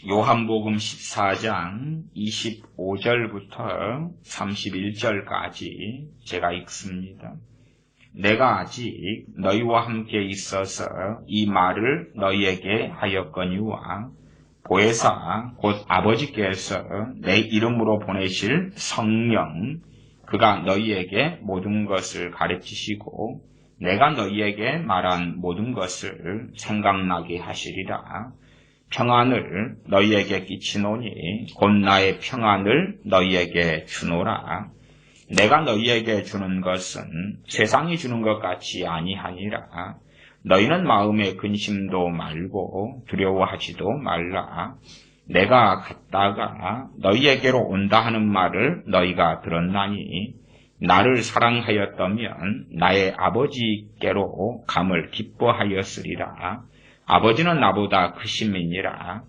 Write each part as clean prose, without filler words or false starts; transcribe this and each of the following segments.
요한복음 14장 25절부터 31절까지 제가 읽습니다. 내가 아직 너희와 함께 있어서 이 말을 너희에게 하였거니와 보혜사 곧 아버지께서 내 이름으로 보내실 성령 그가 너희에게 모든 것을 가르치시고 내가 너희에게 말한 모든 것을 생각나게 하시리라. 평안을 너희에게 끼치노니 곧 나의 평안을 너희에게 주노라. 내가 너희에게 주는 것은 세상이 주는 것 같이 아니하니라. 너희는 마음에 근심도 말고 두려워하지도 말라. 내가 갔다가 너희에게로 온다 하는 말을 너희가 들었나니 나를 사랑하였다면 나의 아버지께로 감을 기뻐하였으리라. 아버지는 나보다 크심이니라.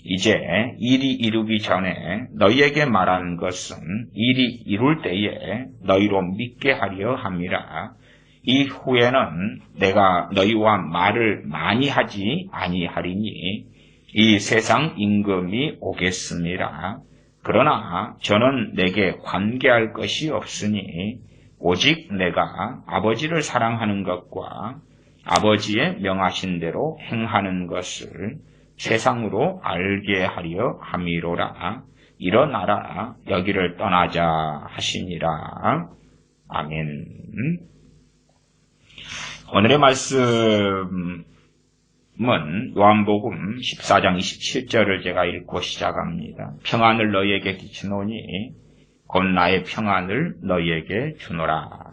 이제 일이 이루기 전에 너희에게 말하는 것은 일이 이룰 때에 너희로 믿게 하려 함이라. 이후에는 내가 너희와 말을 많이 하지 아니하리니 이 세상 임금이 오겠습니다. 그러나 저는 내게 관계할 것이 없으니 오직 내가 아버지를 사랑하는 것과 아버지의 명하신 대로 행하는 것을 세상으로 알게 하려 함이로라. 일어나라 여기를 떠나자 하시니라. 아멘. 오늘의 말씀은 요한복음 14장 27절을 제가 읽고 시작합니다. 평안을 너희에게 끼치노니 곧 나의 평안을 너희에게 주노라.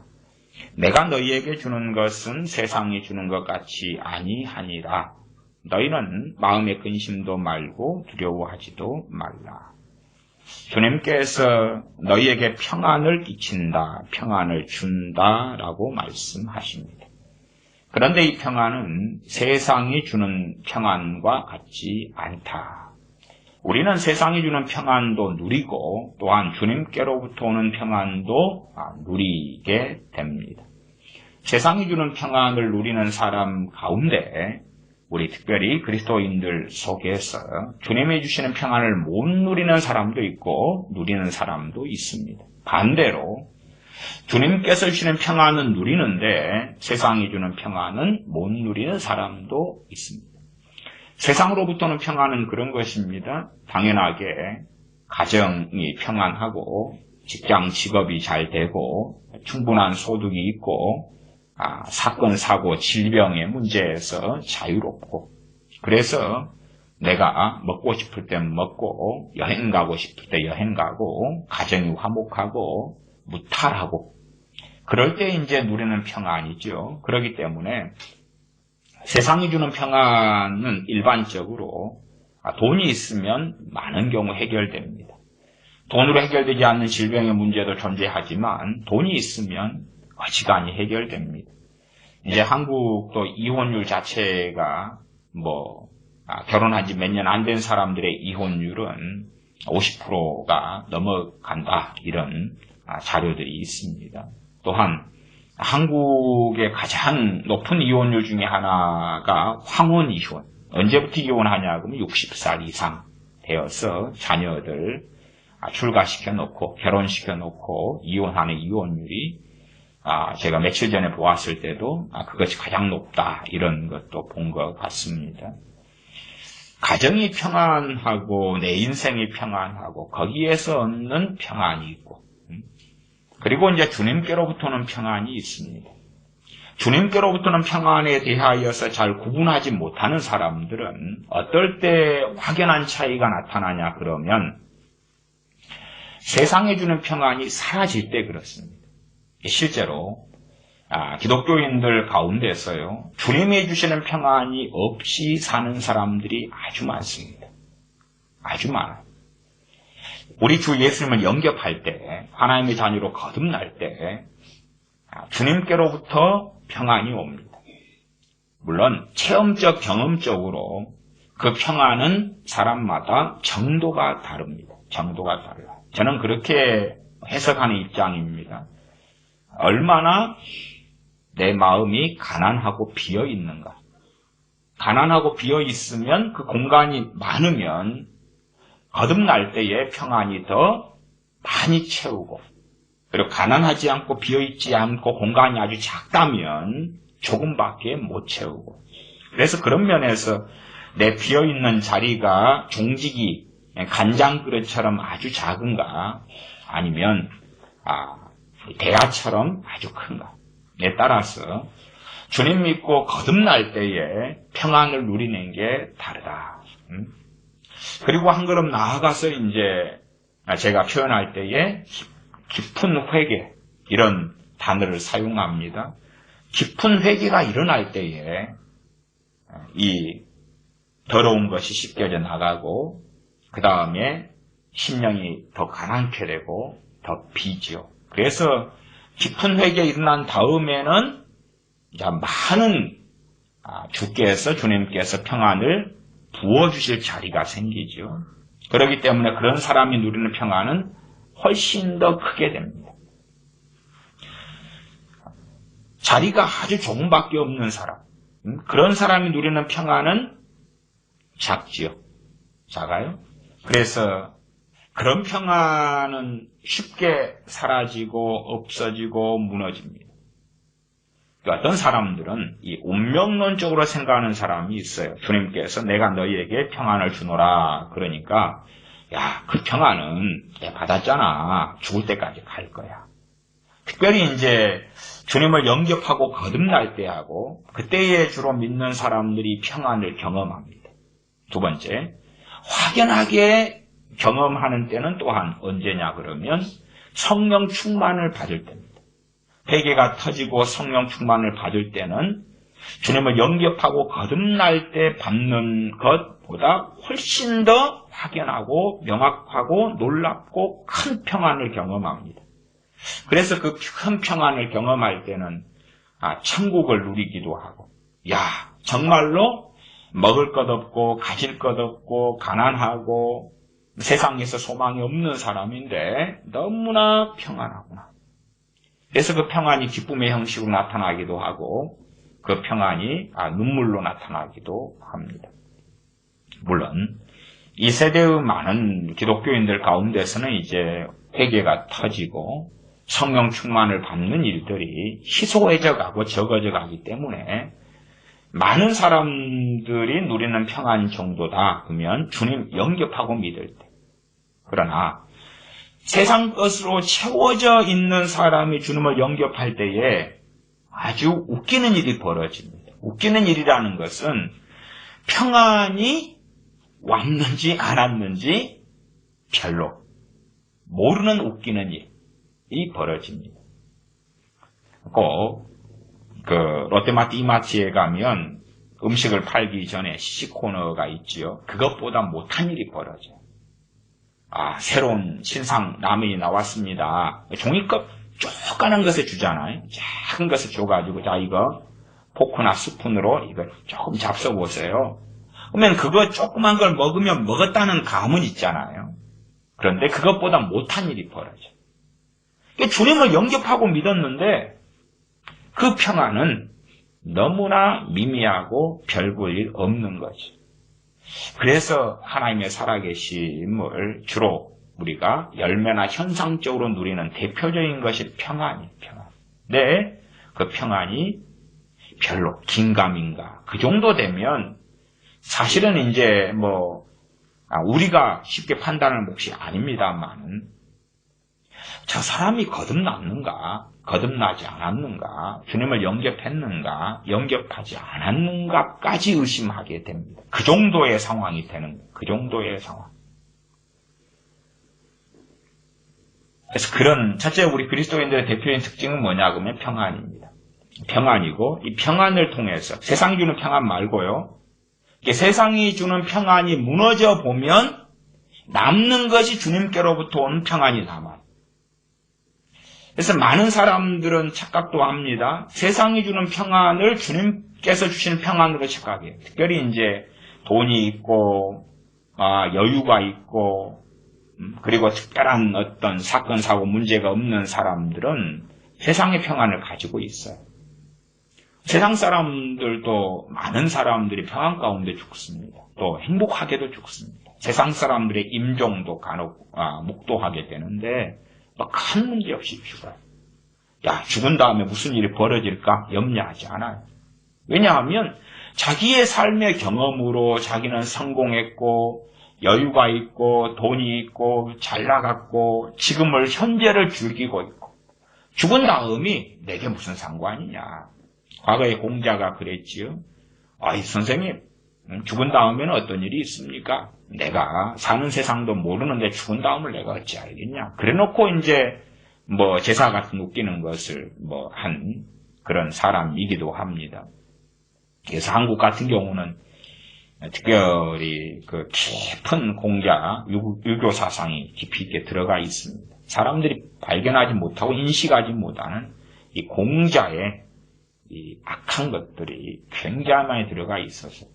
내가 너희에게 주는 것은 세상이 주는 것 같이 아니하니라. 너희는 마음의 근심도 말고 두려워하지도 말라. 주님께서 너희에게 평안을 끼친다, 평안을 준다라고 말씀하십니다. 그런데 이 평안은 세상이 주는 평안과 같지 않다. 우리는 세상이 주는 평안도 누리고 또한 주님께로부터 오는 평안도 누리게 됩니다. 세상이 주는 평안을 누리는 사람 가운데 우리 특별히 그리스도인들 속에서 주님이 주시는 평안을 못 누리는 사람도 있고 누리는 사람도 있습니다. 반대로 주님께서 주시는 평안은 누리는데 세상이 주는 평안은 못 누리는 사람도 있습니다. 세상으로부터는 평안은 그런 것입니다. 당연하게 가정이 평안하고 직장 직업이 잘 되고 충분한 소득이 있고 사건 사고 질병의 문제에서 자유롭고 그래서 내가 먹고 싶을 때 먹고 여행 가고 싶을 때 여행 가고 가정이 화목하고 무탈하고 그럴 때 이제 누리는 평안이죠. 그렇기 때문에 세상이 주는 평안은 일반적으로 돈이 있으면 많은 경우 해결됩니다. 돈으로 해결되지 않는 질병의 문제도 존재하지만 돈이 있으면 어지간히 해결됩니다. 이제 한국도 이혼율 자체가 결혼한 지 몇 년 안 된 사람들의 이혼율은 50%가 넘어간다 이런 자료들이 있습니다. 또한 한국의 가장 높은 이혼율 중에 하나가 황혼 이혼. 언제부터 이혼하냐 그러면 60살 이상 되어서 자녀들 출가시켜 놓고 결혼시켜 놓고 이혼하는 이혼율이 제가 며칠 전에 보았을 때도 그것이 가장 높다 이런 것도 본 것 같습니다. 가정이 평안하고 내 인생이 평안하고 거기에서 얻는 평안이 있고 그리고 이제 주님께로부터는 평안이 있습니다. 주님께로부터는 평안에 대하여서 잘 구분하지 못하는 사람들은 어떨 때 확연한 차이가 나타나냐 그러면 세상에 주는 평안이 사라질 때 그렇습니다. 실제로 기독교인들 가운데서요 주님이 주시는 평안이 없이 사는 사람들이 아주 많습니다. 아주 많아요. 우리 주 예수님을 영접할 때 하나님의 자녀로 거듭날 때 주님께로부터 평안이 옵니다. 물론 체험적 경험적으로 그 평안은 사람마다 정도가 다릅니다. 정도가 달라요. 저는 그렇게 해석하는 입장입니다. 얼마나 내 마음이 가난하고 비어 있는가. 가난하고 비어 있으면 그 공간이 많으면 거듭날 때에 평안이 더 많이 채우고, 그리고 가난하지 않고 비어있지 않고 공간이 아주 작다면 조금밖에 못 채우고, 그래서 그런 면에서 내 비어있는 자리가 종지기 간장 그릇처럼 아주 작은가, 아니면 대야처럼 아주 큰가, 에 따라서 주님 믿고 거듭날 때에 평안을 누리는 게 다르다. 그리고 한 걸음 나아가서 이제 제가 표현할 때에 깊은 회개, 이런 단어를 사용합니다. 깊은 회개가 일어날 때에 이 더러운 것이 씻겨져 나가고, 그 다음에 심령이 더 가난케 되고 더 비지요. 그래서 깊은 회개 일어난 다음에는 많은 주님께서 평안을 부어주실 자리가 생기죠. 그렇기 때문에 그런 사람이 누리는 평안은 훨씬 더 크게 됩니다. 자리가 아주 조금밖에 없는 사람, 그런 사람이 누리는 평안은 작지요. 작아요. 그래서 그런 평안은 쉽게 사라지고 없어지고 무너집니다. 어떤 사람들은 이 운명론적으로 생각하는 사람이 있어요. 주님께서 내가 너희에게 평안을 주노라. 그러니까 그 평안은 내가 받았잖아. 죽을 때까지 갈 거야. 특별히 이제 주님을 영접하고 거듭날 때 하고 그때에 주로 믿는 사람들이 평안을 경험합니다. 두 번째, 확연하게 경험하는 때는 또한 언제냐 그러면 성령 충만을 받을 때입니다. 회개가 터지고 성령 충만을 받을 때는 주님을 영접하고 거듭날 때 받는 것보다 훨씬 더 확연하고 명확하고 놀랍고 큰 평안을 경험합니다. 그래서 그 큰 평안을 경험할 때는 천국을 누리기도 하고, 정말로 먹을 것 없고 가질 것 없고 가난하고 세상에서 소망이 없는 사람인데 너무나 평안하구나. 그래서 그 평안이 기쁨의 형식으로 나타나기도 하고 그 평안이 눈물로 나타나기도 합니다. 물론 이 세대의 많은 기독교인들 가운데서는 이제 회개가 터지고 성령 충만을 받는 일들이 희소해져 가고 적어져 가기 때문에 많은 사람들이 누리는 평안 정도다 그러면 주님 영접하고 믿을 때, 그러나 세상 것으로 채워져 있는 사람이 주님을 영접할 때에 아주 웃기는 일이 벌어집니다. 웃기는 일이라는 것은 평안이 왔는지 안 왔는지 별로 모르는 웃기는 일이 벌어집니다. 꼭 롯데마트 이마트에 가면 음식을 팔기 전에 시식 코너가 있지요. 그것보다 못한 일이 벌어져요. 새로운 신상 라면이 나왔습니다. 종이컵 조그마한 것을 주잖아요. 작은 것을 줘가지고, 이거 포크나 스푼으로 이거 조금 잡숴보세요. 그러면 그거 조그만 걸 먹으면 먹었다는 감은 있잖아요. 그런데 그것보다 못한 일이 벌어져요. 주님을 영접하고 믿었는데 그 평안은 너무나 미미하고 별 볼 일 없는 거죠. 그래서 하나님의 살아계심을 주로 우리가 열매나 현상적으로 누리는 대표적인 것이 평안이에요. 평안. 네, 그 평안이 별로 긴가민가 그 정도 되면 사실은 이제 우리가 쉽게 판단할 몫이 아닙니다만 저 사람이 거듭났는가 거듭나지 않았는가, 주님을 영접했는가, 영접하지 않았는가까지 의심하게 됩니다. 그 정도의 상황이 되는 거예요. 그 정도의 상황. 그래서 첫째 우리 그리스도인들의 대표적인 특징은 뭐냐 그러면 평안입니다. 평안이고, 이 평안을 통해서 세상이 주는 평안 말고요. 세상이 주는 평안이 무너져 보면 남는 것이 주님께로부터 온 평안이 남아요. 그래서 많은 사람들은 착각도 합니다. 세상이 주는 평안을 주님께서 주시는 평안으로 착각해요. 특별히 이제 돈이 있고, 여유가 있고, 그리고 특별한 어떤 사건, 사고, 문제가 없는 사람들은 세상의 평안을 가지고 있어요. 세상 사람들도 많은 사람들이 평안 가운데 죽습니다. 또 행복하게도 죽습니다. 세상 사람들의 임종도 간혹 묵도하게 되는데 큰 문제 없이 죽어요. 죽은 다음에 무슨 일이 벌어질까 염려하지 않아요. 왜냐하면 자기의 삶의 경험으로 자기는 성공했고 여유가 있고 돈이 있고 잘 나갔고 지금을 현재를 즐기고 있고 죽은 다음이 내게 무슨 상관이냐. 과거에 공자가 그랬지요. 선생님, 죽은 다음에는 어떤 일이 있습니까? 내가 사는 세상도 모르는데 죽은 다음을 내가 어찌 알겠냐. 그래놓고 이제 제사 같은 웃기는 것을 한 그런 사람이기도 합니다. 그래서 한국 같은 경우는 특별히 그 깊은 공자, 유교 사상이 깊이 있게 들어가 있습니다. 사람들이 발견하지 못하고 인식하지 못하는 이 공자의 이 악한 것들이 굉장히 많이 들어가 있어서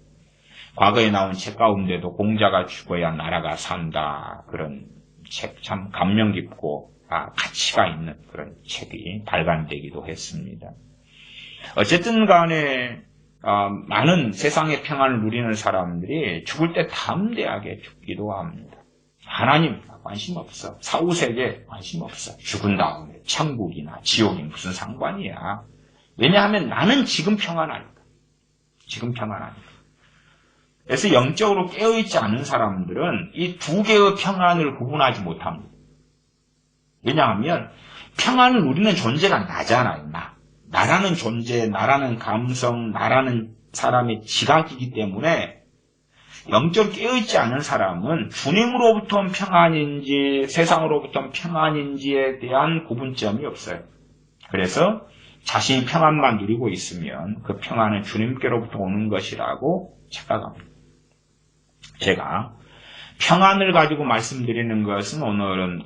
과거에 나온 책 가운데도 공자가 죽어야 나라가 산다. 그런 책 참 감명 깊고 가치가 있는 그런 책이 발간되기도 했습니다. 어쨌든 간에 많은 세상의 평안을 누리는 사람들이 죽을 때 담대하게 죽기도 합니다. 하나님 관심 없어. 사후세계 관심 없어. 죽은 다음에 천국이나 지옥이 무슨 상관이야. 왜냐하면 나는 지금 평안하니까. 지금 평안하니까. 그래서 영적으로 깨어있지 않은 사람들은 이 두 개의 평안을 구분하지 못합니다. 왜냐하면 평안을 누리는 존재가 나잖아요. 나라는 존재, 나라는 감성, 나라는 사람의 지각이기 때문에 영적으로 깨어있지 않은 사람은 주님으로부터 평안인지 세상으로부터 평안인지에 대한 구분점이 없어요. 그래서 자신이 평안만 누리고 있으면 그 평안은 주님께로부터 오는 것이라고 착각합니다. 제가 평안을 가지고 말씀드리는 것은 오늘은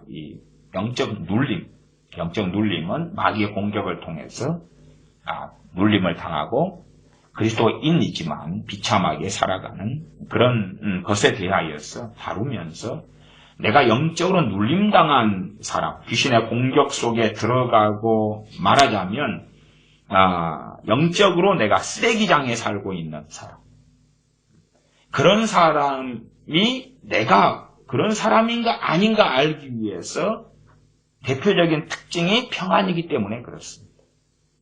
이 영적 눌림은 마귀의 공격을 통해서 눌림을 당하고 그리스도인이지만 비참하게 살아가는 그런 것에 대하여서 다루면서 내가 영적으로 눌림당한 사람, 귀신의 공격 속에 들어가고 말하자면 영적으로 내가 쓰레기장에 살고 있는 사람, 그런 사람이 내가 그런 사람인가 아닌가 알기 위해서 대표적인 특징이 평안이기 때문에 그렇습니다.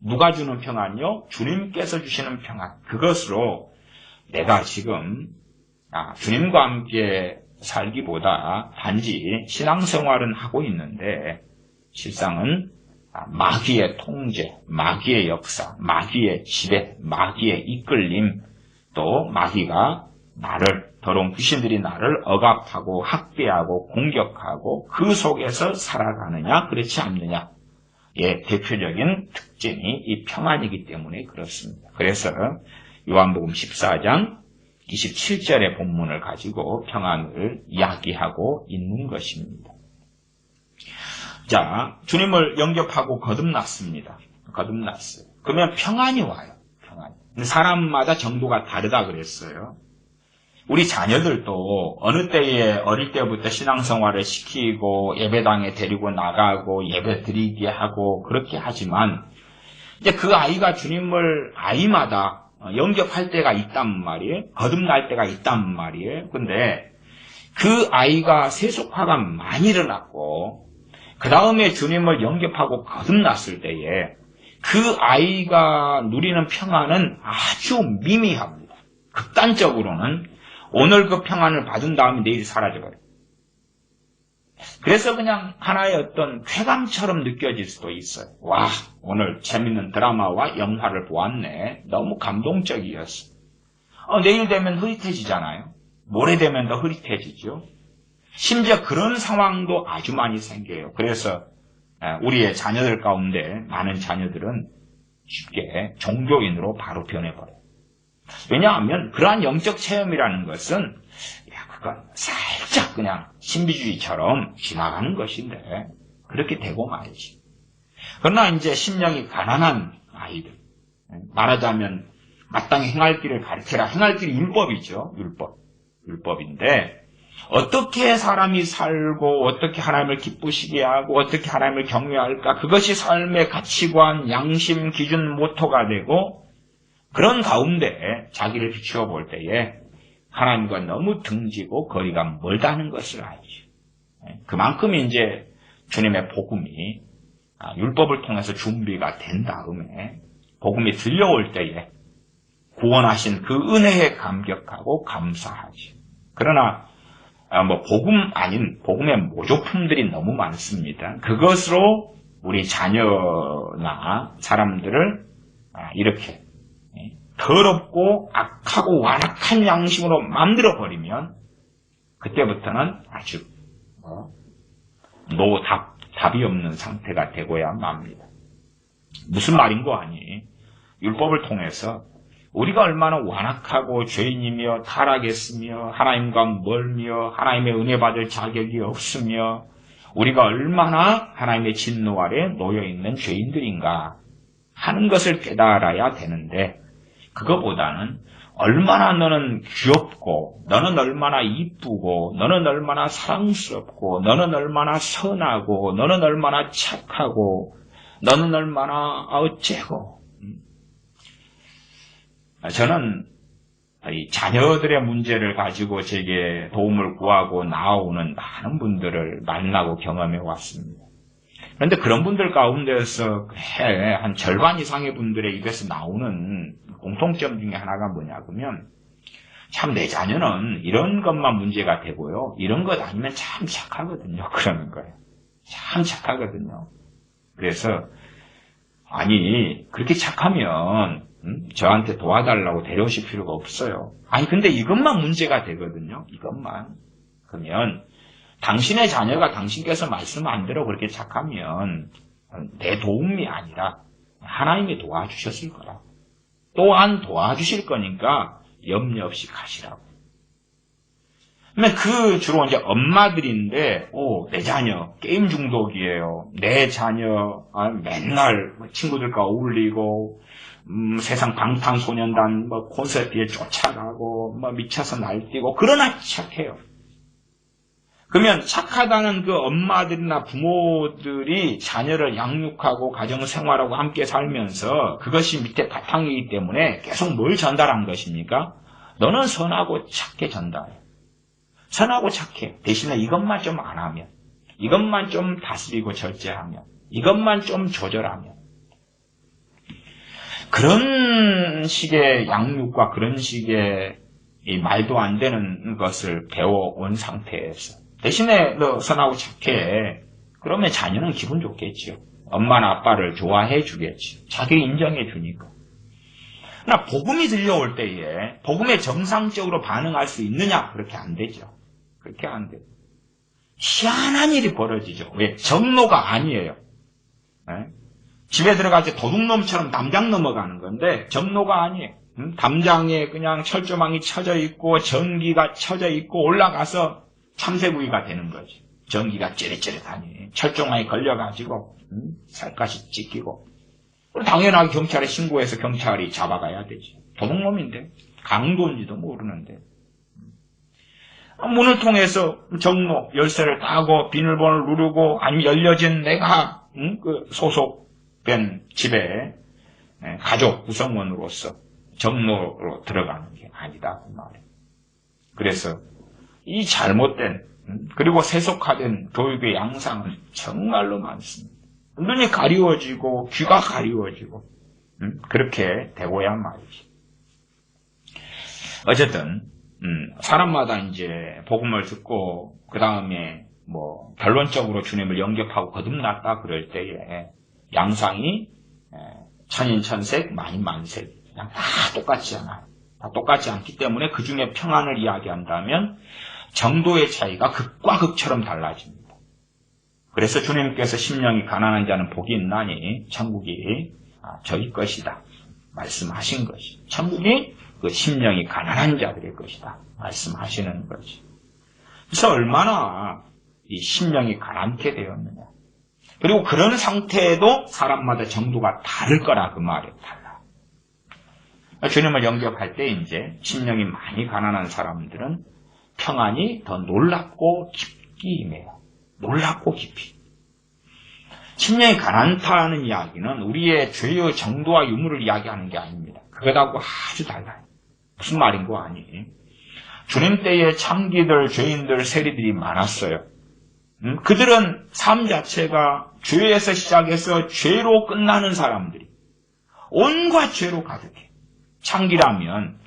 누가 주는 평안이요? 주님께서 주시는 평안. 그것으로 내가 지금 주님과 함께 살기보다 단지 신앙생활은 하고 있는데 실상은 마귀의 통제, 마귀의 역사, 마귀의 지배, 마귀의 이끌림, 또 마귀가 더러운 귀신들이 나를 억압하고 학대하고 공격하고 그 속에서 살아가느냐 그렇지 않느냐. 대표적인 특징이 이 평안이기 때문에 그렇습니다. 그래서 요한복음 14장 27절의 본문을 가지고 평안을 이야기하고 있는 것입니다. 자, 주님을 영접하고 거듭났습니다. 거듭났어요. 그러면 평안이 와요. 평안. 사람마다 정도가 다르다 그랬어요. 우리 자녀들도 어느 때에 어릴 때부터 신앙생활을 시키고 예배당에 데리고 나가고 예배 드리게 하고 그렇게 하지만 이제 그 아이가 주님을 아이마다 영접할 때가 있단 말이에요. 거듭날 때가 있단 말이에요. 근데 그 아이가 세속화가 많이 일어났고 그 다음에 주님을 영접하고 거듭났을 때에 그 아이가 누리는 평안은 아주 미미합니다. 극단적으로는 오늘 그 평안을 받은 다음에 내일 사라져버려요. 그래서 그냥 하나의 어떤 쾌감처럼 느껴질 수도 있어요. 와, 오늘 재밌는 드라마와 영화를 보았네. 너무 감동적이었어. 내일 되면 흐릿해지잖아요. 모레 되면 더 흐릿해지죠. 심지어 그런 상황도 아주 많이 생겨요. 그래서 우리의 자녀들 가운데 많은 자녀들은 쉽게 종교인으로 바로 변해버려요. 왜냐하면 그러한 영적 체험이라는 것은 그건 살짝 그냥 신비주의처럼 지나가는 것인데 그렇게 되고 말이지. 그러나 이제 심령이 가난한 아이들, 말하자면 마땅히 행할 길을 가르쳐라. 행할 길이 율법이죠. 율법인데 어떻게 사람이 살고 어떻게 하나님을 기쁘시게 하고 어떻게 하나님을 경외할까, 그것이 삶의 가치관, 양심, 기준, 모토가 되고 그런 가운데 자기를 비추어 볼 때에 하나님과 너무 등지고 거리가 멀다는 것을 알죠. 그만큼 이제 주님의 복음이 율법을 통해서 준비가 된 다음에 복음이 들려올 때에 구원하신 그 은혜에 감격하고 감사하죠. 그러나 복음 아닌 복음의 모조품들이 너무 많습니다. 그것으로 우리 자녀나 사람들을 이렇게 더럽고 악하고 완악한 양심으로 만들어버리면 그때부터는 아주 답이 없는 상태가 되고야 맙니다. 무슨 말인고 하니 율법을 통해서 우리가 얼마나 완악하고 죄인이며 타락했으며 하나님과 멀며 하나님의 은혜 받을 자격이 없으며 우리가 얼마나 하나님의 진노 아래 놓여있는 죄인들인가 하는 것을 깨달아야 되는데 그거보다는 얼마나 너는 귀엽고 너는 얼마나 이쁘고 너는 얼마나 사랑스럽고 너는 얼마나 선하고 너는 얼마나 착하고 너는 얼마나 어째고 저는 이 자녀들의 문제를 가지고 제게 도움을 구하고 나오는 많은 분들을 만나고 경험해 왔습니다. 그런데 그런 분들 가운데서 한 절반 이상의 분들의 입에서 나오는 공통점 중에 하나가 뭐냐 그러면 참 내 자녀는 이런 것만 문제가 되고요. 이런 것 아니면 참 착하거든요. 그러는 거예요. 참 착하거든요. 그래서 아니 그렇게 착하면 저한테 도와달라고 데려오실 필요가 없어요. 아니 근데 이것만 문제가 되거든요. 이것만. 그러면 당신의 자녀가 당신께서 말씀 안 대로 그렇게 착하면 내 도움이 아니라 하나님이 도와주셨을 거라. 또한 도와주실 거니까 염려 없이 가시라고. 그러면 주로 이제 엄마들인데, 내 자녀 게임 중독이에요. 내 자녀 맨날 친구들과 어울리고 세상 방탄소년단 콘서트에 쫓아가고 미쳐서 날뛰고 그러나 착해요. 그러면 착하다는 그 엄마들이나 부모들이 자녀를 양육하고 가정생활하고 함께 살면서 그것이 밑에 바탕이기 때문에 계속 뭘 전달한 것입니까? 너는 선하고 착해 전달해. 선하고 착해. 대신에 이것만 좀 안 하면, 이것만 좀 다스리고 절제하면, 이것만 좀 조절하면. 그런 식의 양육과 그런 식의 이 말도 안 되는 것을 배워온 상태에서 대신에 너 선하고 착해. 그러면 자녀는 기분 좋겠지요. 엄마나 아빠를 좋아해 주겠지요. 자기 인정해 주니까. 그러나 복음이 들려올 때에 복음에 정상적으로 반응할 수 있느냐? 그렇게 안 되죠. 그렇게 안 돼요. 희한한 일이 벌어지죠. 왜? 정로가 아니에요. 네? 집에 들어가서 도둑놈처럼 담장 넘어가는 건데 정로가 아니에요. 담장에 그냥 철조망이 쳐져 있고 전기가 쳐져 있고 올라가서 참새구이가 되는 거지. 전기가 찌릿찌릿하니 철조망에 걸려가지고 살갗이 찢기고 당연하게 경찰에 신고해서 경찰이 잡아가야 되지. 도둑놈인데 강도인지도 모르는데 문을 통해서 정로 열쇠를 따고 비밀번호를 누르고 아니면 열려진 내가 소속된 집에 가족 구성원으로서 정로로 들어가는 게 아니다 그 말이에요. 그래서 이 잘못된 그리고 세속화된 교육의 양상은 정말로 많습니다. 눈이 가리워지고 귀가 가리워지고 그렇게 되고야 말이지. 어쨌든 사람마다 이제 복음을 듣고 그 다음에 결론적으로 주님을 영접하고 거듭났다 그럴 때에 양상이 천인천색 만인만색 그냥 다 똑같지 않아요. 다 똑같지 않기 때문에 그 중에 평안을 이야기한다면 정도의 차이가 극과 극처럼 달라집니다. 그래서 주님께서 심령이 가난한 자는 복이 있나니 천국이 저희 것이다 말씀하신 것이. 천국이 그 심령이 가난한 자들의 것이다 말씀하시는 것이. 그래서 얼마나 이 심령이 가난게 되었느냐. 그리고 그런 상태에도 사람마다 정도가 다를 거라 그 말이에요. 달라. 주님을 영접할 때 이제 심령이 많이 가난한 사람들은 평안이 더 놀랍고 깊게 임해요. 놀랍고 깊이. 심령이 가난하다는 이야기는 우리의 죄의 정도와 유무를 이야기하는 게 아닙니다. 그것하고 아주 달라요. 무슨 말인고 아니. 주님 때에 창기들, 죄인들, 세리들이 많았어요. 그들은 삶 자체가 죄에서 시작해서 죄로 끝나는 사람들이 온갖 죄로 가득해. 창기라면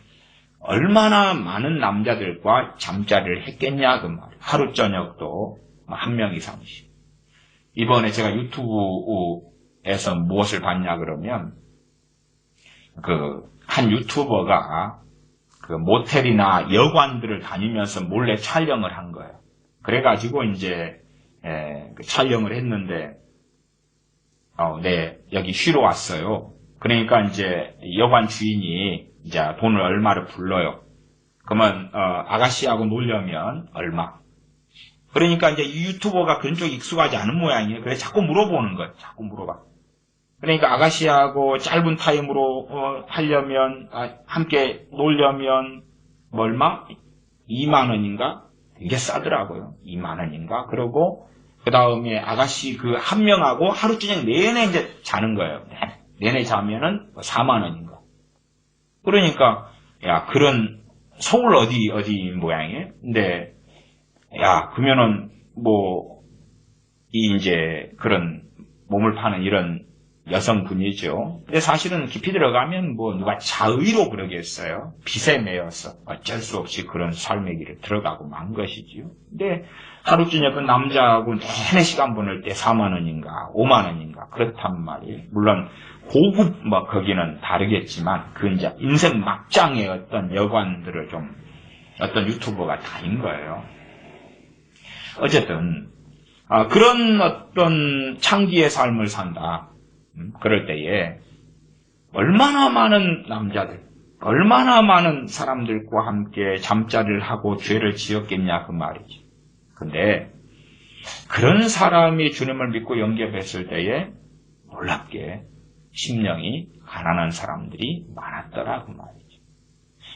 얼마나 많은 남자들과 잠자리를 했겠냐 그 말이에요. 하루 저녁도 한 명 이상씩. 이번에 제가 유튜브에서 무엇을 봤냐 그러면 한 유튜버가 그 모텔이나 여관들을 다니면서 몰래 촬영을 한 거예요. 그래가지고 이제 그 촬영을 했는데 네 여기 쉬러 왔어요. 그러니까 이제 여관 주인이 이제 돈을 얼마를 불러요. 그러면 아가씨하고 놀려면 얼마. 그러니까 이제 이 유튜버가 그런 쪽 익숙하지 않은 모양이에요. 그래서 자꾸 물어보는 거예요. 자꾸 물어봐. 그러니까 아가씨하고 짧은 타임으로 하려면 함께 놀려면 뭐 얼마? 2만 원인가? 되게 싸더라고요. 2만 원인가? 그러고 그 다음에 아가씨 그 한 명하고 하루 저녁 내내 이제 자는 거예요. 내내 자면은 4만 원인가? 그러니까 야 그런 서울 어디 모양이에요? 근데 야 그러면은 뭐 이 이제 그런 몸을 파는 이런 여성분이죠. 근데 사실은 깊이 들어가면 뭐 누가 자의로 그러겠어요. 빚에 매여서 어쩔 수 없이 그런 삶의 길을 들어가고 만 것이지요. 근데 하루 저녁 그 남자하고 내내 시간 보낼 때 4만 원인가 5만 원인가 그렇단 말이에요. 물론 고급 뭐 거기는 다르겠지만 그 이제 인생 막장의 어떤 여관들을 좀 어떤 유튜버가 다닌 거예요. 어쨌든 그런 어떤 창기의 삶을 산다. 그럴 때에 얼마나 많은 남자들, 얼마나 많은 사람들과 함께 잠자리를 하고 죄를 지었겠냐 그 말이지. 근데 그런 사람이 주님을 믿고 영접했을 때에 놀랍게 심령이 가난한 사람들이 많았더라 그 말이지.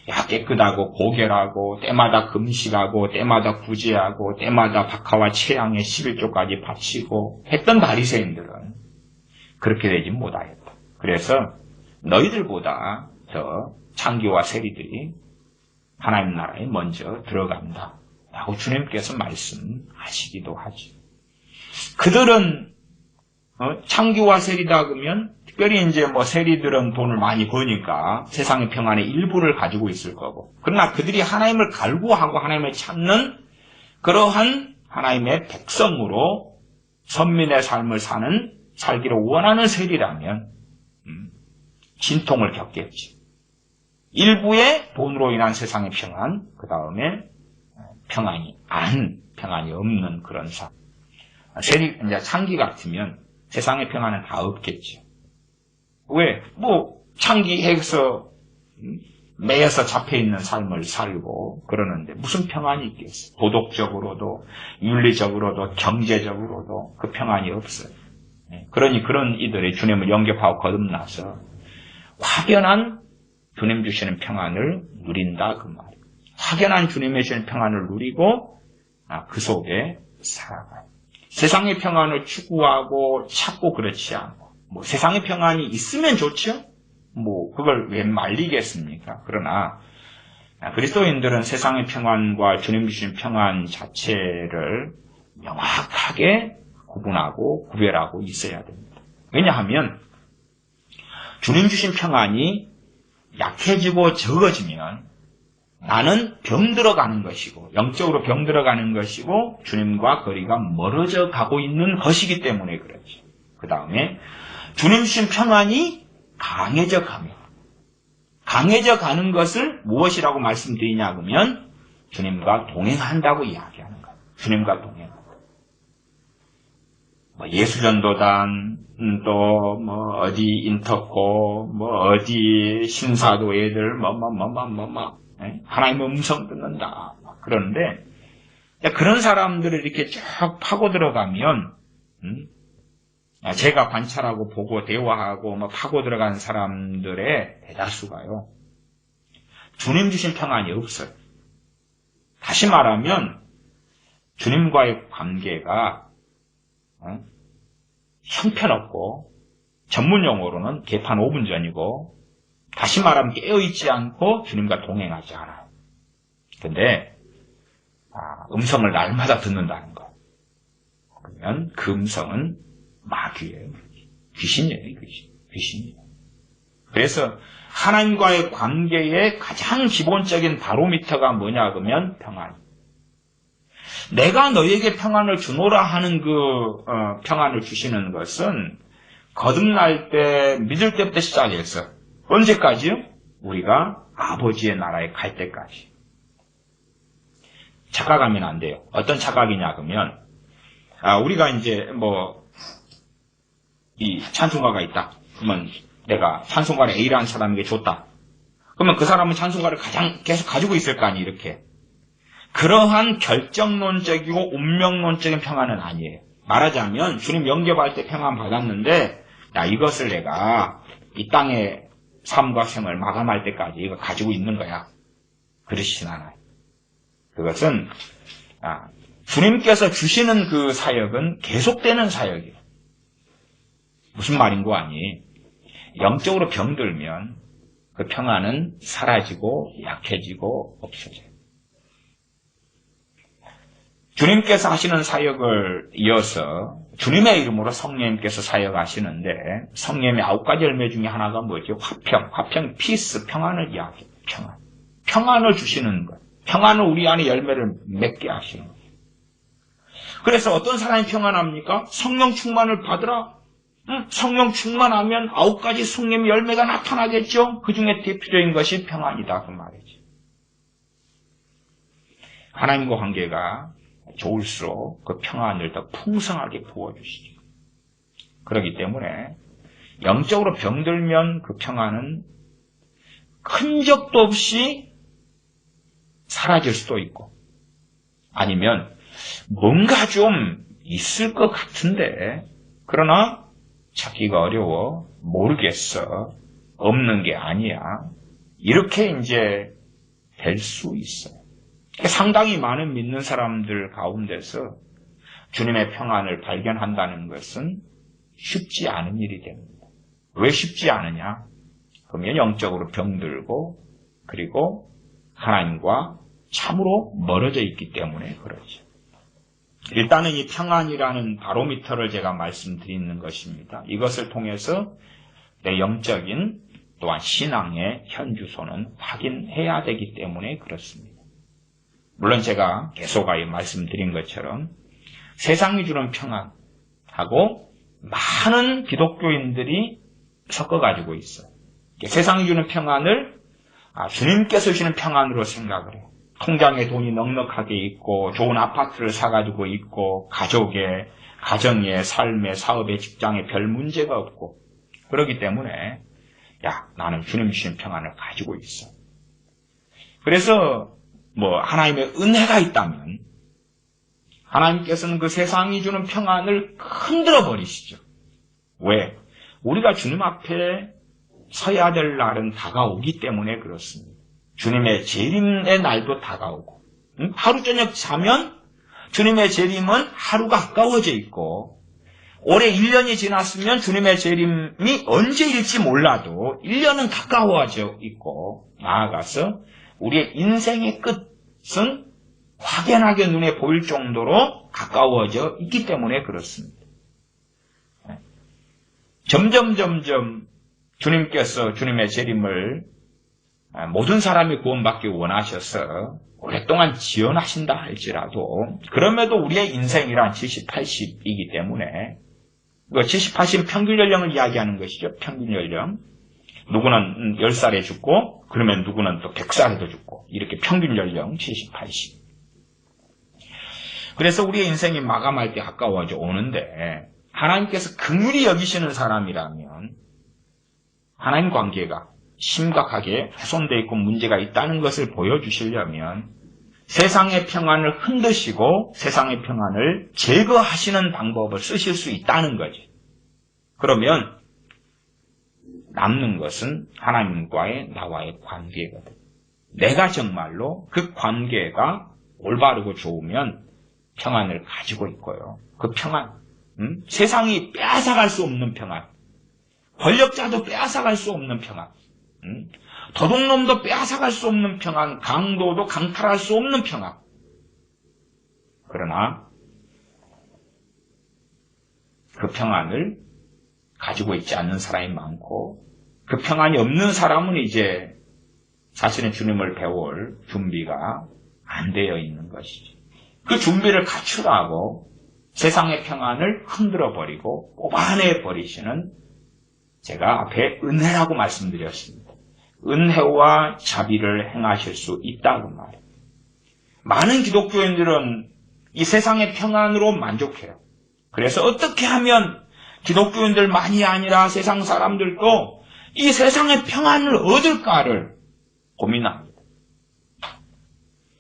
야 깨끗하고 고결하고 때마다 금식하고 때마다 구제하고 때마다 박하와 채양의 11조까지 바치고 했던 바리새인들은 그렇게 되지 못하였다. 그래서 너희들보다 더 창기와 세리들이 하나님 나라에 먼저 들어간다 라고 주님께서 말씀하시기도 하죠. 그들은 창기와 세리다 그러면 특별히 이제 뭐 세리들은 돈을 많이 버니까 세상의 평안의 일부를 가지고 있을 거고, 그러나 그들이 하나님을 갈구하고 하나님을 찾는 그러한 하나님의 백성으로 선민의 삶을 살기를 원하는 세리라면 진통을 겪겠지. 일부의 돈으로 인한 세상의 평안, 그 다음에 평안이 없는 그런 삶. 세리 이제 창기 같으면 세상의 평안은 다 없겠죠. 왜? 뭐 창기해서 매여서 잡혀있는 삶을 살고 그러는데 무슨 평안이 있겠어? 도덕적으로도 윤리적으로도 경제적으로도 그 평안이 없어요. 그러니 그런 이들이 주님을 영접하고 거듭나서 확연한 주님 주시는 평안을 누린다 그 말이에요. 확연한 주님의 주시는 평안을 누리고 그 속에 살아가요. 세상의 평안을 추구하고 찾고 그렇지 않고 뭐 세상의 평안이 있으면 좋죠. 뭐 그걸 왜 말리겠습니까? 그러나 그리스도인들은 세상의 평안과 주님 주신 평안 자체를 명확하게 구분하고 구별하고 있어야 됩니다. 왜냐하면 주님 주신 평안이 약해지고 적어지면 나는 병들어가는 것이고 영적으로 병들어가는 것이고 주님과 거리가 멀어져 가고 있는 것이기 때문에 그렇죠. 그 다음에 주님 주신 평안이 강해져 가는 것을 무엇이라고 말씀드리냐 그러면 주님과 동행한다고 이야기하는 거예요. 주님과 동행한다. 뭐 예수전도단 또 뭐 어디 인터코 뭐 어디 신사도 애들 하나님의 음성 듣는다 그러는데 그런 사람들을 이렇게 쭉 파고 들어가면 제가 관찰하고 보고 대화하고 파고 들어간 사람들의 대다수가요 주님 주신 평안이 없어요. 다시 말하면 주님과의 관계가 형편없고 전문용어로는 개판 5분 전이고 다시 말하면 깨어있지 않고 주님과 동행하지 않아요. 근데 음성을 날마다 듣는다는 거. 그러면 그 음성은 마귀예요. 귀신이에요. 귀신이에요. 그래서 하나님과의 관계의 가장 기본적인 바로미터가 뭐냐 그러면 평안. 내가 너에게 평안을 주노라 하는 그 평안을 주시는 것은 거듭날 때 믿을 때부터 시작해서 언제까지요? 우리가 아버지의 나라에 갈 때까지. 착각하면 안 돼요. 어떤 착각이냐 그러면 우리가 이제 이 찬송가가 있다. 그러면 내가 찬송가를 A라는 사람에게 줬다. 그러면 그 사람은 찬송가를 계속 가지고 있을 거 아니에요. 이렇게. 그러한 결정론적이고 운명론적인 평안은 아니에요. 말하자면 주님 영접할 때 평안 받았는데 이것을 내가 이 땅의 삶과 생을 마감할 때까지 이거 가지고 있는 거야. 그러시진 않아요. 그것은 주님께서 주시는 그 사역은 계속되는 사역이에요. 무슨 말인고 하니 영적으로 병들면 그 평안은 사라지고 약해지고 없어져요. 주님께서 하시는 사역을 이어서 주님의 이름으로 성령님께서 사역하시는데 성령님의 9가지 열매 중에 하나가 뭐죠? 화평, 피스, 평안을 이야기해요. 평안을 주시는 것. 평안을 우리 안에 열매를 맺게 하시는 것. 그래서 어떤 사람이 평안합니까? 성령 충만을 받으라. 성령 충만하면 9가지 성령의 열매가 나타나겠죠? 그 중에 대표적인 것이 평안이다. 그 말이죠. 하나님과 관계가 좋을수록 그 평안을 더 풍성하게 부어주시죠. 그렇기 때문에 영적으로 병들면 그 평안은 큰 적도 없이 사라질 수도 있고 아니면 뭔가 좀 있을 것 같은데 그러나 찾기가 어려워 모르겠어 없는 게 아니야 이렇게 이제 될 수 있어요. 상당히 많은 믿는 사람들 가운데서 주님의 평안을 발견한다는 것은 쉽지 않은 일이 됩니다. 왜 쉽지 않으냐? 그러면 영적으로 병들고 그리고 하나님과 참으로 멀어져 있기 때문에 그렇죠. 일단은 이 평안이라는 바로미터를 제가 말씀드리는 것입니다. 이것을 통해서 내 영적인 또한 신앙의 현주소는 확인해야 되기 때문에 그렇습니다. 물론 제가 계속 말씀드린 것처럼 세상이 주는 평안하고 많은 기독교인들이 섞어가지고 있어요. 세상이 주는 평안을 주님께서 주시는 평안으로 생각을 해요. 통장에 돈이 넉넉하게 있고 좋은 아파트를 사가지고 있고 가족의 가정의 삶의 사업의 직장에 별 문제가 없고 그렇기 때문에 나는 주님 주신 평안을 가지고 있어. 그래서 하나님의 은혜가 있다면 하나님께서는 그 세상이 주는 평안을 흔들어 버리시죠. 왜? 우리가 주님 앞에 서야 될 날은 다가오기 때문에 그렇습니다. 주님의 재림의 날도 다가오고 하루 저녁 자면 주님의 재림은 하루가 가까워져 있고 올해 1년이 지났으면 주님의 재림이 언제일지 몰라도 1년은 가까워져 있고 나아가서 우리의 인생의 끝은 확연하게 눈에 보일 정도로 가까워져 있기 때문에 그렇습니다. 점점 주님께서 주님의 재림을 모든 사람이 구원받기 원하셔서 오랫동안 지연하신다 할지라도 그럼에도 우리의 인생이란 70, 80이기 때문에 70, 80 평균 연령을 이야기하는 것이죠. 평균 연령. 누구는 10살에 죽고 그러면 누구는 또 100살에도 죽고 이렇게 평균 연령 70, 80. 그래서 우리의 인생이 마감할 때 가까워져 오는데 하나님께서 긍휼히 여기시는 사람이라면 하나님 관계가 심각하게 훼손되어 있고 문제가 있다는 것을 보여주시려면 세상의 평안을 흔드시고 세상의 평안을 제거하시는 방법을 쓰실 수 있다는 거죠. 그러면 남는 것은 하나님과의 나와의 관계거든. 내가 정말로 그 관계가 올바르고 좋으면 평안을 가지고 있고요. 그 평안, 세상이 빼앗아갈 수 없는 평안, 권력자도 빼앗아갈 수 없는 평안, 도둑놈도 빼앗아갈 수 없는 평안, 강도도 강탈할 수 없는 평안. 그러나 그 평안을 가지고 있지 않는 사람이 많고, 그 평안이 없는 사람은 이제 사실은 주님을 배울 준비가 안 되어 있는 것이죠. 그 준비를 갖추라고 세상의 평안을 흔들어 버리고 뽑아내 버리시는, 제가 앞에 은혜라고 말씀드렸습니다. 은혜와 자비를 행하실 수 있다고 말해요. 많은 기독교인들은 이 세상의 평안으로 만족해요. 그래서 어떻게 하면 기독교인들만이 아니라 세상 사람들도 이 세상의 평안을 얻을까를 고민합니다.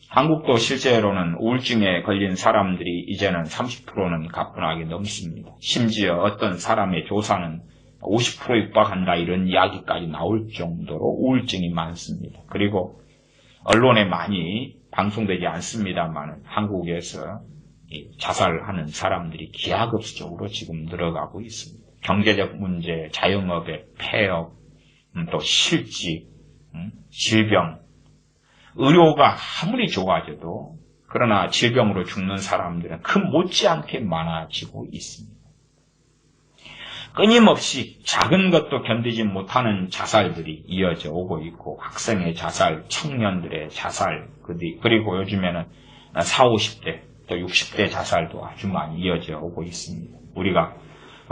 한국도 실제로는 우울증에 걸린 사람들이 이제는 30%는 가뿐하게 넘습니다. 심지어 어떤 사람의 조사는 50% 육박한다, 이런 이야기까지 나올 정도로 우울증이 많습니다. 그리고 언론에 많이 방송되지 않습니다만 한국에서 자살하는 사람들이 기하급수적으로 지금 늘어가고 있습니다. 경제적 문제, 자영업의 폐업, 또 실직, 질병, 의료가 아무리 좋아져도 그러나 질병으로 죽는 사람들은 그 못지않게 많아지고 있습니다. 끊임없이 작은 것도 견디지 못하는 자살들이 이어져 오고 있고, 학생의 자살, 청년들의 자살, 그리고 요즘에는 40, 50대, 또 60대 자살도 아주 많이 이어져 오고 있습니다. 우리가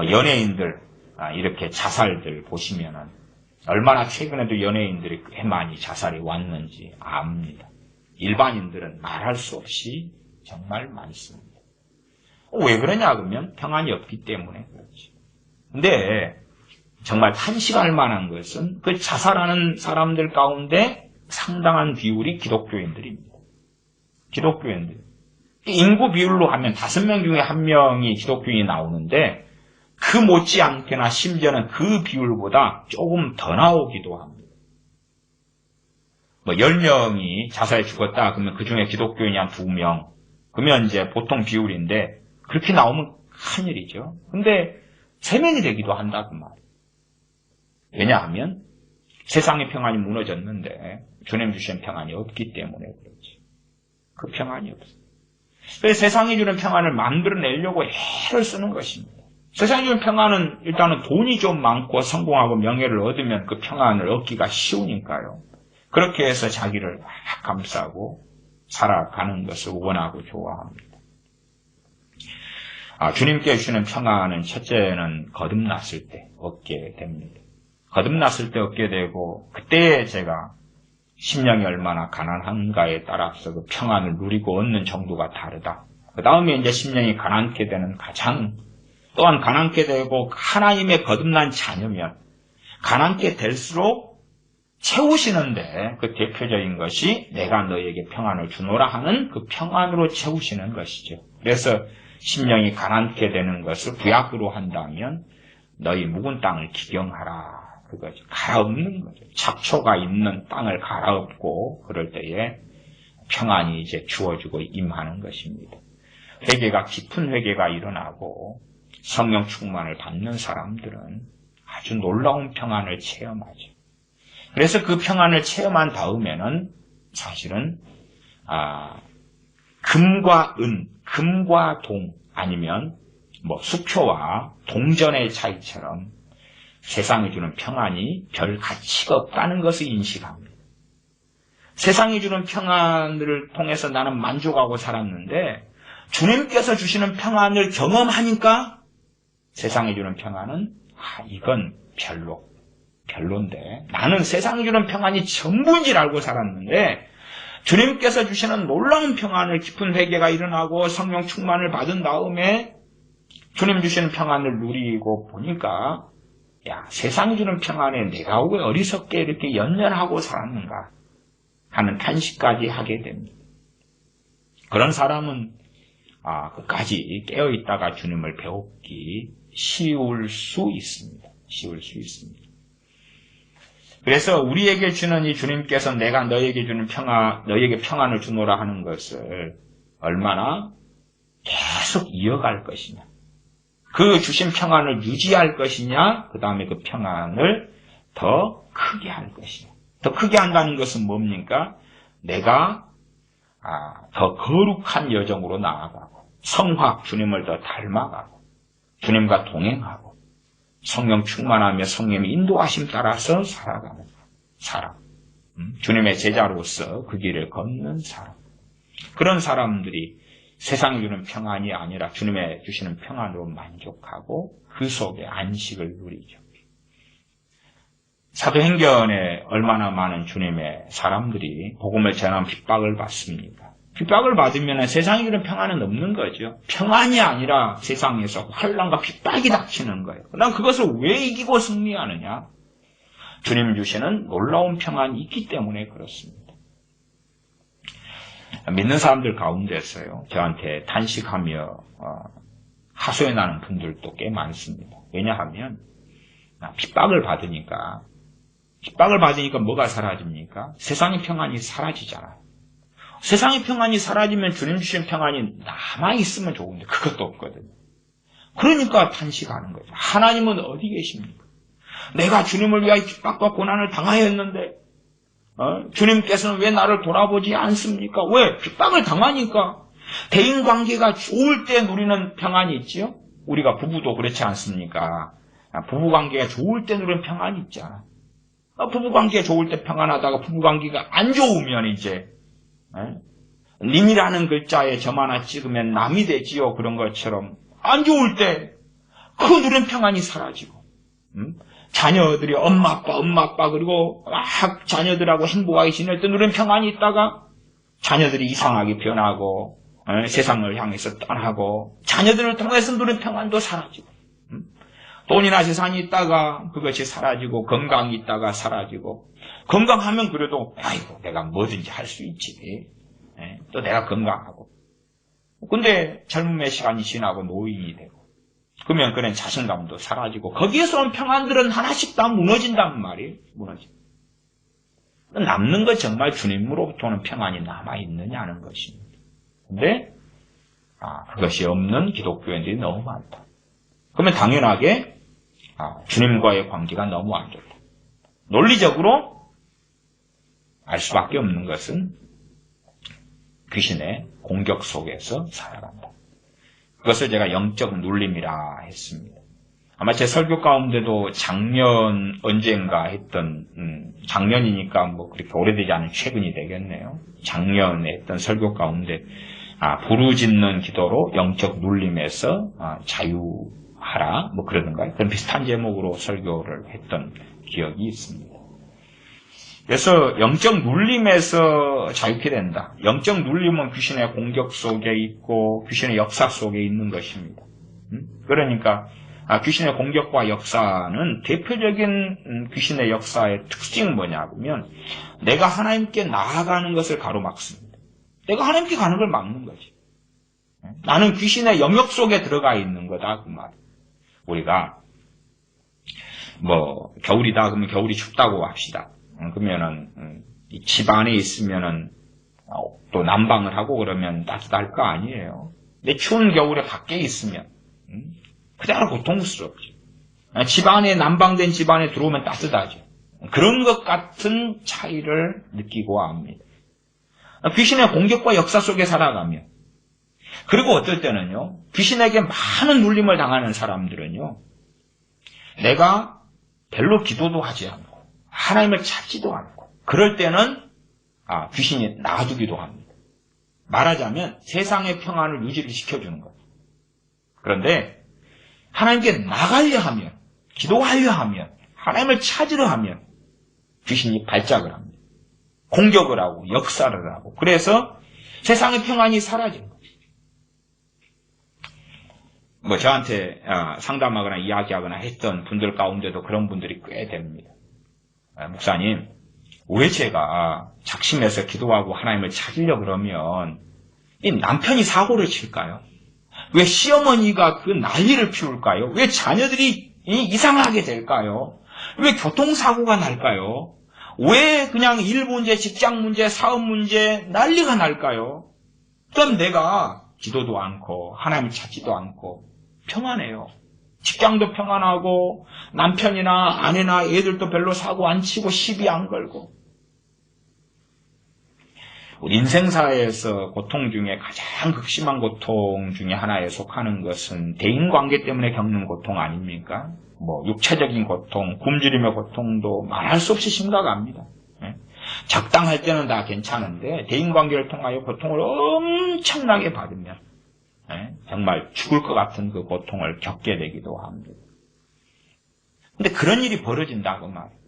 연예인들 이렇게 자살들 보시면은 얼마나 최근에도 연예인들이 꽤 많이 자살이 왔는지 압니다. 일반인들은 말할 수 없이 정말 많습니다. 왜 그러냐 그러면 평안이 없기 때문에 그렇지. 근데 정말 탄식할 만한 것은 그 자살하는 사람들 가운데 상당한 비율이 기독교인들입니다. 기독교인들. 인구 비율로 하면 5명 중에 1명이 기독교인이 나오는데 그 못지않게나 심지어는 그 비율보다 조금 더 나오기도 합니다. 10명이 자살해 죽었다 그러면 그 중에 기독교인이 한 2명. 그러면 이제 보통 비율인데 그렇게 나오면 큰일이죠. 근데 3명이 되기도 한다고 말이에요. 왜냐하면 세상의 평안이 무너졌는데 주님 주신 평안이 없기 때문에 그렇지. 그 평안이 없어요. 그래서 세상이 주는 평안을 만들어내려고 애를 쓰는 것입니다. 세상이 주는 평안은 일단은 돈이 좀 많고 성공하고 명예를 얻으면 그 평안을 얻기가 쉬우니까요. 그렇게 해서 자기를 막 감싸고 살아가는 것을 원하고 좋아합니다. 주님께 주시는 평안은 첫째는 거듭났을 때 얻게 됩니다. 거듭났을 때 얻게 되고, 그때 제가 심령이 얼마나 가난한가에 따라서 그 평안을 누리고 얻는 정도가 다르다. 그 다음에 이제 심령이 가난케 되는 또한 가난케 되고 하나님의 거듭난 자녀면 가난케 될수록 채우시는데 그 대표적인 것이 내가 너에게 평안을 주노라 하는 그 평안으로 채우시는 것이죠. 그래서 심령이 가난케 되는 것을 구약으로 한다면 너희 묵은 땅을 기경하라. 그거죠. 갈아엎는 거죠. 잡초가 있는 땅을 갈아엎고 그럴 때에 평안이 이제 주어지고 임하는 것입니다. 회개가 깊은 회개가 일어나고 성령 충만을 받는 사람들은 아주 놀라운 평안을 체험하죠. 그래서 그 평안을 체험한 다음에는 사실은 금과 은, 금과 동 아니면 수표와 동전의 차이처럼 세상이 주는 평안이 별 가치가 없다는 것을 인식합니다. 세상이 주는 평안을 통해서 나는 만족하고 살았는데 주님께서 주시는 평안을 경험하니까 세상이 주는 평안은 이건 별론데 나는 세상이 주는 평안이 전부인 줄 알고 살았는데 주님께서 주시는 놀라운 평안을 깊은 회개가 일어나고 성령 충만을 받은 다음에 주님 주시는 평안을 누리고 보니까 세상이 주는 평안에 내가 왜 어리석게 이렇게 연연하고 살았는가 하는 탄식까지 하게 됩니다. 그런 사람은 끝까지 깨어있다가 주님을 배우기 쉬울 수 있습니다. 그래서 우리에게 주는 이 주님께서 내가 너에게 주는 너에게 평안을 주노라 하는 것을 얼마나 계속 이어갈 것이냐, 그 주신 평안을 유지할 것이냐, 그 다음에 그 평안을 더 크게 할 것이다. 더 크게 한다는 것은 뭡니까? 내가 더 거룩한 여정으로 나아가고 성화 주님을 더 닮아가고 주님과 동행하고 성령 충만하며 성령의 인도하심 따라서 살아가는 사람. 주님의 제자로서 그 길을 걷는 사람. 그런 사람들이 세상이 주는 평안이 아니라 주님의 주시는 평안으로 만족하고 그 속에 안식을 누리죠. 사도행전에 얼마나 많은 주님의 사람들이 복음을 전하면 핍박을 받습니다. 핍박을 받으면 세상이 주는 평안은 없는 거죠. 평안이 아니라 세상에서 환난과 핍박이 닥치는 거예요. 그럼 그것을 왜 이기고 승리하느냐? 주님 주시는 놀라운 평안이 있기 때문에 그렇습니다. 믿는 사람들 가운데서요, 저한테 단식하며 하소연하는 분들도 꽤 많습니다. 왜냐하면 핍박을 받으니까 뭐가 사라집니까? 세상의 평안이 사라지잖아요. 세상의 평안이 사라지면 주님 주신 평안이 남아있으면 좋은데 그것도 없거든요. 그러니까 탄식하는 거죠. 하나님은 어디 계십니까? 내가 주님을 위하여 핍박과 고난을 당하였는데 주님께서는 왜 나를 돌아보지 않습니까? 왜? 핍박을 당하니까. 대인관계가 좋을 때 누리는 평안이 있지요? 우리가 부부도 그렇지 않습니까? 부부관계가 좋을 때 누리는 평안이 있잖아. 부부관계가 좋을 때 평안하다가 부부관계가 안 좋으면 이제 님이라는 글자에 점 하나 찍으면 남이 되지요. 그런 것처럼 안 좋을 때 그 누린 평안이 사라지고 자녀들이 엄마 아빠 그리고 막 자녀들하고 행복하게 지낼 때 누린 평안이 있다가 자녀들이 이상하게 변하고 세상을 향해서 떠나고 자녀들을 통해서 누린 평안도 사라지고 돈이나 재산이 있다가 그것이 사라지고 건강이 있다가 사라지고 건강하면 그래도 아이고 내가 뭐든지 할 수 있지. 또 내가 건강하고. 근데 젊음의 시간이 지나고 노인이 되고 그러면 그런 자신감도 사라지고 거기에서 온 평안들은 하나씩 다 무너진단 말이에요. 남는 것 정말 주님으로부터는 평안이 남아있느냐는 것입니다. 근데 그것이 없는 기독교인들이 너무 많다. 그러면 당연하게 주님과의 관계가 너무 안 좋다. 논리적으로 알 수밖에 없는 것은 귀신의 공격 속에서 살아간다. 그것을 제가 영적 눌림이라 했습니다. 아마 제 설교 가운데도 작년 언젠가 했던 작년이니까 뭐 그렇게 오래되지 않은 최근이 되겠네요. 작년에 했던 설교 가운데 부르짖는 기도로 영적 눌림에서 자유하라 뭐 그러던가요? 그런 비슷한 제목으로 설교를 했던 기억이 있습니다. 그래서 영적 눌림에서 자유케 된다. 영적 눌림은 귀신의 공격 속에 있고 귀신의 역사 속에 있는 것입니다. 그러니까 귀신의 공격과 역사는 대표적인 귀신의 역사의 특징은 뭐냐면 내가 하나님께 나아가는 것을 가로막습니다. 내가 하나님께 가는 걸 막는 거지. 나는 귀신의 영역 속에 들어가 있는 거다 그 말. 우리가 뭐 겨울이다 그러면 겨울이 춥다고 합시다. 그러면은 집 안에 있으면은 또 난방을 하고 그러면 따뜻할 거 아니에요. 근데 추운 겨울에 밖에 있으면 그대로 고통스럽죠. 집 안에 난방된 집 안에 들어오면 따뜻하죠. 그런 것 같은 차이를 느끼고 합니다. 귀신의 공격과 역사 속에 살아가면 그리고 어떨 때는요 귀신에게 많은 눌림을 당하는 사람들은요 내가 별로 기도도 하지 않고 하나님을 찾지도 않고 그럴 때는 귀신이 놔두기도 합니다. 말하자면 세상의 평안을 유지를 시켜주는 거예요. 그런데 하나님께 나가려 하면 기도하려 하면 하나님을 찾으려 하면 귀신이 발작을 합니다. 공격을 하고 역사를 하고 그래서 세상의 평안이 사라지는 거예요. 뭐 저한테 상담하거나 이야기하거나 했던 분들 가운데도 그런 분들이 꽤 됩니다. 목사님, 왜 제가 작심해서 기도하고 하나님을 찾으려 그러면 이 남편이 사고를 칠까요? 왜 시어머니가 그 난리를 피울까요? 왜 자녀들이 이상하게 될까요? 왜 교통사고가 날까요? 왜 그냥 일 문제, 직장 문제, 사업 문제 난리가 날까요? 그럼 내가 기도도 않고 하나님을 찾지도 않고 평안해요. 직장도 평안하고 남편이나 아내나 애들도 별로 사고 안 치고 시비 안 걸고. 우리 인생사에서 고통 중에 가장 극심한 고통 중에 하나에 속하는 것은 대인관계 때문에 겪는 고통 아닙니까? 뭐 육체적인 고통, 굶주림의 고통도 말할 수 없이 심각합니다. 적당할 때는 다 괜찮은데 대인관계를 통하여 고통을 엄청나게 받으면 정말 죽을 것 같은 그 고통을 겪게 되기도 합니다. 근데 그런 일이 벌어진다고 말이에요.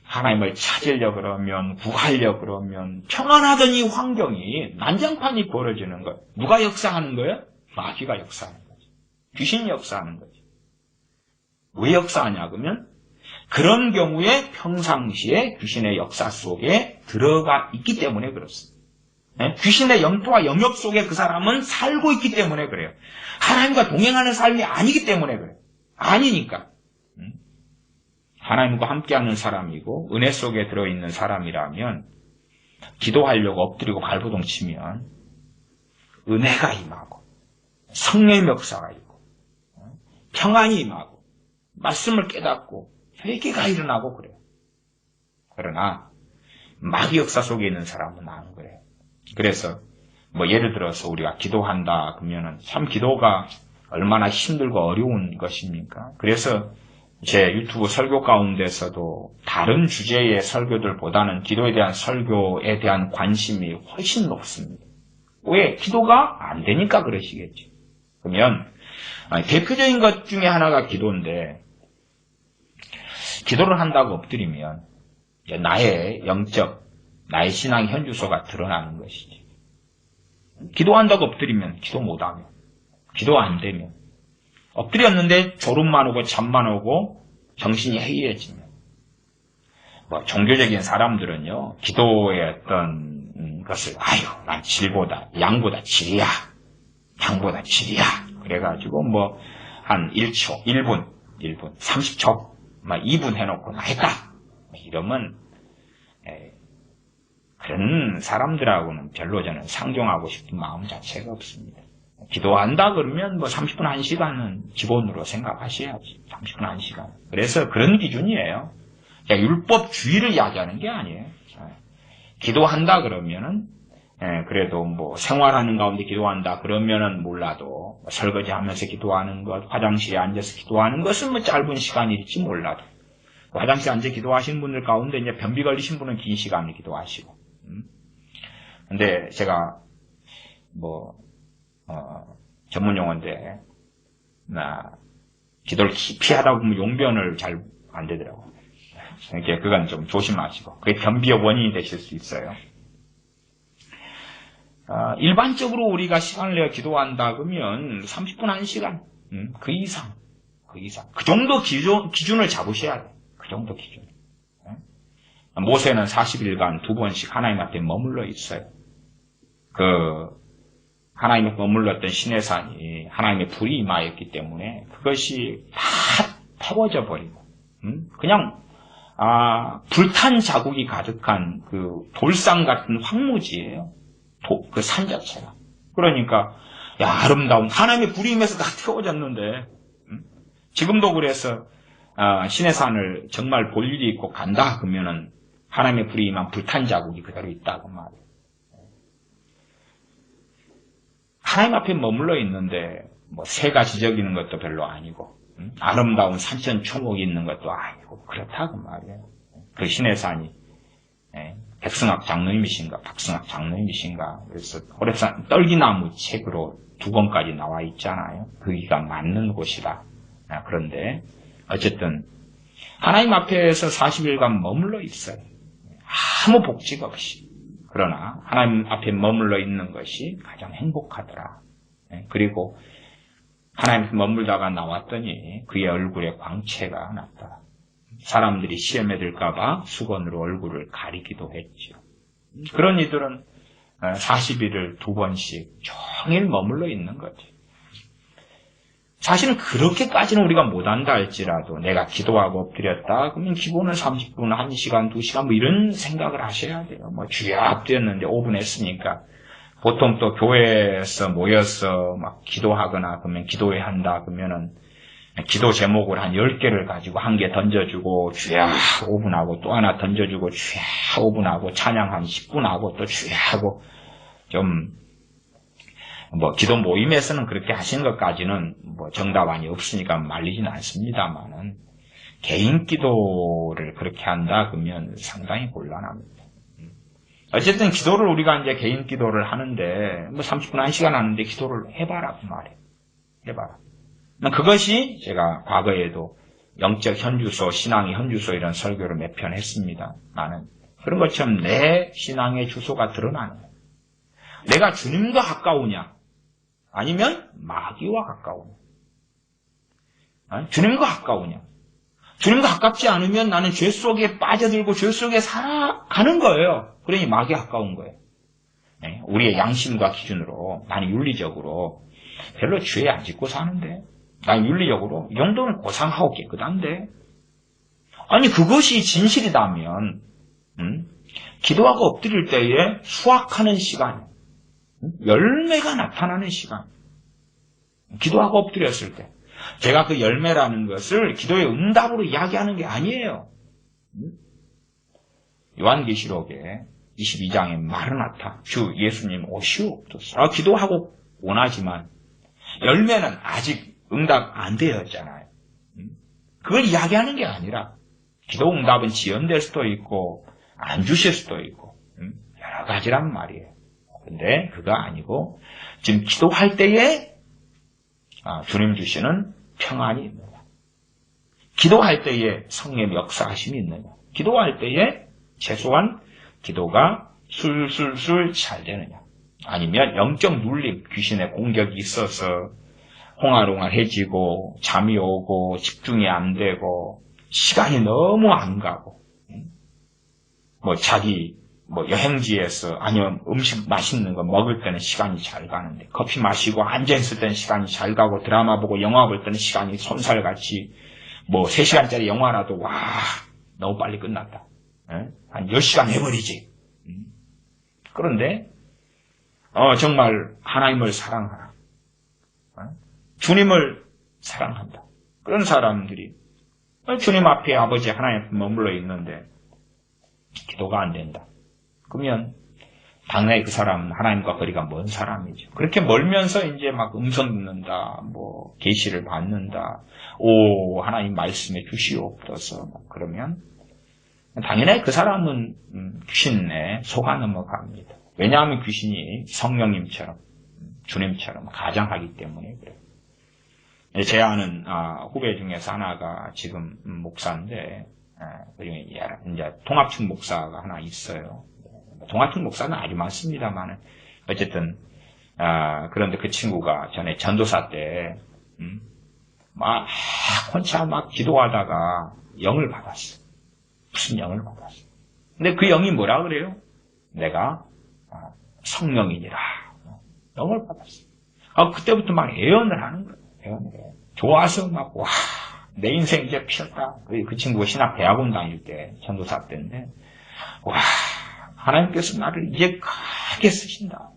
하나님을 찾으려 그러면, 구하려 그러면 평안하던 이 환경이 난장판이 벌어지는 거예요. 누가 역사하는 거예요? 마귀가 역사하는 거죠. 귀신이 역사하는 거죠. 왜 역사하냐 그러면 그런 경우에 평상시에 귀신의 역사 속에 들어가 있기 때문에 그렇습니다. 귀신의 영토와 영역 속에 그 사람은 살고 있기 때문에 그래요. 하나님과 동행하는 삶이 아니기 때문에 그래요. 아니니까. 하나님과 함께하는 사람이고 은혜 속에 들어있는 사람이라면 기도하려고 엎드리고 발버둥 치면 은혜가 임하고 성령의 역사가 있고 평안이 임하고 말씀을 깨닫고 회개가 일어나고 그래요. 그러나 마귀 역사 속에 있는 사람은 안 그래요. 그래서 뭐 예를 들어서 우리가 기도한다 그러면은 참 기도가 얼마나 힘들고 어려운 것입니까? 그래서 제 유튜브 설교 가운데서도 다른 주제의 설교들보다는 기도에 대한 설교에 대한 관심이 훨씬 높습니다. 왜? 기도가 안 되니까 그러시겠죠. 그러면 대표적인 것 중에 하나가 기도인데 기도를 한다고 엎드리면 나의 영적, 나의 신앙 현주소가 드러나는 것이지. 기도한다고 엎드리면 기도 못하면, 기도 안 되면, 엎드렸는데 졸음만 오고 잠만 오고 정신이 해이해지면, 뭐 종교적인 사람들은요 기도의 어떤 것을 난 질보다 양보다 질이야, 양보다 질이야 그래가지고 뭐 한 1초, 1분, 30초, 막 2분 해놓고 나 했다 이러면 그런 사람들하고는 별로 저는 상종하고 싶은 마음 자체가 없습니다. 기도한다 그러면 뭐 30분 1시간은 기본으로 생각하셔야지. 30분 1시간. 그래서 그런 기준이에요. 율법주의를 이야기하는 게 아니에요. 기도한다 그러면은 그래도 뭐 생활하는 가운데 기도한다 그러면은 몰라도 설거지하면서 기도하는 것, 화장실에 앉아서 기도하는 것은 뭐 짧은 시간일지 몰라도 화장실에 앉아 기도하시는 분들 가운데 이제 변비 걸리신 분은 긴 시간을 기도하시고. 근데 제가 뭐 전문 용어인데 기도를 깊이 하다 보면 용변을 잘 안 되더라고요. 그러니까 그건 좀 조심하시고 그게 변비의 원인이 되실 수 있어요. 일반적으로 우리가 시간을 내어 기도한다 그러면 30분 1시간 그 이상 그 정도 기준을 잡으셔야 돼요. 그 정도 기준. 모세는 40일간 2번씩 하나님 앞에 머물러 있어요. 하나님 앞에 머물렀던 시내산이 하나님의 불이 임하였기 때문에 그것이 다 태워져 버리고 그냥 불탄 자국이 가득한 그 돌산 같은 황무지예요. 그 산 자체가. 그러니까 아름다운 하나님의 불이 임해서 다 태워졌는데 지금도 그래서 시내산을 정말 볼 일이 있고 간다 그러면은 하나님의 불이 임한 불탄 자국이 그대로 있다고 말이에요. 하나님 앞에 머물러 있는데 뭐 새가 지저귀는 것도 별로 아니고 아름다운 산천초목이 있는 것도 아니고 그렇다고 말이에요. 그 시내산이 백승학 장로님이신가 박승학 장로님이신가 그래서 호렙산 떨기나무 책으로 2권까지 나와 있잖아요. 거기가 맞는 곳이다. 그런데 어쨌든 하나님 앞에서 40일간 머물러 있어요. 아무 복지가 없이. 그러나 하나님 앞에 머물러 있는 것이 가장 행복하더라. 그리고 하나님 앞에 머물다가 나왔더니 그의 얼굴에 광채가 났더라. 사람들이 시험에 들까봐 수건으로 얼굴을 가리기도 했죠. 그런 이들은 40일을 2번씩 종일 머물러 있는 거죠. 사실은 그렇게까지는 우리가 못한다 할지라도 내가 기도하고 엎드렸다 그러면 기본은 30분, 1시간, 2시간 뭐 이런 생각을 하셔야 돼요. 뭐 주여 엎드렸는데 5분 했으니까 보통 또 교회에서 모여서 막 기도하거나 그러면 기도회 한다 그러면은 기도 제목을 한 10개를 가지고 한 개 던져주고 주야 5분 하고 또 하나 던져주고 주야 5분 하고 찬양 한 10분 하고 또 주야 하고 좀 기도 모임에서는 그렇게 하시는 것까지는 정답안이 없으니까 말리지는 않습니다만은 개인 기도를 그렇게 한다 그러면 상당히 곤란합니다. 어쨌든 기도를 우리가 이제 개인 기도를 하는데 30분 1시간 하는데 기도를 해봐라 그 말이에요. 해봐라. 그것이 제가 과거에도 영적 현주소, 신앙의 현주소 이런 설교를 몇 편 했습니다. 나는 그런 것처럼 내 신앙의 주소가 드러나는 거예요. 내가 주님과 가까우냐 아니면 마귀와 가까우냐. 주님과 가까우냐. 주님과 가깝지 않으면 나는 죄 속에 빠져들고 죄 속에 살아가는 거예요. 그러니 마귀에 가까운 거예요. 우리의 양심과 기준으로 나는 윤리적으로 별로 죄 안 짓고 사는데 난 윤리적으로 이 정도는 고상하고 깨끗한데 아니 그것이 진실이라면 기도하고 엎드릴 때에 수확하는 시간 열매가 나타나는 시간 기도하고 엎드렸을 때 제가 그 열매라는 것을 기도의 응답으로 이야기하는 게 아니에요. 요한계시록에 22장에 마르나타 주 예수님 오시옵소서 기도하고 원하지만 열매는 아직 응답 안 되었잖아요. 그걸 이야기하는 게 아니라 기도 응답은 지연될 수도 있고 안 주실 수도 있고 여러 가지란 말이에요. 근데 그거 아니고 지금 기도할 때에 주님 주시는 평안이 있느냐. 기도할 때에 성령의 역사하심이 있느냐. 기도할 때에 최소한 기도가 술술술 잘 되느냐. 아니면 영적 눌림, 귀신의 공격이 있어서 홍알홍알해지고 잠이 오고 집중이 안 되고 시간이 너무 안 가고 자기 여행지에서 아니면 음식 맛있는 거 먹을 때는 시간이 잘 가는데 커피 마시고 앉아있을 때는 시간이 잘 가고 드라마 보고 영화 볼 때는 시간이 손살같이 3시간짜리 영화라도 너무 빨리 끝났다. 한 10시간 해버리지. 그런데 정말 하나님을 사랑하라. 주님을 사랑한다. 그런 사람들이 주님 앞에 아버지 하나님 앞에 머물러 있는데 기도가 안 된다. 그러면 당연히 그 사람은 하나님과 거리가 먼 사람이죠. 그렇게 멀면서 이제 막 음성 듣는다, 계시를 받는다, 하나님 말씀해 주시옵소서 그러면 당연히 그 사람은 귀신에 속아 넘어갑니다. 왜냐하면 귀신이 성령님처럼 주님처럼 가장하기 때문에 그래요. 제 아는 후배 중에서 하나가 지금 목사인데 이제 통합측 목사가 하나 있어요. 통합측 목사는 아주 많습니다만 어쨌든 그런데 그 친구가 전에 전도사 때 혼자 막 기도하다가 영을 받았어. 무슨 영을 받았어. 근데 그 영이 뭐라 그래요? 내가 성령이니라. 영을 받았어. 그때부터 막 애연을 하는 거예요. 애연을 해. 좋아서 막 내 인생 이제 피었다. 그 친구가 신학 대학원 다닐 때 전도사 때인데 하나님께서 나를 이제 크게 쓰신다.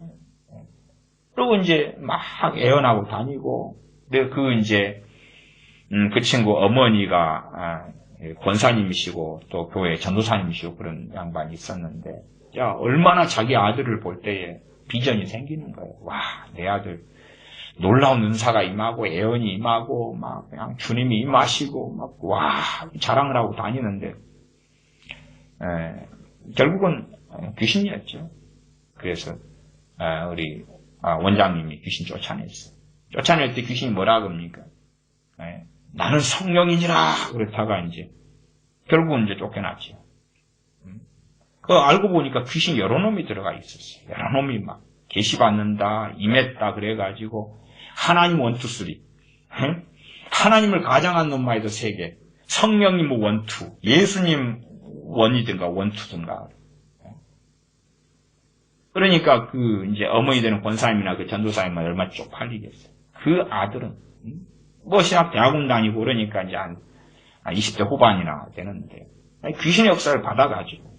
그리고 이제 막 애연하고 다니고 근데 그 친구 어머니가 권사님이시고 또 교회 전도사님이시고 그런 양반이 있었는데 얼마나 자기 아들을 볼 때에 비전이 생기는 거예요. 내 아들 놀라운 은사가 임하고 애언이 임하고 막 그냥 주님이 임하시고 자랑을 하고 다니는데 결국은 귀신이었죠. 그래서 우리 원장님이 귀신 쫓아냈어요. 쫓아낼 때 귀신이 뭐라 그럽니까? 나는 성령이니라 그렇다가 이제 결국은 이제 쫓겨났죠. 알고 보니까 귀신 여러 놈이 들어가 있었어요. 여러 놈이 막 계시받는다, 임했다 그래가지고 하나님 원투쓰리, 하나님을 가장한 놈만 해도 3개, 성령님 원투, 예수님 원이든가 원투든가. 그러니까 이제 어머니 되는 권사님이나 그 전도사님만 얼마나 쪽팔리겠어요. 그 아들은 신학 대학원 다니고 그러니까 이제 한 20대 후반이나 되는데 귀신의 역사를 받아가지고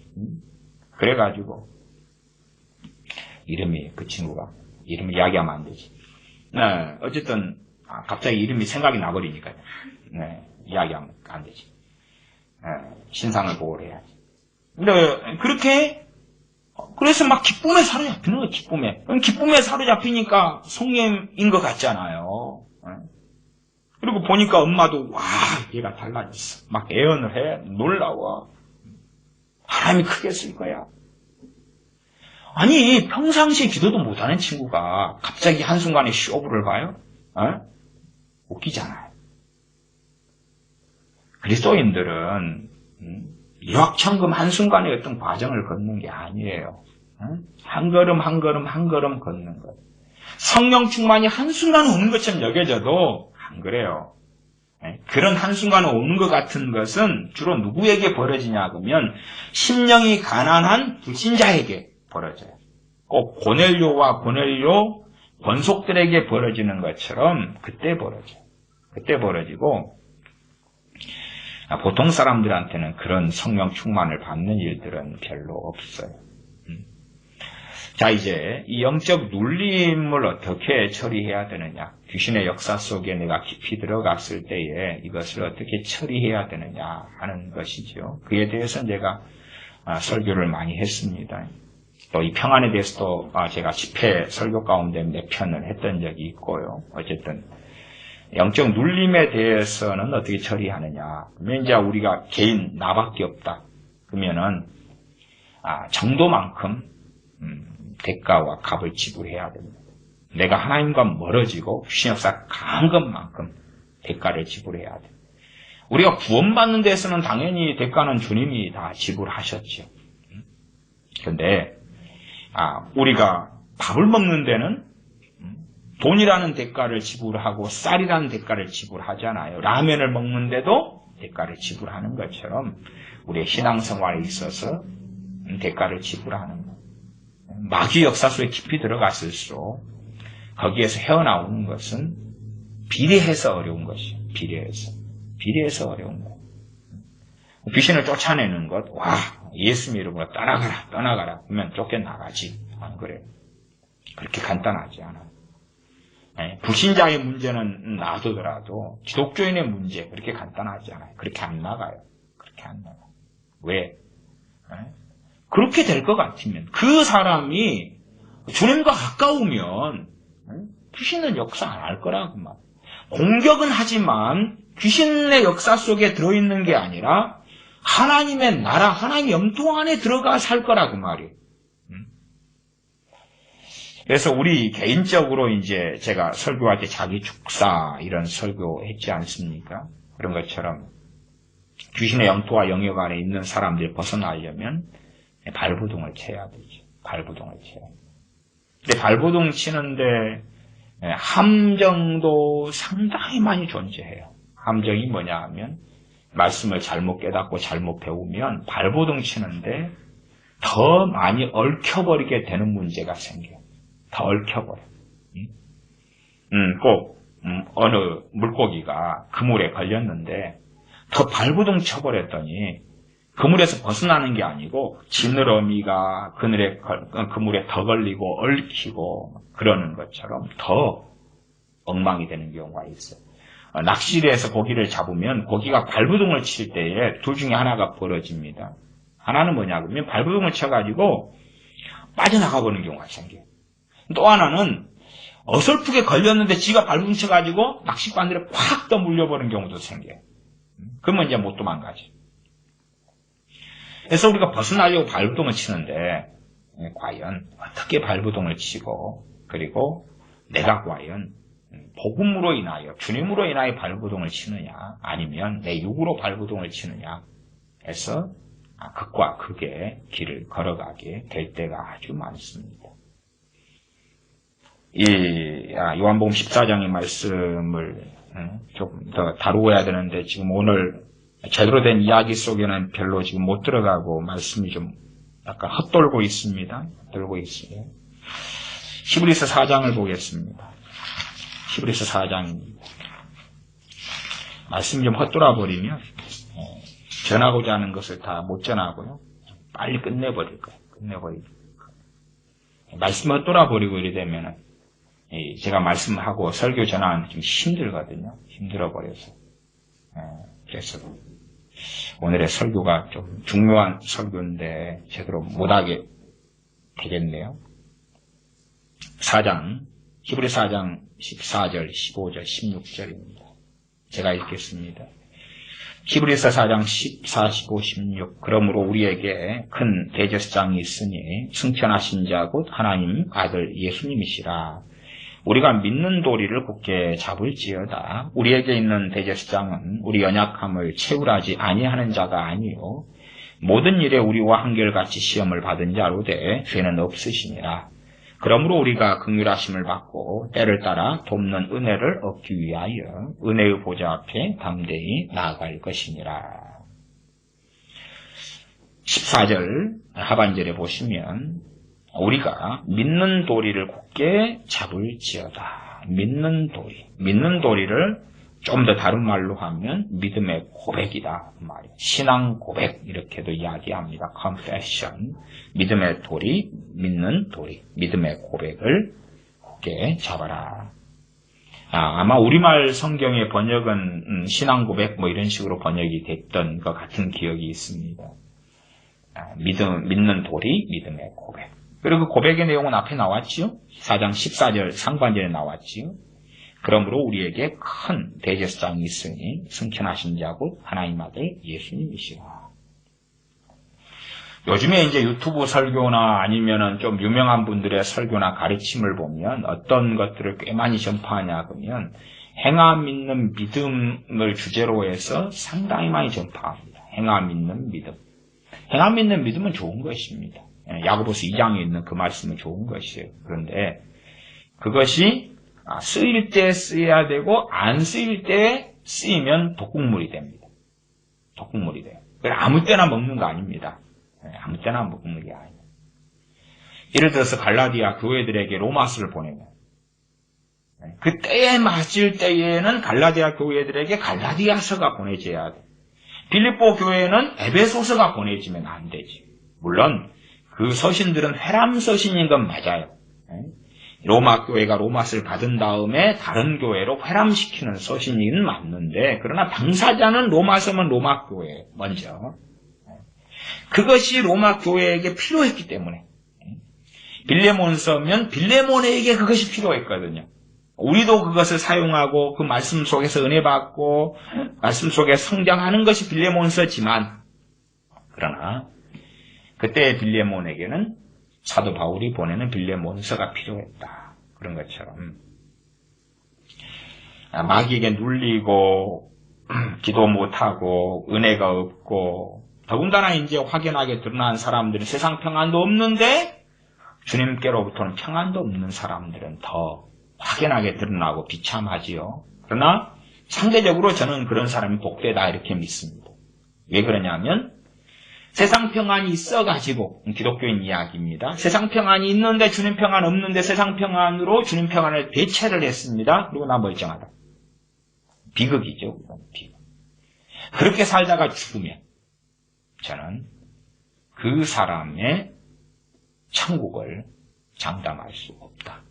그래가지고 그 친구가 이름을 이야기하면 안 되지. 어쨌든 갑자기 이름이 생각이 나버리니까요. 네, 이야기하면 안 되지. 신상을 보호를 해야지. 근데 그래서 막 기쁨에 사로잡히는 거예요, 기쁨에. 기쁨에 사로잡히니까 성령인 것 같잖아요. 그리고 보니까 엄마도, 와, 얘가 달라졌어. 막 애언을 해. 놀라워. 하나님이 크게 쓸 거야. 아니, 평상시에 기도도 못하는 친구가 갑자기 한순간에 쇼부를 봐요? 웃기잖아요. 그리스도인들은 일확천금 한순간에 어떤 과정을 걷는 게 아니에요. 한 걸음 한 걸음 한 걸음 걷는 것. 성령 충만이 한순간 오는 것처럼 여겨져도 안 그래요. 그런 한순간에 오는 것 같은 것은 주로 누구에게 벌어지냐 그러면 심령이 가난한 불신자에게 벌어져요. 꼭 고넬료와 고넬료 권속들에게 벌어지는 것처럼 그때 벌어져요. 그때 벌어지고 보통 사람들한테는 그런 성령 충만을 받는 일들은 별로 없어요. 자, 이제 이 영적 눌림을 어떻게 처리해야 되느냐. 귀신의 역사 속에 내가 깊이 들어갔을 때에 이것을 어떻게 처리해야 되느냐 하는 것이죠. 그에 대해서 제가 설교를 많이 했습니다. 또 이 평안에 대해서도 제가 집회 설교 가운데 몇 편을 했던 적이 있고요. 어쨌든 영적 눌림에 대해서는 어떻게 처리하느냐. 그러면 이제 우리가 개인 나밖에 없다. 그러면은 정도만큼 대가와 값을 지불해야 됩니다. 내가 하나님과 멀어지고 귀신 역사 강한 것만큼 대가를 지불해야 됩니다. 우리가 구원받는 데서는 당연히 대가는 주님이 다 지불하셨죠. 그런데 우리가 밥을 먹는 데는 돈이라는 대가를 지불하고 쌀이라는 대가를 지불하잖아요. 라면을 먹는데도 대가를 지불하는 것처럼 우리의 신앙생활에 있어서 대가를 지불하는 것. 마귀 역사 속에 깊이 들어갔을수록 거기에서 헤어나오는 것은 비례해서 어려운 것이에요. 비례해서 어려운 것. 귀신을 쫓아내는 것, 와, 예수 이름으로 떠나가라. 그러면 쫓겨나가지. 안 그래요. 그렇게 간단하지 않아요. 불신자의 문제는 놔두더라도 기독교인의 문제 그렇게 간단하지 않아요. 그렇게 안 나가요. 왜? 그렇게 될 것 같으면 그 사람이 주님과 가까우면 귀신은 역사 안 할 거라고 말. 공격은 하지만 귀신의 역사 속에 들어있는 게 아니라 하나님의 나라, 하나님의 영통 안에 들어가 살 거라고 말이에요. 그래서 우리 개인적으로 이제 제가 설교할 때 자기 축사 이런 설교했지 않습니까? 그런 것처럼 귀신의 영토와 영역 안에 있는 사람들이 벗어나려면 발부동을 쳐야 되죠. 발부동을 쳐야 돼요. 근데 발부동 치는데 함정도 상당히 많이 존재해요. 함정이 뭐냐 하면 말씀을 잘못 깨닫고 잘못 배우면 발부동 치는데 더 많이 얽혀버리게 되는 문제가 생겨요. 더 얽혀버려. 꼭 어느 물고기가 그물에 걸렸는데 더 발부동 쳐버렸더니 그물에서 벗어나는 게 아니고 지느러미가 그물에 더 걸리고 얽히고 그러는 것처럼 더 엉망이 되는 경우가 있어요. 낚시를 해서 고기를 잡으면 고기가 발부동을 칠 때에 둘 중에 하나가 벌어집니다. 하나는 뭐냐 그러면 발부동을 쳐가지고 빠져나가 버리는 경우가 생겨요. 또 하나는 어설프게 걸렸는데 지가 발부동 쳐가지고 낚싯바늘에 팍 더 물려버리는 경우도 생겨요. 그러면 이제 못 도망가지. 그래서 우리가 벗어나려고 발부동을 치는데 과연 어떻게 발부동을 치고 그리고 내가 과연 복음으로 인하여 주님으로 인하여 발부동을 치느냐 아니면 내 육으로 발부동을 치느냐 해서 극과 극의 길을 걸어가게 될 때가 아주 많습니다. 이 요한복음 14장의 말씀을 조금 더 다루어야 되는데 지금 오늘 제대로 된 이야기 속에는 별로 지금 못 들어가고 말씀이 좀 약간 헛돌고 있습니다. 히브리서 4장을 보겠습니다. 히브리서 4장입니다. 말씀이 좀 헛돌아 버리면 전하고자 하는 것을 다 못 전하고요. 빨리 끝내버릴 거예요. 말씀이 헛돌아 버리고 이래 되면은 제가 말씀하고 설교 전하는 좀 힘들거든요. 힘들어 버려서. 그래서 오늘의 설교가 좀 중요한 설교인데 제대로 못하게 되겠네요. 4장, 히브리 4장 14절, 15절, 16절입니다. 제가 읽겠습니다. 히브리서 4장 14, 15, 16. 그러므로 우리에게 큰 대제사장이 있으니 승천하신 자 곧 하나님 아들 예수님이시라. 우리가 믿는 도리를 굳게 잡을지어다. 우리에게 있는 대제사장은 우리 연약함을 채울하지 아니하는 자가 아니요 모든 일에 우리와 한결같이 시험을 받은 자로되 죄는 없으시니라. 그러므로 우리가 긍휼하심을 받고 때를 따라 돕는 은혜를 얻기 위하여 은혜의 보좌 앞에 담대히 나아갈 것이니라. 14절 하반절에 보시면 우리가 믿는 도리를 굳게 잡을지어다. 믿는 도리를 좀 더 다른 말로 하면 믿음의 고백이다 그 말이에요. 신앙 고백 이렇게도 이야기합니다. confession. 믿음의 도리, 믿는 도리, 믿음의 고백을 굳게 잡아라. 아마 우리말 성경의 번역은 신앙 고백 뭐 이런 식으로 번역이 됐던 것 같은 기억이 있습니다. 믿는 도리, 믿음의 고백. 그리고 그 고백의 내용은 앞에 나왔지요. 4장 14절 상반절에 나왔지요. 그러므로 우리에게 큰 대제사장이 있으니 승천하신 자고 하나님 아들 예수님이시라. 요즘에 이제 유튜브 설교나 아니면은 좀 유명한 분들의 설교나 가르침을 보면 어떤 것들을 꽤 많이 전파하냐 그러면 행함 믿는 믿음을 주제로 해서 상당히 많이 전파합니다. 행함 믿는 믿음. 행함 믿는 믿음은 좋은 것입니다. 야고보서 2장에 있는 그 말씀은 좋은 것이에요. 그런데 그것이 쓰일 때 쓰여야 되고 안 쓰일 때 쓰이면 독국물이 됩니다. 독국물이 돼요. 아무 때나 먹는 거 아닙니다. 아무 때나 먹는 게 아니에요. 예를 들어서 갈라디아 교회들에게 로마서를 보내면 그 때에 맞을 때에는 갈라디아 교회들에게 갈라디아서가 보내져야 돼. 빌립보 교회는 에베소서가 보내지면 안 되지. 물론 그 서신들은 회람 서신인 건 맞아요. 로마 교회가 로마서를 받은 다음에 다른 교회로 회람시키는 서신은 맞는데 그러나 당사자는 로마서면 로마 교회 먼저 그것이 로마 교회에게 필요했기 때문에 빌레몬서면 빌레몬에게 그것이 필요했거든요. 우리도 그것을 사용하고 그 말씀 속에서 은혜 받고 말씀 속에 성장하는 것이 빌레몬서지만 그러나 그때 빌레몬에게는 사도 바울이 보내는 빌레몬서가 필요했다. 그런 것처럼 마귀에게 눌리고 기도 못하고 은혜가 없고 더군다나 이제 확연하게 드러난 사람들은 세상 평안도 없는데 주님께로부터는 평안도 없는 사람들은 더 확연하게 드러나고 비참하지요. 그러나 상대적으로 저는 그런 사람이 복되다 이렇게 믿습니다. 왜 그러냐면 세상 평안이 있어가지고 기독교인 이야기입니다. 세상 평안이 있는데 주님 평안 없는데 세상 평안으로 주님 평안을 대체를 했습니다. 그리고 나 멀쩡하다. 비극이죠. 비극. 그렇게 살다가 죽으면 저는 그 사람의 천국을 장담할 수 없다.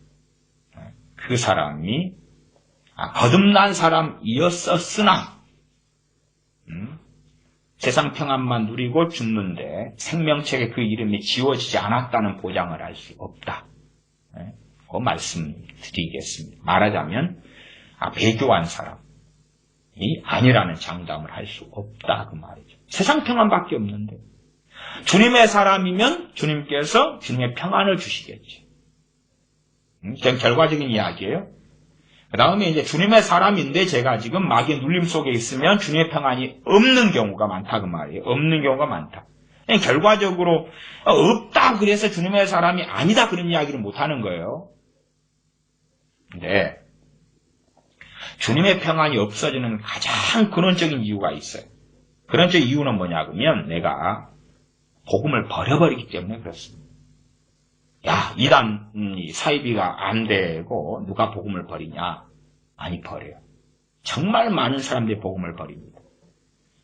그 사람이 거듭난 사람이었었으나 세상 평안만 누리고 죽는데 생명책에 그 이름이 지워지지 않았다는 보장을 할 수 없다. 그 말씀드리겠습니다. 말하자면 배교한 사람이 아니라는 장담을 할 수 없다 그 말이죠. 세상 평안밖에 없는데 주님의 사람이면 주님께서 주님의 평안을 주시겠지. 그냥 결과적인 이야기예요. 그 다음에 이제 주님의 사람인데 제가 지금 마귀의 눌림 속에 있으면 주님의 평안이 없는 경우가 많다 그 말이에요. 없는 경우가 많다. 그냥 결과적으로 없다 그래서 주님의 사람이 아니다 그런 이야기를 못하는 거예요. 근데 주님의 평안이 없어지는 가장 근원적인 이유가 있어요. 근원적인 이유는 뭐냐 그러면 내가 복음을 버려버리기 때문에 그렇습니다. 야, 이단 사이비가 안 되고 누가 복음을 버리냐? 많이 버려요. 정말 많은 사람들이 복음을 버립니다.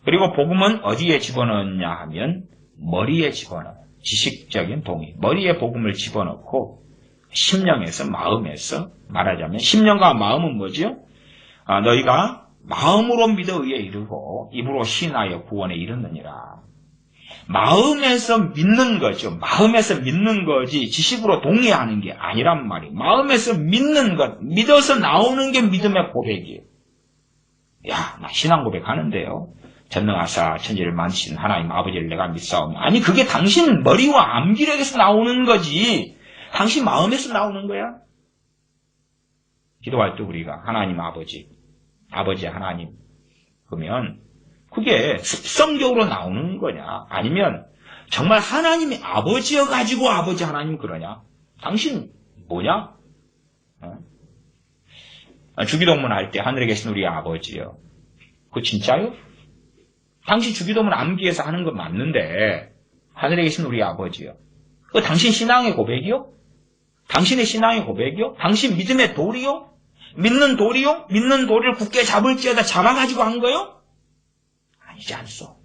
그리고 복음은 어디에 집어넣느냐 하면 머리에 집어넣어요. 지식적인 동의. 머리에 복음을 집어넣고 심령에서, 마음에서 말하자면 심령과 마음은 뭐죠? 너희가 마음으로 믿어 의에 이르고 입으로 시인하여 구원에 이르느니라. 마음에서 믿는 거죠. 마음에서 믿는 거지 지식으로 동의하는 게 아니란 말이에요. 마음에서 믿는 것, 믿어서 나오는 게 믿음의 고백이에요. 야, 나 신앙 고백하는데요. 전능하사 천지를 만드신 하나님 아버지를 내가 믿사오니. 아니, 그게 당신 머리와 암기력에서 나오는 거지. 당신 마음에서 나오는 거야. 기도할 때 우리가 하나님 아버지 하나님 그러면 그게 습성적으로 나오는 거냐? 아니면 정말 하나님이 아버지여가지고 아버지 하나님 그러냐? 당신 뭐냐? 주기도문 할 때 하늘에 계신 우리 아버지요. 그거 진짜요? 당신 주기도문 암기해서 하는 거 맞는데 하늘에 계신 우리 아버지요. 그거 당신 신앙의 고백이요? 당신의 신앙의 고백이요? 당신 믿음의 돌이요? 믿는 돌이요? 믿는 돌을 굳게 잡을지어다 잡아가지고 한 거요? 아니지 않소.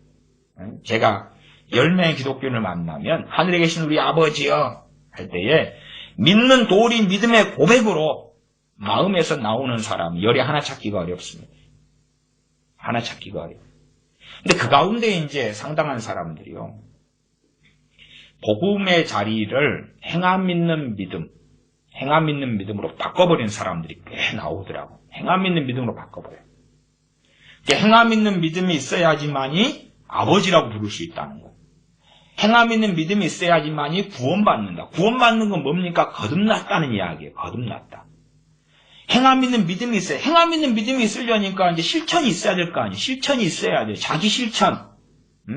제가 10명의 기독교인을 만나면 하늘에 계신 우리 아버지요 할 때에 믿는 돌이 믿음의 고백으로 마음에서 나오는 사람 열이 하나 찾기가 어렵습니다. 하나 찾기가 어려워요. 근데 그 가운데 이제 상당한 사람들이요. 복음의 자리를 행함 믿는 믿음으로 바꿔버린 사람들이 꽤 나오더라고. 행함 믿는 믿음으로 바꿔버려요. 행함 믿는 믿음이 있어야지만이 아버지라고 부를 수 있다는 거예요. 행함 믿는 믿음이 있어야지만이 구원받는다. 구원받는 건 뭡니까? 거듭났다는 이야기예요. 거듭났다. 행함 믿는 믿음이 있어요. 행함 믿는 믿음이 있으려니까 이제 실천이 있어야 될 거 아니에요. 실천이 있어야 돼요. 자기 실천.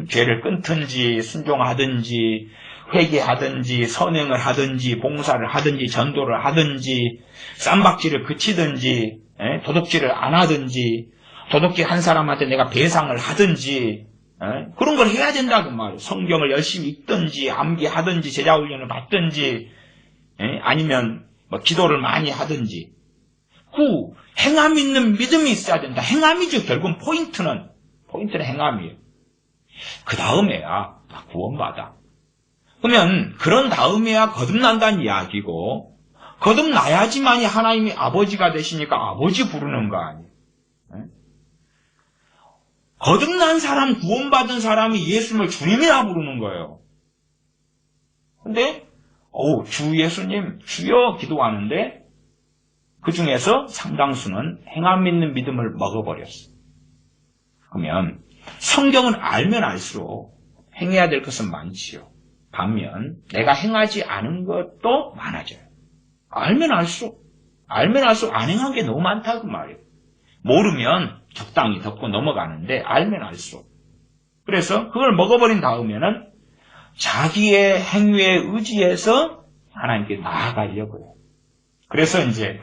죄를 끊든지, 순종하든지, 회개하든지, 선행을 하든지, 봉사를 하든지, 전도를 하든지, 쌈박질을 그치든지, 도둑질을 안 하든지, 도둑질 한 사람한테 내가 배상을 하든지, 그런 걸 해야 된다고 말이에요. 성경을 열심히 읽든지, 암기하든지, 제자훈련을 받든지, 아니면 뭐 기도를 많이 하든지, 그 행함 있는 믿음이 있어야 된다. 행함이죠. 결국은 포인트는 행함이에요. 그 다음에야 구원받아. 그러면 그런 다음에야 거듭난다는 이야기고 거듭나야지만이 하나님이 아버지가 되시니까 아버지 부르는 거 아니에요. 거듭난 사람, 구원받은 사람이 예수님을 주님이라 부르는 거예요. 근데 주 예수님 주여 기도하는데 그 중에서 상당수는 행함 믿는 믿음을 먹어버렸어. 그러면 성경을 알면 알수록 행해야 될 것은 많지요. 반면 내가 행하지 않은 것도 많아져요. 알면 알수록 안 행한 게 너무 많다고 말이에요. 모르면 적당히 덮고 넘어가는데 알면 알수록. 그래서 그걸 먹어버린 다음에는 자기의 행위에 의지해서 하나님께 나아가려고요. 그래서 이제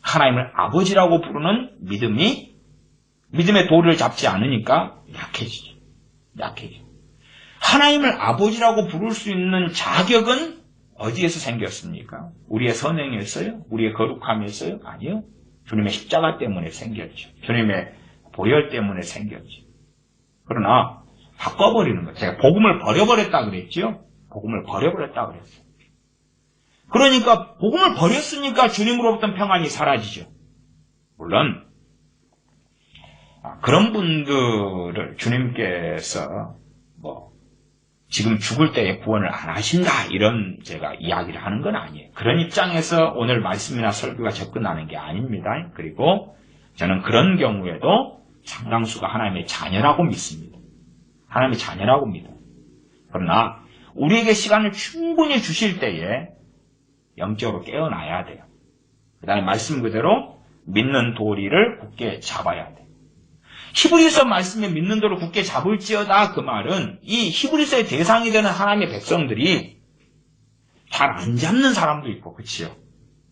하나님을 아버지라고 부르는 믿음의 도를 잡지 않으니까 약해지죠. 하나님을 아버지라고 부를 수 있는 자격은 어디에서 생겼습니까? 우리의 선행에서요? 우리의 거룩함에서요? 아니요. 주님의 십자가 때문에 생겼죠. 주님의 보혈 때문에 생겼죠. 그러나 바꿔버리는 거예요. 제가 복음을 버려버렸다 그랬죠? 복음을 버려버렸다 그랬어요. 그러니까 복음을 버렸으니까 주님으로부터 평안이 사라지죠. 물론 그런 분들을 주님께서 지금 죽을 때에 구원을 안 하신다 이런 제가 이야기를 하는 건 아니에요. 그런 입장에서 오늘 말씀이나 설교가 접근하는 게 아닙니다. 그리고 저는 그런 경우에도 상당수가 하나님의 자녀라고 믿습니다. 하나님의 자녀라고 믿어요. 그러나 우리에게 시간을 충분히 주실 때에 영적으로 깨어나야 돼요. 그 다음에 말씀 그대로 믿는 도리를 굳게 잡아야 돼요. 히브리서 말씀에 믿는 도를 굳게 잡을지어다 그 말은 이 히브리서의 대상이 되는 하나님의 백성들이 잘 안 잡는 사람도 있고 그치요.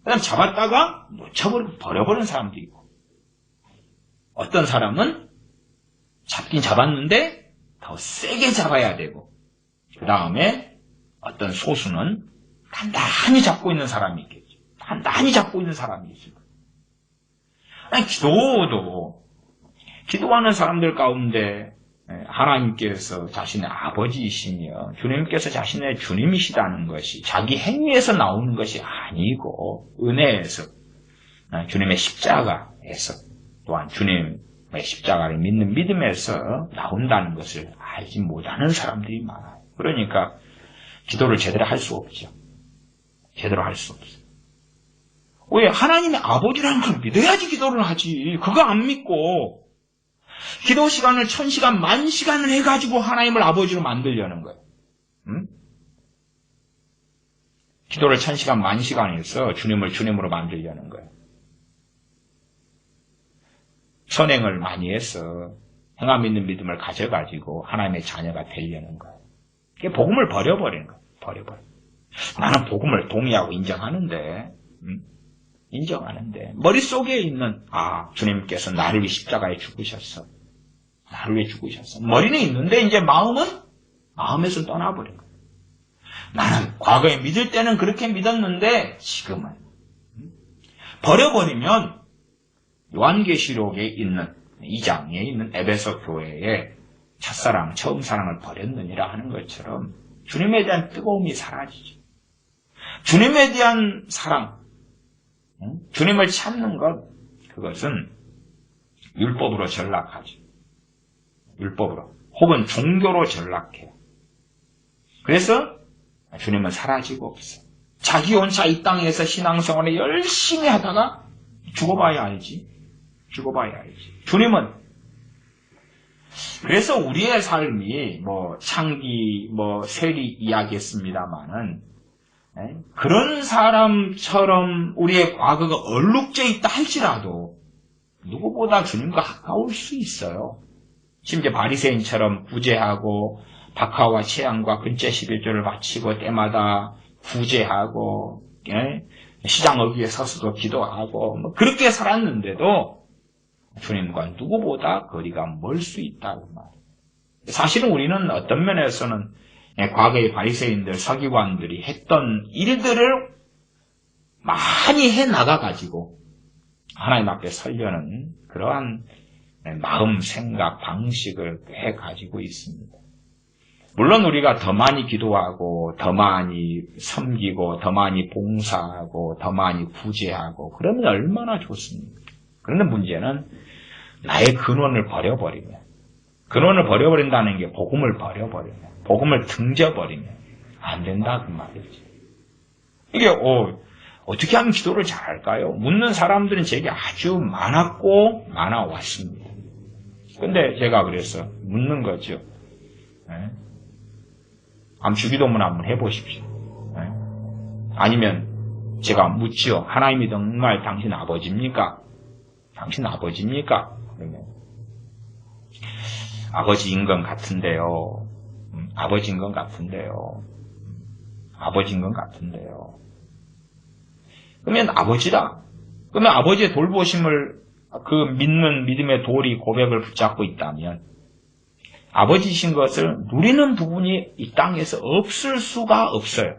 그다음 잡았다가 놓쳐버리고 버려버리는 사람도 있고 어떤 사람은 잡긴 잡았는데 더 세게 잡아야 되고 그 다음에 어떤 소수는 단단히 잡고 있는 사람이 있겠죠. 단단히 잡고 있는 사람이 있을 거예요. 아니, 기도하는 사람들 가운데 하나님께서 자신의 아버지이시며 주님께서 자신의 주님이시다는 것이 자기 행위에서 나오는 것이 아니고 은혜에서 주님의 십자가에서 또한 주님의 십자가를 믿는 믿음에서 나온다는 것을 알지 못하는 사람들이 많아요. 그러니까 기도를 제대로 할 수 없죠. 제대로 할 수 없어요. 왜? 하나님의 아버지라는 걸 믿어야지 기도를 하지. 그거 안 믿고 기도 시간을 1000시간, 10,000시간을 해가지고 하나님을 아버지로 만들려는 거예요. 응? 기도를 1000시간, 10,000시간 해서 주님을 주님으로 만들려는 거예요. 선행을 많이 해서 행함 있는 믿음을 가져가지고 하나님의 자녀가 되려는 거예요. 그게 복음을 버려버리는 거예요. 버려버려. 나는 복음을 동의하고 인정하는데, 인정하는데 머릿속에 있는 주님께서 나를 위해 십자가에 죽으셨어. 나를 위해 죽으셨어. 머리는 있는데 이제 마음에서 떠나버린 거예요. 나는 과거에 믿을 때는 그렇게 믿었는데 지금은 버려버리면 요한계시록에 있는 2장에 있는 에베소 교회의 첫사랑, 처음 사랑을 버렸느니라 하는 것처럼 주님에 대한 뜨거움이 사라지죠. 주님에 대한 사랑, 주님을 찾는 것, 그것은 율법으로 전락하죠. 율법으로. 혹은 종교로 전락해요. 그래서 주님은 사라지고 없어요. 자기 혼자 이 땅에서 신앙생활을 열심히 하다가 죽어봐야 알지. 죽어봐야 알지. 주님은 그래서 우리의 삶이 창기, 세리 이야기했습니다마는 그런 사람처럼 우리의 과거가 얼룩져 있다 할지라도 누구보다 주님과 가까울 수 있어요. 심지어 바리새인처럼 구제하고 박하와 채양과 근째 11조를 바치고 때마다 구제하고 시장 어귀에 서서도 기도하고 그렇게 살았는데도 주님과 누구보다 거리가 멀 수 있다고 말이에요. 사실은 우리는 어떤 면에서는 과거의 바리새인들, 서기관들이 했던 일들을 많이 해나가가지고 하나님 앞에 서려는 그러한 마음, 생각, 방식을 꽤 가지고 있습니다. 물론 우리가 더 많이 기도하고 더 많이 섬기고 더 많이 봉사하고 더 많이 구제하고 그러면 얼마나 좋습니까? 그런데 문제는 나의 근원을 버려버리면, 근원을 버려버린다는 게 복음을 버려버리면, 복음을 등져버리면 안 된다 그 말이지. 이게 어떻게 하면 기도를 잘할까요? 묻는 사람들은 제게 아주 많아왔습니다. 근데 제가 그래서 묻는 거죠. 주기도문 한번 해보십시오. 아니면 제가 묻지요. 하나님이 정말 당신 아버지입니까? 당신 아버지입니까? 그러면 아버지인 것 같은데요. 아버지인 것 같은데요. 아버지인 것 같은데요. 그러면 아버지다. 그러면 아버지의 돌보심을 그 믿는 믿음의 도리 고백을 붙잡고 있다면 아버지이신 것을 누리는 부분이 이 땅에서 없을 수가 없어요.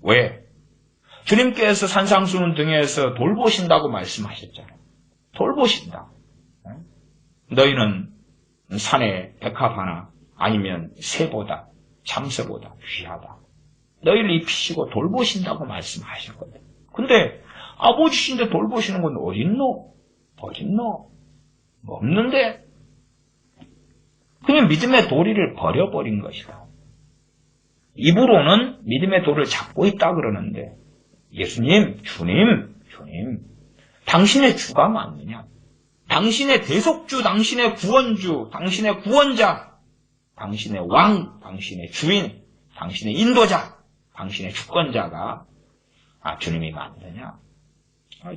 왜? 주님께서 산상수훈 등에서 돌보신다고 말씀하셨잖아요. 돌보신다. 너희는 산의 백합 하나 아니면 새보다 잠새보다 귀하다. 너희를 입히시고 돌보신다고 말씀하셨거든요. 근데 아버지신데 돌보시는 건 어딨노? 없는데 그냥 믿음의 도리를 버려버린 것이다. 입으로는 믿음의 도리를 잡고 있다 그러는데 예수님, 주님, 당신의 주가 맞느냐? 당신의 대속주, 당신의 구원주, 당신의 구원자, 당신의 왕, 당신의 주인, 당신의 인도자, 당신의 주권자가 주님이 맞느냐?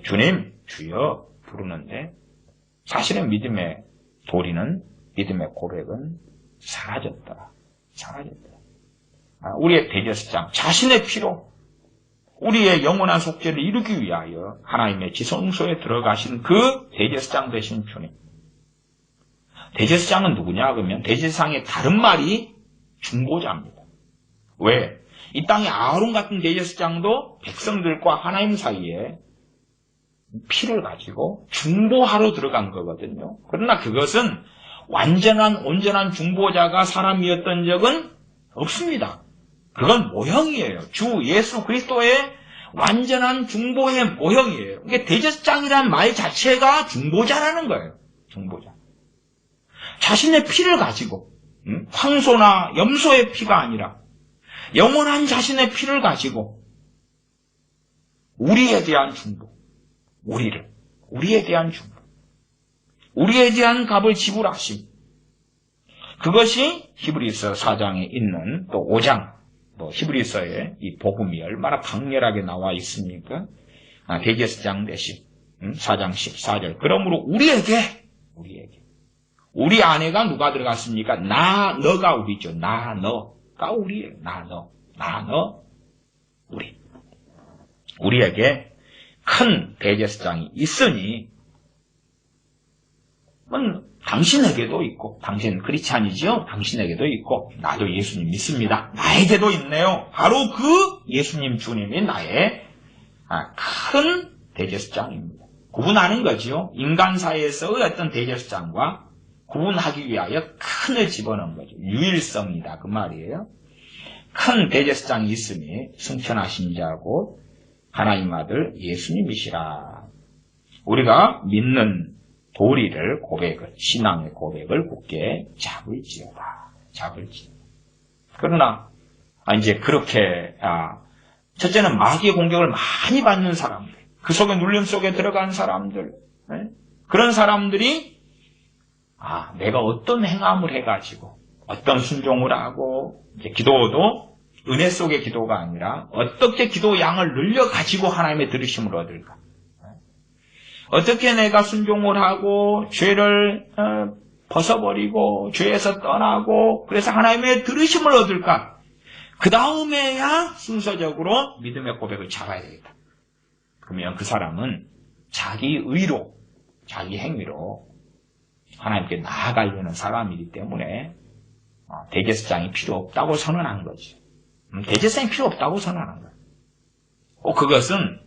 주님, 주여 부르는데 사실은 믿음의 도리는, 믿음의 고백은 사라졌다. 우리의 대제사장, 자신의 피로 우리의 영원한 속죄를 이루기 위하여 하나님의 지성소에 들어가신 그 대제사장 되신 주님. 대제사장은 누구냐 그러면 대제사장의 다른 말이 중보자입니다. 왜? 이 땅에 아론 같은 대제사장도 백성들과 하나님 사이에 피를 가지고 중보하러 들어간 거거든요. 그러나 그것은 완전한 온전한 중보자가 사람이었던 적은 없습니다. 그건 모형이에요. 주 예수 그리스도의 완전한 중보의 모형이에요. 이게 대제사장이라는 말 자체가 중보자라는 거예요. 중보자. 자신의 피를 가지고 황소나 염소의 피가 아니라 영원한 자신의 피를 가지고 우리에 대한 중보, 우리에 대한 중보, 우리에 대한 값을 지불하심. 그것이 히브리서 4장에 있는 또 5장, 또 히브리서에 이 복음이 얼마나 강렬하게 나와 있습니까? 대제사장 대신 4장 14절. 그러므로 우리에게 우리 안에가 누가 들어갔습니까? 너가 우리죠. 너가 우리예요. 너, 우리. 우리에게 큰 대제사장이 있으니 당신에게도 있고, 당신 크리스찬이지요? 당신에게도 있고, 나도 예수님 믿습니다. 나에게도 있네요. 바로 그 예수님 주님이 나의 큰 대제사장입니다. 구분하는 거지요. 인간사회에서의 어떤 대제사장과 구분하기 위하여 큰을 집어넣은 거죠. 유일성이다 그 말이에요. 큰 대제사장이 있으니 승천하신 자고 하나님 아들 예수님이시라. 우리가 믿는 도리를 신앙의 고백을 굳게 잡을지어다. 그러나 이제 그렇게 첫째는 마귀의 공격을 많이 받는 사람들, 그 속에 눌림 속에 들어간 사람들, 그런 사람들이 내가 어떤 행함을 해가지고 어떤 순종을 하고 이제 기도도 은혜 속의 기도가 아니라 어떻게 기도 양을 늘려가지고 하나님의 들으심을 얻을까? 어떻게 내가 순종을 하고 죄를 벗어버리고 죄에서 떠나고 그래서 하나님의 들으심을 얻을까? 그 다음에야 순서적으로 믿음의 고백을 잡아야 되겠다. 그러면 그 사람은 자기 의로, 자기 행위로 하나님께 나아가려는 사람이기 때문에 대제사장이 필요 없다고 선언한 거지. 대제사장이 필요 없다고 선언한 거예요. 그것은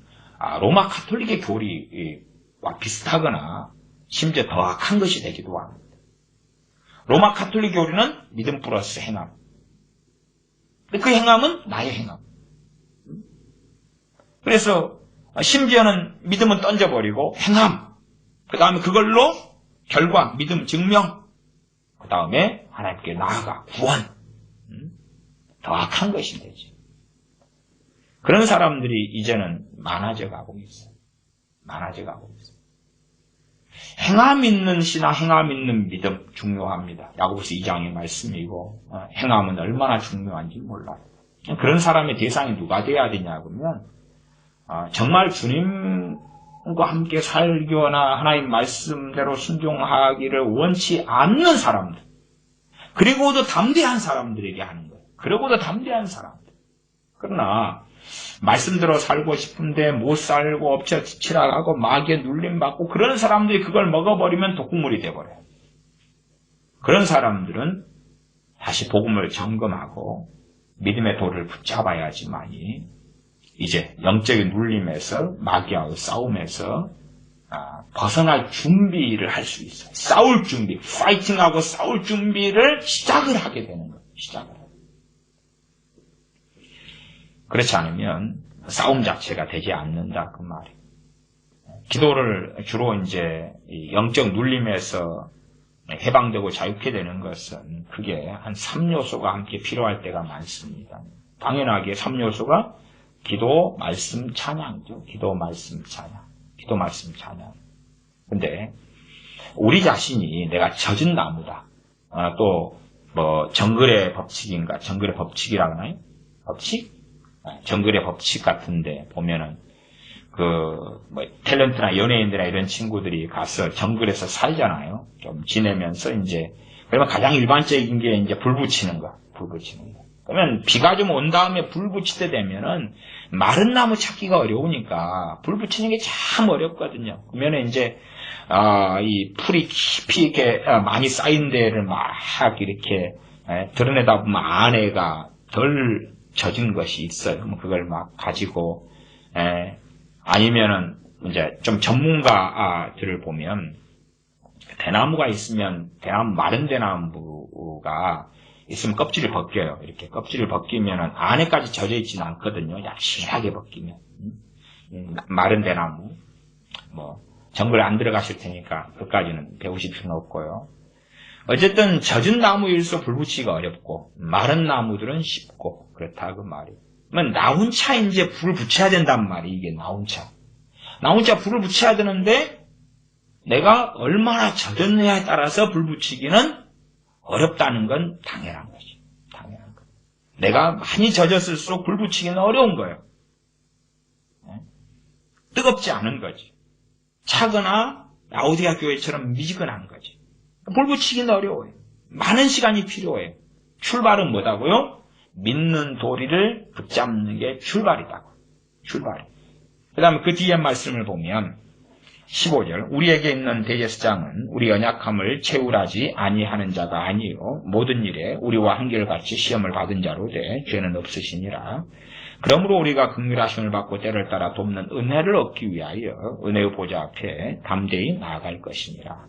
로마 가톨릭의 교리와 비슷하거나 심지어 더 악한 것이 되기도 합니다. 로마 가톨릭 교리는 믿음 플러스 행함. 근데 그 행함은 나의 행함. 그래서 심지어는 믿음은 던져버리고 행함. 그 다음에 그걸로 결과, 믿음, 증명. 그 다음에 하나님께 나아가 구원. 더 악한 것이 되지. 그런 사람들이 이제는 많아져 가고 있어요. 행함 있는 신앙, 행함 있는 믿음 중요합니다. 야고보서 2장의 말씀이고 행함은 얼마나 중요한지 몰라요. 그런 사람의 대상이 누가 돼야 되냐 그러면 정말 주님과 함께 살거나 하나님 말씀대로 순종하기를 원치 않는 사람들, 그리고도 담대한 사람들에게 하는 거예요. 그러나 말씀대로 살고 싶은데 못 살고 엎쳐지치라고 마귀에 눌림받고 그런 사람들이 그걸 먹어버리면 독극물이 돼버려요. 그런 사람들은 다시 복음을 점검하고 믿음의 도를 붙잡아야지만이 이제 영적인 눌림에서 마귀와의 싸움에서 벗어날 준비를 할 수 있어요. 싸울 준비, 파이팅하고 싸울 준비를 시작을 하게 되는 거예요. 그렇지 않으면 싸움 자체가 되지 않는다 그 말이에요. 기도를 주로 이제 영적 눌림에서 해방되고 자유케 되는 것은 그게 한 3요소가 함께 필요할 때가 많습니다. 당연하게 3요소가 기도, 말씀, 찬양이죠. 기도, 말씀, 찬양. 근데 우리 자신이 내가 젖은 나무다. 또 뭐 정글의 법칙인가? 정글의 법칙이라고 하나요? 법칙? 정글의 법칙 같은데 보면은 뭐 탤런트나 연예인들이나 이런 친구들이 가서 정글에서 살잖아요. 좀 지내면서 이제 그러면 가장 일반적인 게 이제 불 붙이는 거. 그러면 비가 좀 온 다음에 불 붙일 때 되면은 마른 나무 찾기가 어려우니까 불 붙이는 게 참 어렵거든요. 그러면 이제 이 풀이 깊이 이렇게 많이 쌓인 데를 막 이렇게 드러내다 보면 안에가 덜 젖은 것이 있어요. 그럼 그걸 막 가지고 아니면은 이제 좀 전문가들을 보면 대나무가 있으면, 마른 대나무가 있으면 껍질을 벗겨요. 이렇게 껍질을 벗기면 안에까지 젖어 있지는 않거든요. 약실하게 벗기면. 마른 대나무. 정글 안 들어가실 테니까 그까지는 배우실 필요는 없고요. 어쨌든 젖은 나무일수록 불 붙이기가 어렵고 마른 나무들은 쉽고 그렇다 그 말이에요. 나온 차 이제 불을 붙여야 된단 말이에요. 이게 나온 차 불을 붙여야 되는데 내가 얼마나 젖었느냐에 따라서 불 붙이기는 어렵다는 건 당연한 거지. 당연한 거. 내가 많이 젖었을수록 불 붙이기는 어려운 거예요. 뜨겁지 않은 거지. 차거나 라우디아 교회처럼 미지근한 거지. 불 붙이기는 어려워요. 많은 시간이 필요해요. 출발은 뭐다고요? 믿는 도리를 붙잡는 게 출발이다고. 출발. 그 다음에 그 뒤에 말씀을 보면 15절 우리에게 있는 대제사장은 우리 연약함을 채울하지 아니하는 자가 아니요 모든 일에 우리와 한결같이 시험을 받은 자로 돼 죄는 없으시니라. 그러므로 우리가 긍휼하심을 받고 때를 따라 돕는 은혜를 얻기 위하여 은혜의 보좌 앞에 담대히 나아갈 것이니라.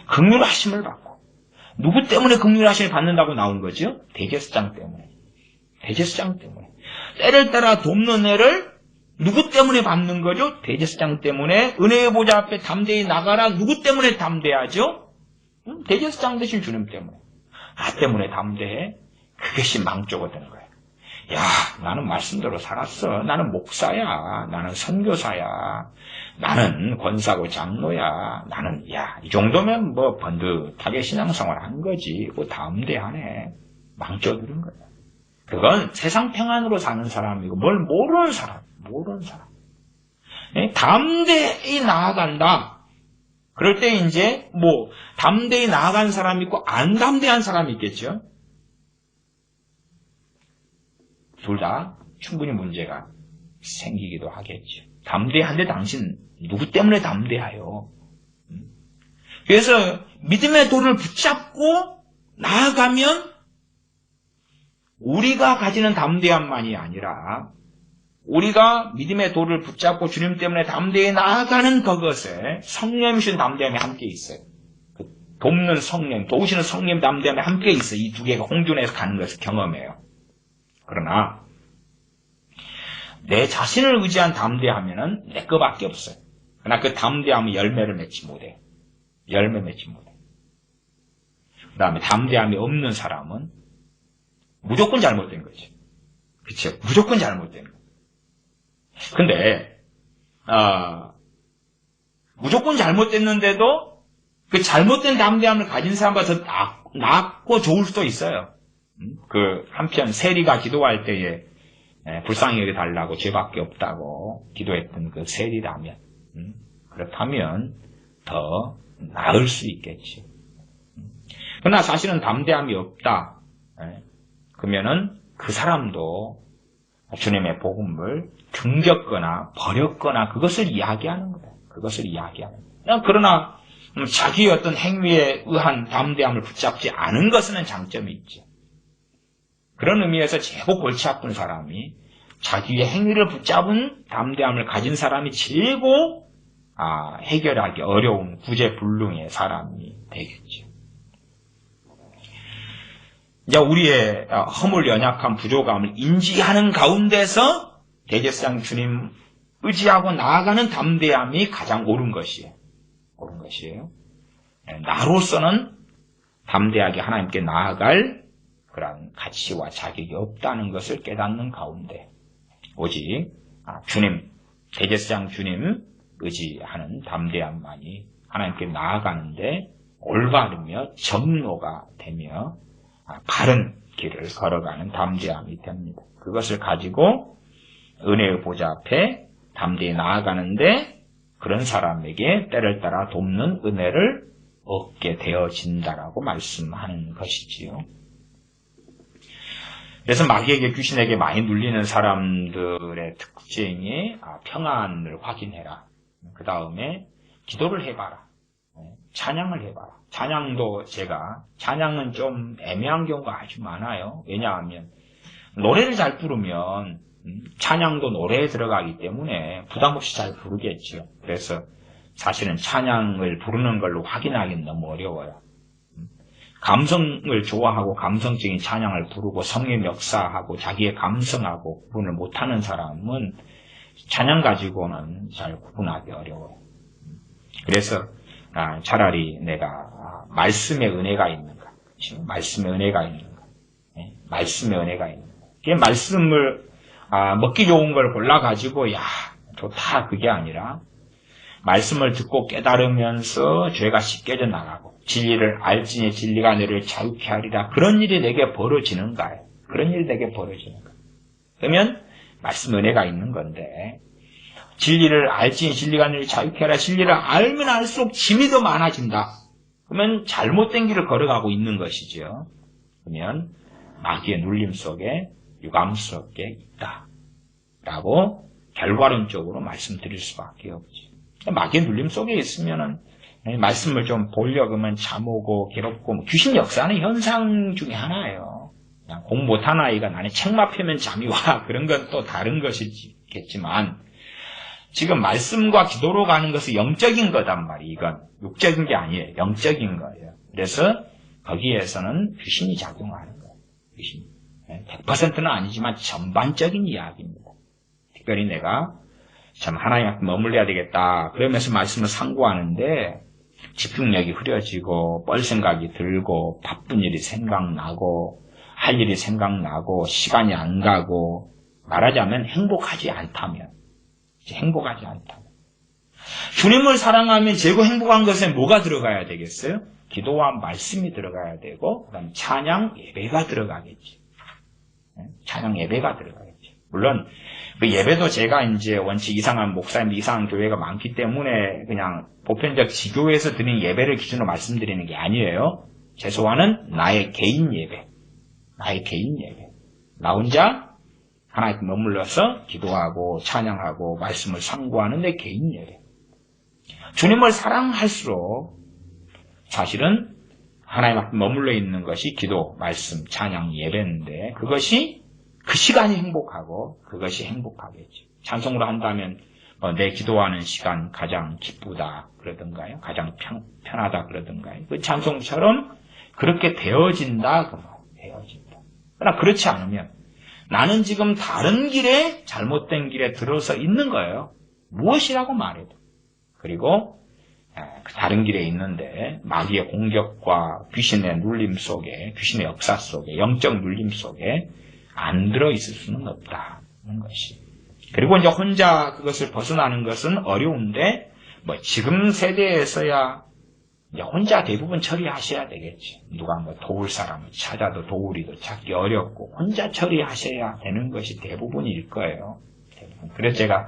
긍휼하심을 받고 누구 때문에 긍휼하심을 받는다고 나온 거죠? 대제사장 때문에. 대제사장 때문에. 때를 따라 돕는 은혜를 누구 때문에 받는 거죠? 대제사장 때문에. 은혜의 보좌 앞에 담대히 나가라. 누구 때문에 담대하죠? 대제사장 되신 주님 때문에. 나 때문에 담대해. 그것이 망조거든 거예요. 야, 나는 말씀대로 살았어. 나는 목사야. 나는 선교사야. 나는 권사고 장로야. 나는 이 정도면 번듯하게 신앙생활 한 거지. 담대하네. 망조들은 거야. 그건 세상 평안으로 사는 사람이고 뭘 모르는 사람. 담대히 나아간다. 그럴 때 이제 담대히 나아간 사람이 있고 안 담대한 사람이 있겠죠. 둘 다 충분히 문제가 생기기도 하겠죠. 담대한데 당신 누구 때문에 담대하여? 그래서 믿음의 돌을 붙잡고 나아가면 우리가 가지는 담대함만이 아니라 우리가 믿음의 돌을 붙잡고 주님 때문에 담대히 나아가는 그것에 성령이신 담대함이 함께 있어요. 돕는 성령, 도우시는 성령 담대함이 함께 있어요. 이 두 개가 홍준해서 가는 것을 경험해요. 그러나 내 자신을 의지한 담대하면은 내 거밖에 없어요. 그러나 그 담대함은 열매를 맺지 못해요. 열매 맺지 못해요. 그 다음에 담대함이 없는 사람은 무조건 잘못된 거죠. 그렇죠? 무조건 잘못된 거예요. 근데 무조건 잘못됐는데도 그 잘못된 담대함을 가진 사람보다 더 낫고 좋을 수도 있어요. 그 한편 세리가 기도할 때에 불쌍히 여겨달라고 죄밖에 없다고 기도했던 그 세리라면 그렇다면 더 나을 수 있겠지. 그러나 사실은 담대함이 없다. 그러면은 그 사람도 주님의 복음을 등졌거나 버렸거나 그것을 이야기하는 거예요. 그것을 이야기하는 거예요. 그러나 자기의 어떤 행위에 의한 담대함을 붙잡지 않은 것은 장점이 있죠. 그런 의미에서 제법 골치 아픈 사람이 자기의 행위를 붙잡은 담대함을 가진 사람이 최고 해결하기 어려운 구제불능의 사람이 되겠죠. 이제 우리의 허물, 연약함, 부족함을 인지하는 가운데서 대제사장 주님 의지하고 나아가는 담대함이 가장 옳은 것이에요. 옳은 것이에요. 나로서는 담대하게 하나님께 나아갈 그런 가치와 자격이 없다는 것을 깨닫는 가운데 오직 주님, 대제사장 주님 의지하는 담대함만이 하나님께 나아가는데 올바르며 정로가 되며 바른 길을 걸어가는 담대함이 됩니다. 그것을 가지고 은혜의 보좌 앞에 담대히 나아가는데 그런 사람에게 때를 따라 돕는 은혜를 얻게 되어진다라고 말씀하는 것이지요. 그래서 마귀에게 귀신에게 많이 눌리는 사람들의 특징이 평안을 확인해라. 그 다음에 기도를 해봐라. 찬양을 해봐라. 찬양은 좀 애매한 경우가 아주 많아요. 왜냐하면 노래를 잘 부르면 찬양도 노래에 들어가기 때문에 부담 없이 잘 부르겠죠. 그래서 사실은 찬양을 부르는 걸로 확인하기는 너무 어려워요. 감성을 좋아하고 감성적인 찬양을 부르고 성령 역사하고 자기의 감성하고 구분을 못하는 사람은 찬양 가지고는 잘 구분하기 어려워요. 그래서 차라리 내가 말씀의 은혜가 있는가, 지금 말씀의 은혜가 있는가, 말씀의 은혜가 있는가. 그게 말씀을 먹기 좋은 걸 골라가지고 야 좋다 그게 아니라 말씀을 듣고 깨달으면서 죄가 씻겨져 나가고 진리를 알지니 진리가 너를 자유케 하리라. 그런 일이 내게 벌어지는가요? 그런 일이 내게 벌어지는가? 그러면 말씀 은혜가 있는 건데 진리를 알지니 진리가 너를 자유케 하리라. 진리를 알면 알수록 짐이 더 많아진다. 그러면 잘못된 길을 걸어가고 있는 것이죠. 그러면 마귀의 눌림 속에 유감스럽게 있다. 라고 결과론적으로 말씀드릴 수밖에 없지. 마귀의 눌림 속에 있으면은 말씀을 좀 보려고 하면 잠 오고 괴롭고 귀신 역사는 현상 중에 하나예요. 그냥 공부 못한 아이가 나는 책만 펴면 잠이 와 그런 건 또 다른 것이겠지만 지금 말씀과 기도로 가는 것은 영적인 거단 말이에요. 이건 육적인 게 아니에요. 영적인 거예요. 그래서 거기에서는 귀신이 작용하는 거예요. 귀신. 100%는 아니지만 전반적인 이야기입니다. 특별히 내가 참 하나님 앞에 머물러야 되겠다. 그러면서 말씀을 상고하는데 집중력이 흐려지고 뻘 생각이 들고 바쁜 일이 생각나고 할 일이 생각나고 시간이 안 가고 말하자면 행복하지 않다면 주님을 사랑하면 제고 행복한 것에 뭐가 들어가야 되겠어요? 기도와 말씀이 들어가야 되고 그다음 찬양 예배가 들어가겠지. 찬양 예배가 들어가겠지. 물론 그 예배도 제가 이제 원칙 이상한 목사님, 이상한 교회가 많기 때문에 그냥 보편적 지교에서 드리는 예배를 기준으로 말씀드리는 게 아니에요. 최소한은 나의 개인 예배. 나 혼자 하나님께 머물러서 기도하고 찬양하고 말씀을 상고하는 내 개인 예배. 주님을 사랑할수록 사실은 하나님 앞에 머물러 있는 것이 기도, 말씀, 찬양, 예배인데 그것이 그 시간이 행복하고 그것이 행복하겠죠. 찬송으로 한다면 내 기도하는 시간 가장 기쁘다 그러던가요? 가장 편하다 그러던가요? 그 찬송처럼 그렇게 되어진다. 되어진다. 그러나 그렇지 않으면 나는 지금 다른 길에 잘못된 길에 들어서 있는 거예요. 무엇이라고 말해도. 그리고 그 다른 길에 있는데 마귀의 공격과 귀신의 눌림 속에 귀신의 역사 속에 영적 눌림 속에 안 들어있을 수는 없다는 것이. 그리고 이제 혼자 그것을 벗어나는 것은 어려운데 지금 세대에서야 이제 혼자 대부분 처리하셔야 되겠지. 누가 도울 사람을 찾아도 도우리도 찾기 어렵고 혼자 처리하셔야 되는 것이 대부분일 거예요. 대부분. 그래서 제가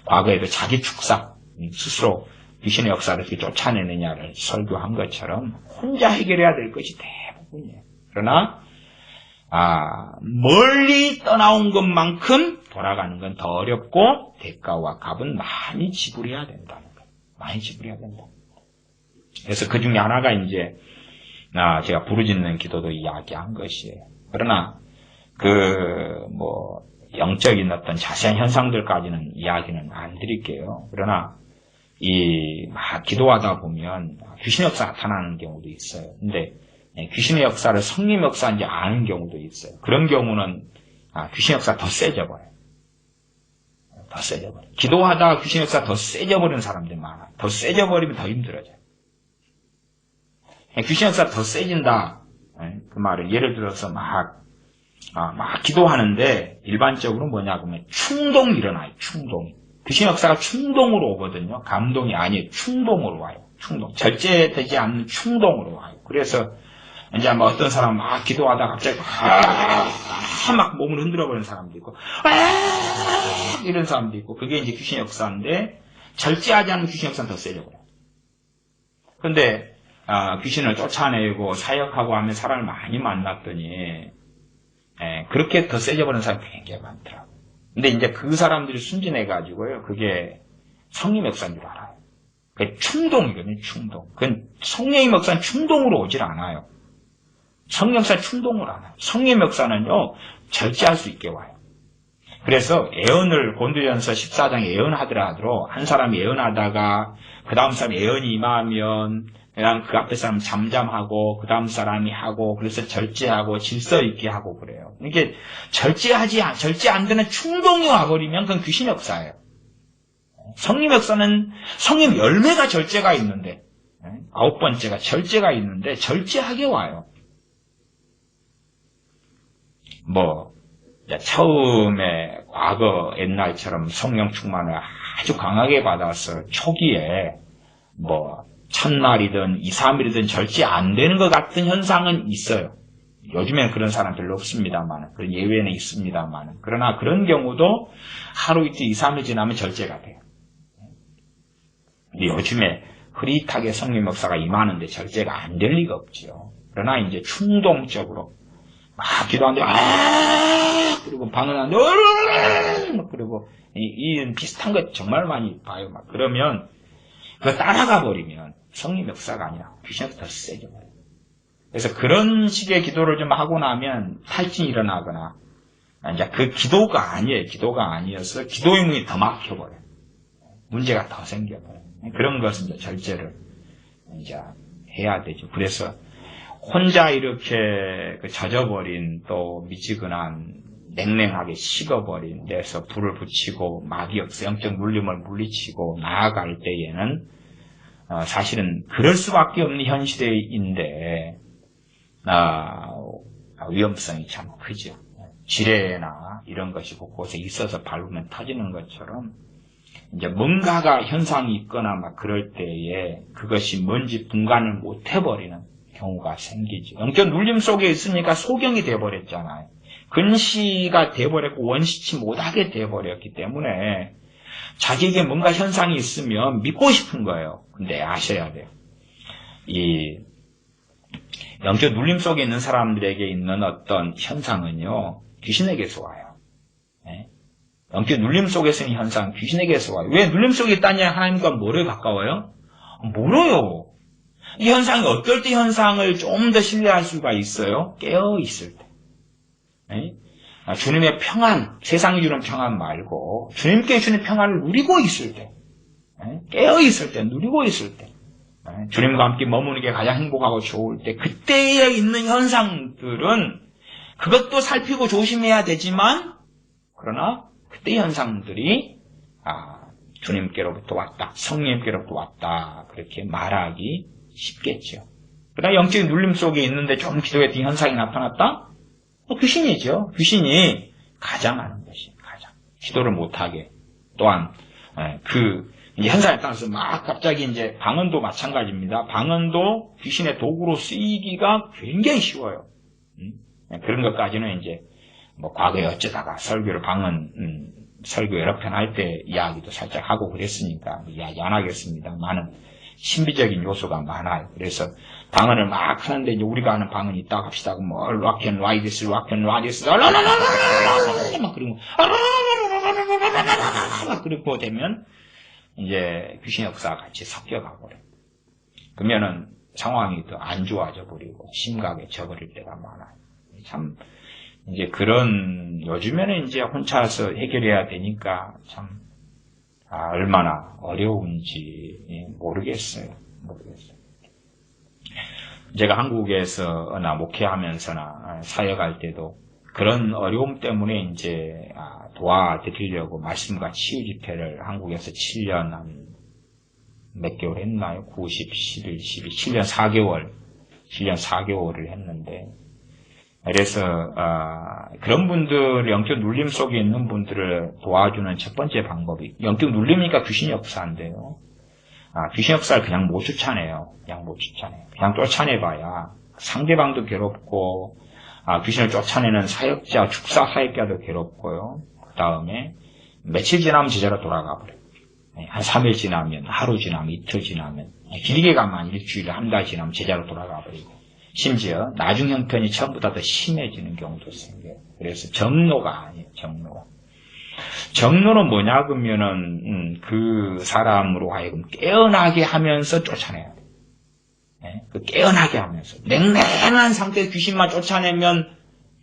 과거에도 자기 축사 스스로 귀신의 역사를 어떻게 쫓아내느냐를 설교한 것처럼 혼자 해결해야 될 것이 대부분이에요. 그러나 멀리 떠나온 것만큼 돌아가는 건 더 어렵고 대가와 값은 많이 지불해야 된다는 거예요. 많이 지불해야 된다. 그래서 그 중에 하나가 이제 제가 부르짖는 기도도 이야기한 것이에요. 그러나 영적인 어떤 자세한 현상들까지는 이야기는 안 드릴게요. 그러나 기도하다 보면 귀신의 역사가 나타나는 경우도 있어요. 근데 귀신의 역사를 성령 역사인지 아는 경우도 있어요. 그런 경우는 귀신의 역사가 더 세져버려요. 더 세져버려요. 기도하다가 귀신의 역사가 더 세져버리는 사람들이 많아요. 더 세져버리면 더 힘들어져요. 귀신의 역사가 더 세진다. 그 말은 예를 들어서 막 기도하는데 일반적으로 뭐냐 그러면 충동이 일어나요. 충동. 귀신의 역사가 충동으로 오거든요. 감동이 아니에요. 충동으로 와요. 충동. 절제되지 않는 충동으로 와요. 그래서 이제 어떤 사람 막 기도하다가 갑자기 막 몸을 흔들어버리는 사람도 있고 이런 사람도 있고 그게 이제 귀신의 역사인데 절제하지 않는 귀신의 역사는 더 세져버려요. 그런데 귀신을 쫓아내고 사역하고 하면 사람을 많이 만났더니 그렇게 더 세져버리는 사람이 굉장히 많더라고요. 근데 이제 그 사람들이 순진해가지고요. 그게 성령 역사인 줄 알아요. 그게 충동이거든요. 충동. 그건 성령의 역사는 충동으로 오질 않아요. 성령 역사는 충동으로 안 와요. 성령 역사는요. 절제할 수 있게 와요. 그래서 애언을 고린도전서 14장에 애언하더라도 한 사람이 애언하다가 그 다음 사람이 애언이 임하면 그냥 그 앞에 사람 잠잠하고 그 다음 사람이 하고 그래서 절제하고 질서 있게 하고 그래요. 이게 절제 안 되는 충동이 와버리면 그건 귀신의 역사예요. 성령 역사는 성령 열매가 절제가 있는데 9번째가 절제가 있는데 절제하게 와요. 처음에 과거 옛날처럼 성령 충만을 아주 강하게 받아서 초기에 첫날이든 2, 3일이든 절제 안 되는 것 같은 현상은 있어요. 요즘에는 그런 사람 별로 없습니다만, 그런 예외는 있습니다만, 그러나 그런 경우도 하루 이틀 2, 3일 지나면 절제가 돼요. 근데 요즘에 흐릿하게 성령 역사가 임하는데 절제가 안 될 리가 없죠. 그러나 이제 충동적으로 막 기도하는데 그리고 방언하는데 그리고 이 비슷한 것 정말 많이 봐요. 막 그러면 그거 따라가 버리면 성령 역사가 아니라 귀신이 더 세져 버려요. 그래서 그런 식의 기도를 좀 하고 나면 탈진이 일어나거나 이제 그 기도가 아니어서 기도의 문이 더 막혀버려요. 문제가 더 생겨버려요. 그런 것은 이제 절제를 이제 해야 되죠. 그래서 혼자 이렇게 젖어버린 또 미지근한 냉랭하게 식어버린 데서 불을 붙이고 마귀 역사 영적 물림을 물리치고 나아갈 때에는 사실은 그럴 수밖에 없는 현실인데 위험성이 참 크죠. 지뢰나 이런 것이 곳곳에 있어서 밟으면 터지는 것처럼 이제 뭔가가 현상이 있거나 막 그럴 때에 그것이 뭔지 분간을 못 해버리는 경우가 생기죠. 영적 눌림 속에 있으니까 소경이 돼버렸잖아요. 근시가 돼버렸고 원시치 못하게 돼버렸기 때문에 자기에게 뭔가 현상이 있으면 믿고 싶은 거예요. 근데 아셔야 돼요. 이 영적 눌림 속에 있는 사람들에게 있는 어떤 현상은요, 귀신에게서 와요. 네? 영적 눌림 속에서 있는 현상은 귀신에게서 와요. 왜 눌림 속에 있다냐? 하나님과 뭐를 가까워요? 모르요. 이 현상이 어떨 때 현상을 좀 더 신뢰할 수가 있어요? 깨어있을 때. 네? 주님의 평안, 세상이 주는 평안 말고 주님께 주는 평안을 누리고 있을 때, 네? 깨어있을 때, 누리고 있을 때, 네? 주님과 함께 머무는 게 가장 행복하고 좋을 때, 그때에 있는 현상들은 그것도 살피고 조심해야 되지만, 그러나 그때 현상들이 주님께로부터 왔다, 성령님께로부터 왔다, 그렇게 말하기 쉽겠죠. 그러나 영적인 눌림 속에 있는데 좀 기도했더니 현상이 나타났다? 귀신이죠. 귀신이 가장하는 것이 가장. 기도를 못하게. 또한, 이제 현상에 따라서 막 갑자기 이제 방언도 마찬가지입니다. 방언도 귀신의 도구로 쓰이기가 굉장히 쉬워요. 그런 것까지는 이제, 과거에 어쩌다가 설교 여러 편 할 때 이야기도 살짝 하고 그랬으니까 이야기 안 하겠습니다만은 신비적인 요소가 많아요. 그래서 방언을 막 하는데 이제 우리가 하는 방언이 있다고 합시다. rock and ride this, rock and ride this, 막 그리고 막 그리고 되면 이제 귀신 역사가 같이 섞여가 버려요. 그러면은 상황이 더 안 좋아져 버리고 심각해져 버릴 때가 많아요. 참 이제 그런 요즘에는 이제 혼자서 해결해야 되니까 참 얼마나 어려운지 모르겠어요. 제가 한국에서나 목회하면서나 사역할 때도 그런 어려움 때문에 이제 도와드리려고 말씀과 치유 집회를 한국에서 7년 몇 개월 했나요? 9, 10, 11, 12, 7년 4개월을 했는데 그래서 그런 분들 영적 눌림 속에 있는 분들을 도와주는 첫 번째 방법이 영적 눌림이니까 귀신 역사인데요. 귀신 역사를 그냥 못 쫓아내요. 그냥 쫓아내봐야 상대방도 괴롭고 귀신을 쫓아내는 사역자, 축사 사역자도 괴롭고요. 그 다음에 며칠 지나면 제자로 돌아가 버려요. 한 3일 지나면, 하루 지나면, 이틀 지나면, 길게 가면 일주일, 한 달 지나면 제자로 돌아가 버리고 심지어 나중 형편이 처음보다 더 심해지는 경우도 생겨요. 그래서 정로가 아니에요. 정로는 뭐냐 그러면은 그 사람으로 하여금 깨어나게 하면서 쫓아내야 돼요. 네? 깨어나게 하면서 냉랭한 상태의 귀신만 쫓아내면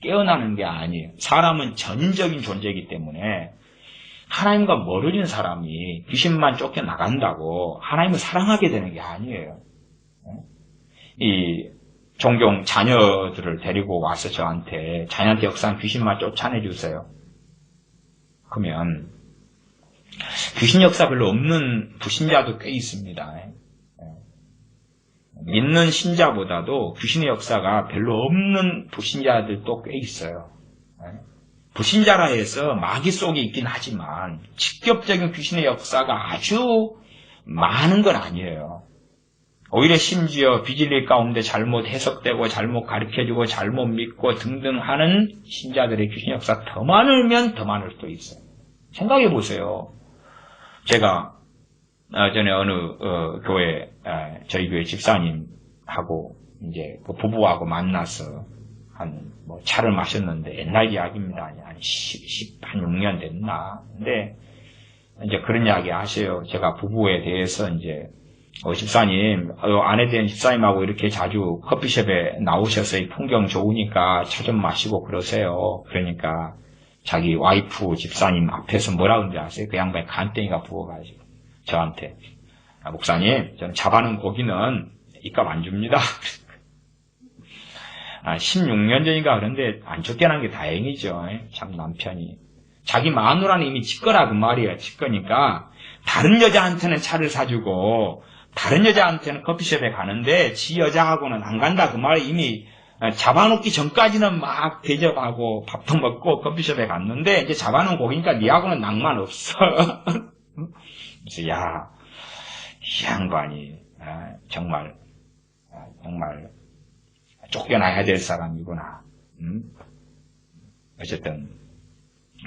깨어나는 게 아니에요. 사람은 전인적인 존재이기 때문에 하나님과 멀어진 사람이 귀신만 쫓겨나간다고 하나님을 사랑하게 되는 게 아니에요. 이 종종 자녀들을 데리고 와서 저한테 자녀한테 역사한 귀신만 쫓아내 주세요. 그러면 귀신 역사 별로 없는 불신자도 꽤 있습니다. 믿는 신자보다도 귀신의 역사가 별로 없는 불신자들도 꽤 있어요. 불신자라 해서 마귀 속에 있긴 하지만 직접적인 귀신의 역사가 아주 많은 건 아니에요. 오히려 심지어 비진리 가운데 잘못 해석되고 잘못 가르쳐주고 잘못 믿고 등등 하는 신자들의 귀신 역사 더 많으면 더 많을 수도 있어요. 생각해 보세요. 제가 전에 어느 교회 저희 교회 집사님하고 이제 그 부부하고 만나서 뭐 차를 마셨는데 옛날 이야기입니다. 한 6년 됐나. 근데 이제 그런 이야기 하세요. 제가 부부에 대해서 이제 집사님, 아내 된 집사님하고 이렇게 자주 커피숍에 나오셔서 이 풍경 좋으니까 차 좀 마시고 그러세요. 그러니까 자기 와이프 집사님 앞에서 뭐라 그런지 아세요? 그 양반이 간땡이가 부어가지고 저한테 목사님, 저는 잡아놓은 고기는 이값 안 줍니다. 16년 전인가 그런데 안 쫓겨난 게 다행이죠. 참 남편이. 자기 마누라는 이미 직거라 그 말이에요. 직거니까 다른 여자한테는 차를 사주고 다른 여자한테는 커피숍에 가는데 지 여자하고는 안 간다 그 말이 이미 잡아놓기 전까지는 막 대접하고 밥도 먹고 커피숍에 갔는데 이제 잡아놓은 고기니까 니하고는 낭만 없어. 그래서 이 양반이 정말 쫓겨나야 될 사람이구나. 어쨌든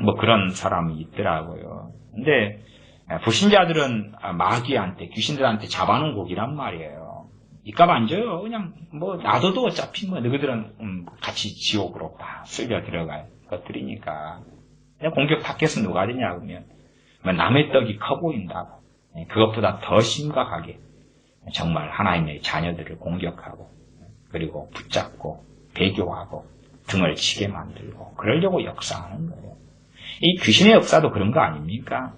뭐 그런 사람이 있더라고요. 근데 불신자들은 마귀한테 귀신들한테 잡아놓은 고기란 말이에요. 이값 안 줘요. 그냥 뭐 놔둬도 어차피 뭐 너희들은 같이 지옥으로 막 쓸려 들어갈 것들이니까 그냥 공격 밖에서 누가 되냐 그러면 뭐 남의 떡이 커 보인다고 그것보다 더 심각하게 정말 하나님의 자녀들을 공격하고 그리고 붙잡고 배교하고 등을 치게 만들고 그러려고 역사하는 거예요. 이 귀신의 역사도 그런 거 아닙니까?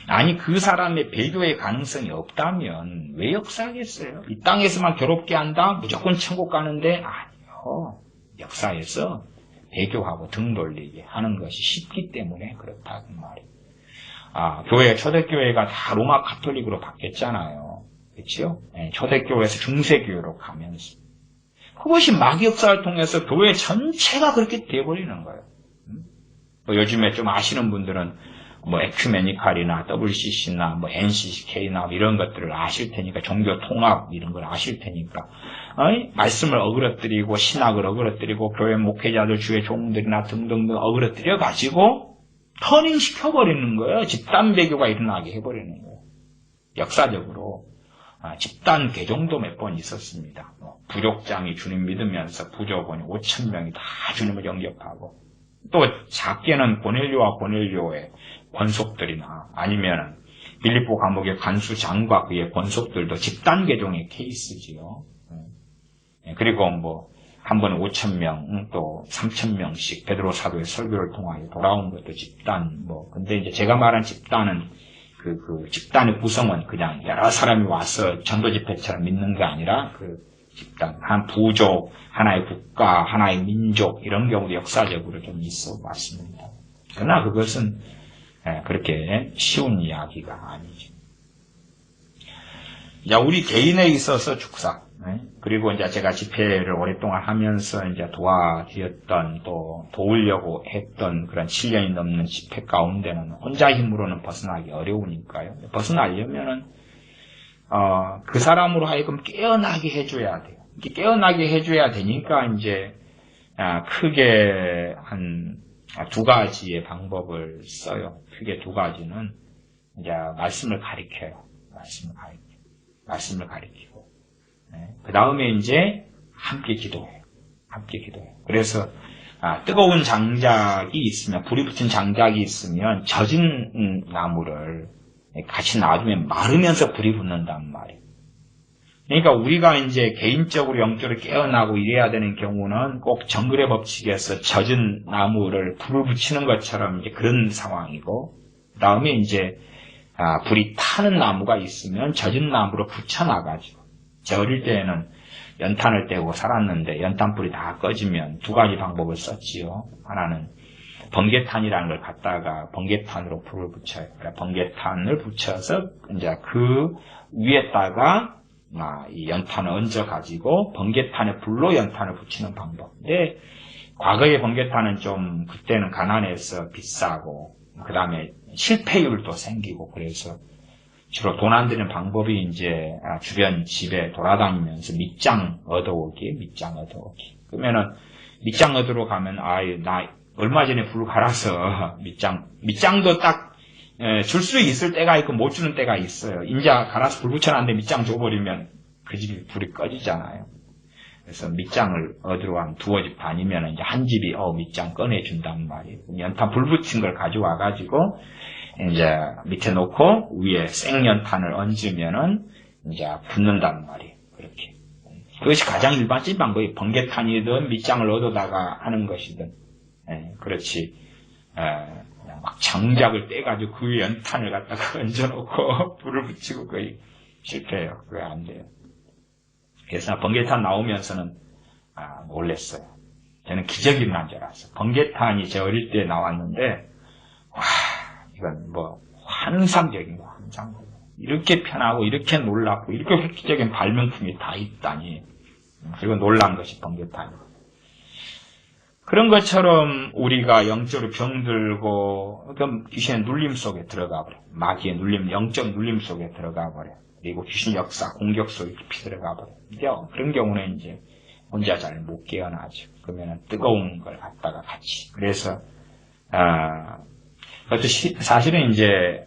아니 그 사람의 배교의 가능성이 없다면 왜 역사하겠어요? 이 땅에서만 괴롭게 한다? 무조건 천국 가는데? 아니요. 역사에서 배교하고 등 돌리게 하는 것이 쉽기 때문에 그렇다는 말이에요. 초대교회가 다 로마 가톨릭으로 바뀌었잖아요. 그렇죠? 초대교회에서 중세교회로 가면서 그것이 마귀 역사를 통해서 교회 전체가 그렇게 돼버리는 거예요. 뭐 요즘에 좀 아시는 분들은 뭐 에큐메니칼이나 WCC나 뭐 NCCK나 이런 것들을 아실 테니까 종교 통합 이런 걸 아실 테니까 말씀을 어그러뜨리고 신학을 어그러뜨리고 교회 목회자들 주의 종들이나 등등등 어그러뜨려 가지고 터닝 시켜버리는 거예요. 집단 배교가 일어나게 해버리는 거예요. 역사적으로 집단 개종도 몇 번 있었습니다. 부족장이 주님 믿으면서 부족원이 5,000명이 다 주님을 영접하고 또 작게는 고넬료와 고넬료의 권속들이나 아니면 빌립보 감옥의 간수장과 그의 권속들도 집단 개종의 케이스지요. 그리고 뭐 한 번에 5,000명 또 3,000명씩 베드로 사도의 설교를 통하여 돌아온 것도 집단 근데 이제 제가 말한 집단은 그 집단의 구성은 그냥 여러 사람이 와서 전도 집회처럼 믿는 게 아니라 그 집단, 한 부족, 하나의 국가, 하나의 민족 이런 경우도 역사적으로 좀 있어 왔습니다. 그러나 그것은 그렇게 쉬운 이야기가 아니죠. 자, 우리 개인에 있어서 축사, 그리고 이제 제가 집회를 오랫동안 하면서 이제 도와드렸던 또 도우려고 했던 그런 7년이 넘는 집회 가운데는 혼자 힘으로는 벗어나기 어려우니까요. 벗어나려면은 그 사람으로 하여금 깨어나게 해줘야 돼요. 깨어나게 해줘야 되니까 이제 크게 한 두 가지의 방법을 써요. 크게 두 가지는 이제 말씀을 가리켜요. 말씀을 가리키고 그 다음에 이제 함께 기도해요. 그래서 뜨거운 장작이 있으면 불이 붙은 장작이 있으면 젖은 나무를 같이 놔두면 마르면서 불이 붙는단 말이에요. 그러니까 우리가 이제 개인적으로 영적으로 깨어나고 이래야 되는 경우는 꼭 정글의 법칙에서 젖은 나무를 불을 붙이는 것처럼 이제 그런 상황이고, 그 다음에 이제 불이 타는 나무가 있으면 젖은 나무로 붙여놔가지고, 제 어릴 때에는 연탄을 떼고 살았는데 연탄불이 다 꺼지면 두 가지 방법을 썼지요. 하나는 번개탄이라는 걸 갖다가 번개탄으로 불을 붙여요. 번개탄을 붙여서 이제 그 위에다가 이 연탄을 얹어가지고 번개탄의 불로 연탄을 붙이는 방법. 근데 과거의 번개탄은 좀 그때는 가난해서 비싸고 그 다음에 실패율도 생기고 그래서 주로 돈 안 드는 방법이 이제 주변 집에 돌아다니면서 밑장 얻어오기. 그러면은 밑장 얻으러 가면 나 얼마 전에 불 갈아서 밑장도 딱 줄 수 있을 때가 있고 못 주는 때가 있어요. 인자 갈아서 불 붙여놨는데 밑장 줘버리면 그 집이 불이 꺼지잖아요. 그래서 밑장을 얻으러 가면 두어 집 다니면 이제 한 집이 밑장 꺼내준단 말이에요. 연탄 불 붙인 걸 가져와가지고 이제 밑에 놓고 위에 생연탄을 얹으면은 이제 붙는단 말이에요. 그렇게. 그것이 가장 일반적인 방법이 번개탄이든 밑장을 얻어다가 하는 것이든. 그렇지. 그냥 막 장작을 떼가지고 그 위에 연탄을 갖다가 얹어놓고 불을 붙이고 거의 실패해요. 그게 안 돼요. 그래서 번개탄 나오면서는 놀랬어요. 저는 기적이 일어난 줄 알았어요. 번개탄이 제 어릴 때 나왔는데 이건 뭐 환상적인 거, 환상적인 거. 이렇게 편하고 이렇게 놀랍고 이렇게 획기적인 발명품이 다 있다니. 그리고 놀란 것이 번개탄. 그런 것처럼 우리가 영적으로 병들고 그럼 귀신의 눌림 속에 들어가 버려. 마귀의 눌림, 영적 눌림 속에 들어가 버려. 그리고 귀신 역사, 공격 속에 깊이 들어가 버려. 이제 그런 경우는 이제 혼자 잘 못 깨어나죠. 그러면은 뜨거운 걸 갖다가 같이. 그래서 그것도 사실은 이제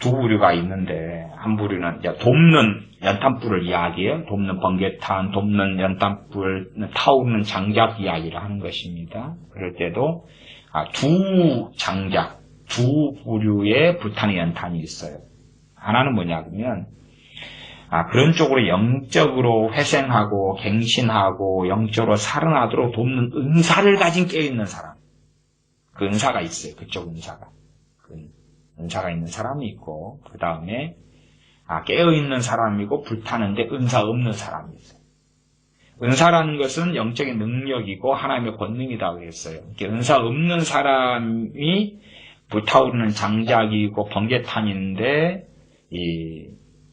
두 부류가 있는데 한 부류는 이제 돕는 연탄불을 이야기해요. 돕는 번개탄, 돕는 연탄불, 타오르는 장작 이야기를 하는 것입니다. 그럴 때도 두 장작, 두 부류의 불타는 연탄이 있어요. 하나는 뭐냐면 그런 쪽으로 영적으로 회생하고 갱신하고 영적으로 살아나도록 돕는 은사를 가진 깨어있는 사람. 그 은사가 있어요. 그쪽 은사가. 그 은사가 있는 사람이 있고 그 다음에 깨어있는 사람이고 불타는데 은사 없는 사람이 있어요. 은사라는 것은 영적인 능력이고 하나님의 권능이라고 했어요. 은사 없는 사람이 불타오르는 장작이고 번개탄인데 이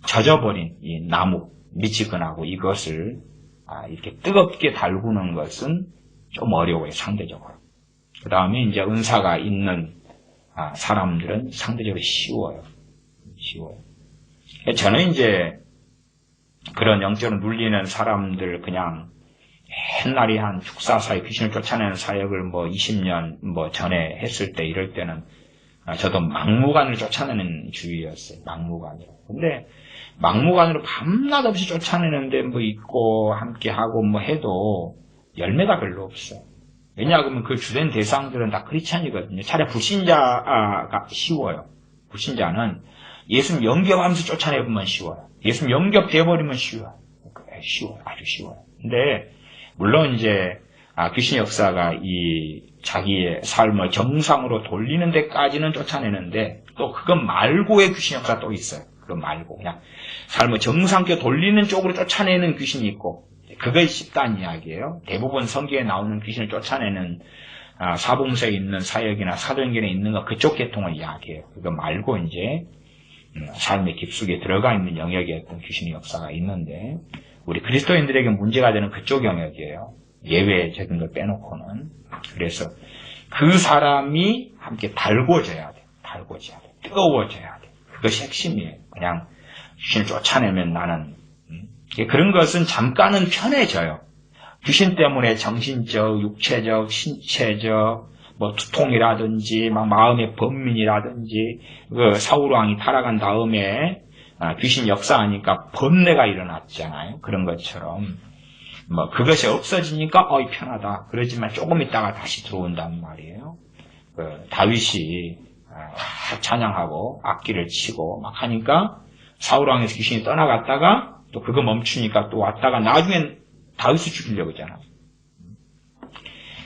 젖어버린 이 나무 미치근하고 이것을 이렇게 뜨겁게 달구는 것은 좀 어려워요. 상대적으로. 그 다음에 이제 은사가 있는 사람들은 상대적으로 쉬워요. 저는 이제 그런 영적으로 눌리는 사람들 그냥 옛날에 한 축사사역 귀신을 쫓아내는 사역을 뭐 20년 전에 했을 때 이럴 때는 저도 막무가내로 쫓아내는 주의였어요. 막무가내로. 근데 막무가내로 밤낮 없이 쫓아내는데 뭐 있고 함께 하고 뭐 해도 열매가 별로 없어요. 왜냐하면 그 주된 대상들은 다 크리스찬이거든요. 차라리 불신자가 쉬워요. 불신자는 예수님 영접하면서 쫓아내보면 쉬워요. 예수님 영접돼버리면 쉬워요. 아주 쉬워요. 근데 물론 이제 귀신 역사가 이 자기의 삶을 정상으로 돌리는 데까지는 쫓아내는데 또 그것 말고의 귀신 역사 또 있어요. 그거 말고 그냥 삶을 정상게 돌리는 쪽으로 쫓아내는 귀신이 있고 그게 쉽다는 이야기예요. 대부분 성경에 나오는 귀신을 쫓아내는 사봉서에 있는 사역이나 사도행전에 있는 거 그쪽 계통을 이야기해요. 그거 말고 이제 삶의 깊숙이 들어가 있는 영역에 어떤 귀신의 역사가 있는데 우리 그리스도인들에게 문제가 되는 그쪽 영역이에요. 예외적인 걸 빼놓고는. 그래서 그 사람이 함께 달궈져야 돼. 뜨거워져야 돼. 그것이 핵심이에요. 그냥 귀신을 쫓아내면 나는 그런 것은 잠깐은 편해져요. 귀신 때문에 정신적, 육체적, 신체적, 뭐 두통이라든지, 막 마음의 번민이라든지, 그 사울왕이 타락한 다음에 귀신 역사하니까 번뇌가 일어났잖아요. 그런 것처럼. 뭐 그것이 없어지니까 편하다. 그러지만 조금 있다가 다시 들어온단 말이에요. 다윗이 찬양하고 악기를 치고 막 하니까 사울왕에서 귀신이 떠나갔다가 또 그거 멈추니까 또 왔다가 나중엔 다윗을 죽이려고 하잖아.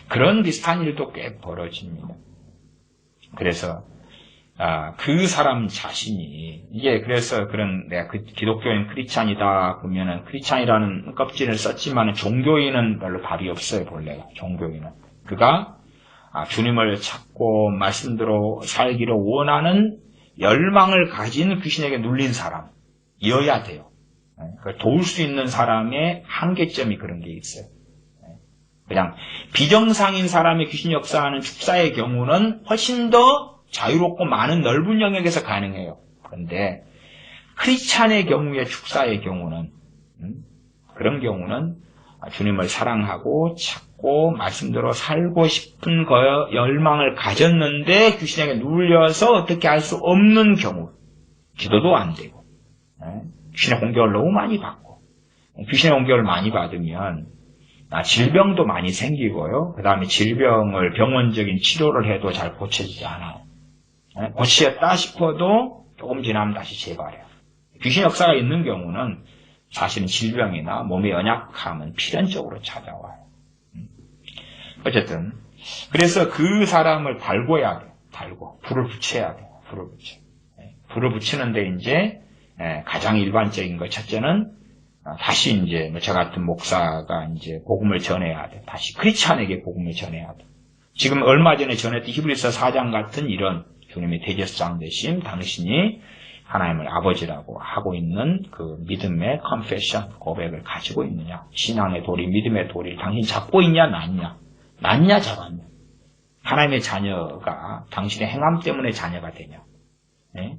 그런 비슷한 일도 꽤 벌어집니다. 그래서 그 사람 자신이 이게 그래서 그런 내가 기독교인 크리스찬이다 보면은 크리스찬이라는 껍질을 썼지만은 종교인은 별로 답이 없어요. 본래가 종교인은 그가 주님을 찾고 말씀대로 살기를 원하는 열망을 가진 귀신에게 눌린 사람이어야 돼요. 그걸 도울 수 있는 사람의 한계점이 그런 게 있어요. 그냥 비정상인 사람의 귀신 역사하는 축사의 경우는 훨씬 더 자유롭고 많은 넓은 영역에서 가능해요. 그런데 크리스찬의 경우의 축사의 경우는 그런 경우는 주님을 사랑하고 찾고 말씀대로 살고 싶은 열망을 가졌는데 귀신에게 눌려서 어떻게 할 수 없는 경우 기도도 안 되고 귀신의 공격을 너무 많이 받고 귀신의 공격을 많이 받으면 질병도 많이 생기고요. 그 다음에 질병을 병원적인 치료를 해도 잘 고쳐지지 않아요. 고치었다 싶어도 조금 지나면 다시 재발해요. 귀신 역사가 있는 경우는 사실은 질병이나 몸의 연약함은 필연적으로 찾아와요. 어쨌든 그래서 그 사람을 달궈야 돼요. 불을 붙여야 돼요. 불을 붙이는데 이제 가장 일반적인 것 첫째는 다시 이제 저 같은 목사가 이제 복음을 전해야 돼. 다시 크리스찬에게 복음을 전해야 돼. 지금 얼마 전에 전했던 히브리서 4장 같은 이런 주님의 대제사장 되심, 당신이 하나님을 아버지라고 하고 있는 그 믿음의 컨페션, 고백을 가지고 있느냐, 신앙의 도리, 믿음의 도리를 당신 잡고 있냐, 낳냐, 잡았냐. 하나님의 자녀가 당신의 행함 때문에 자녀가 되냐.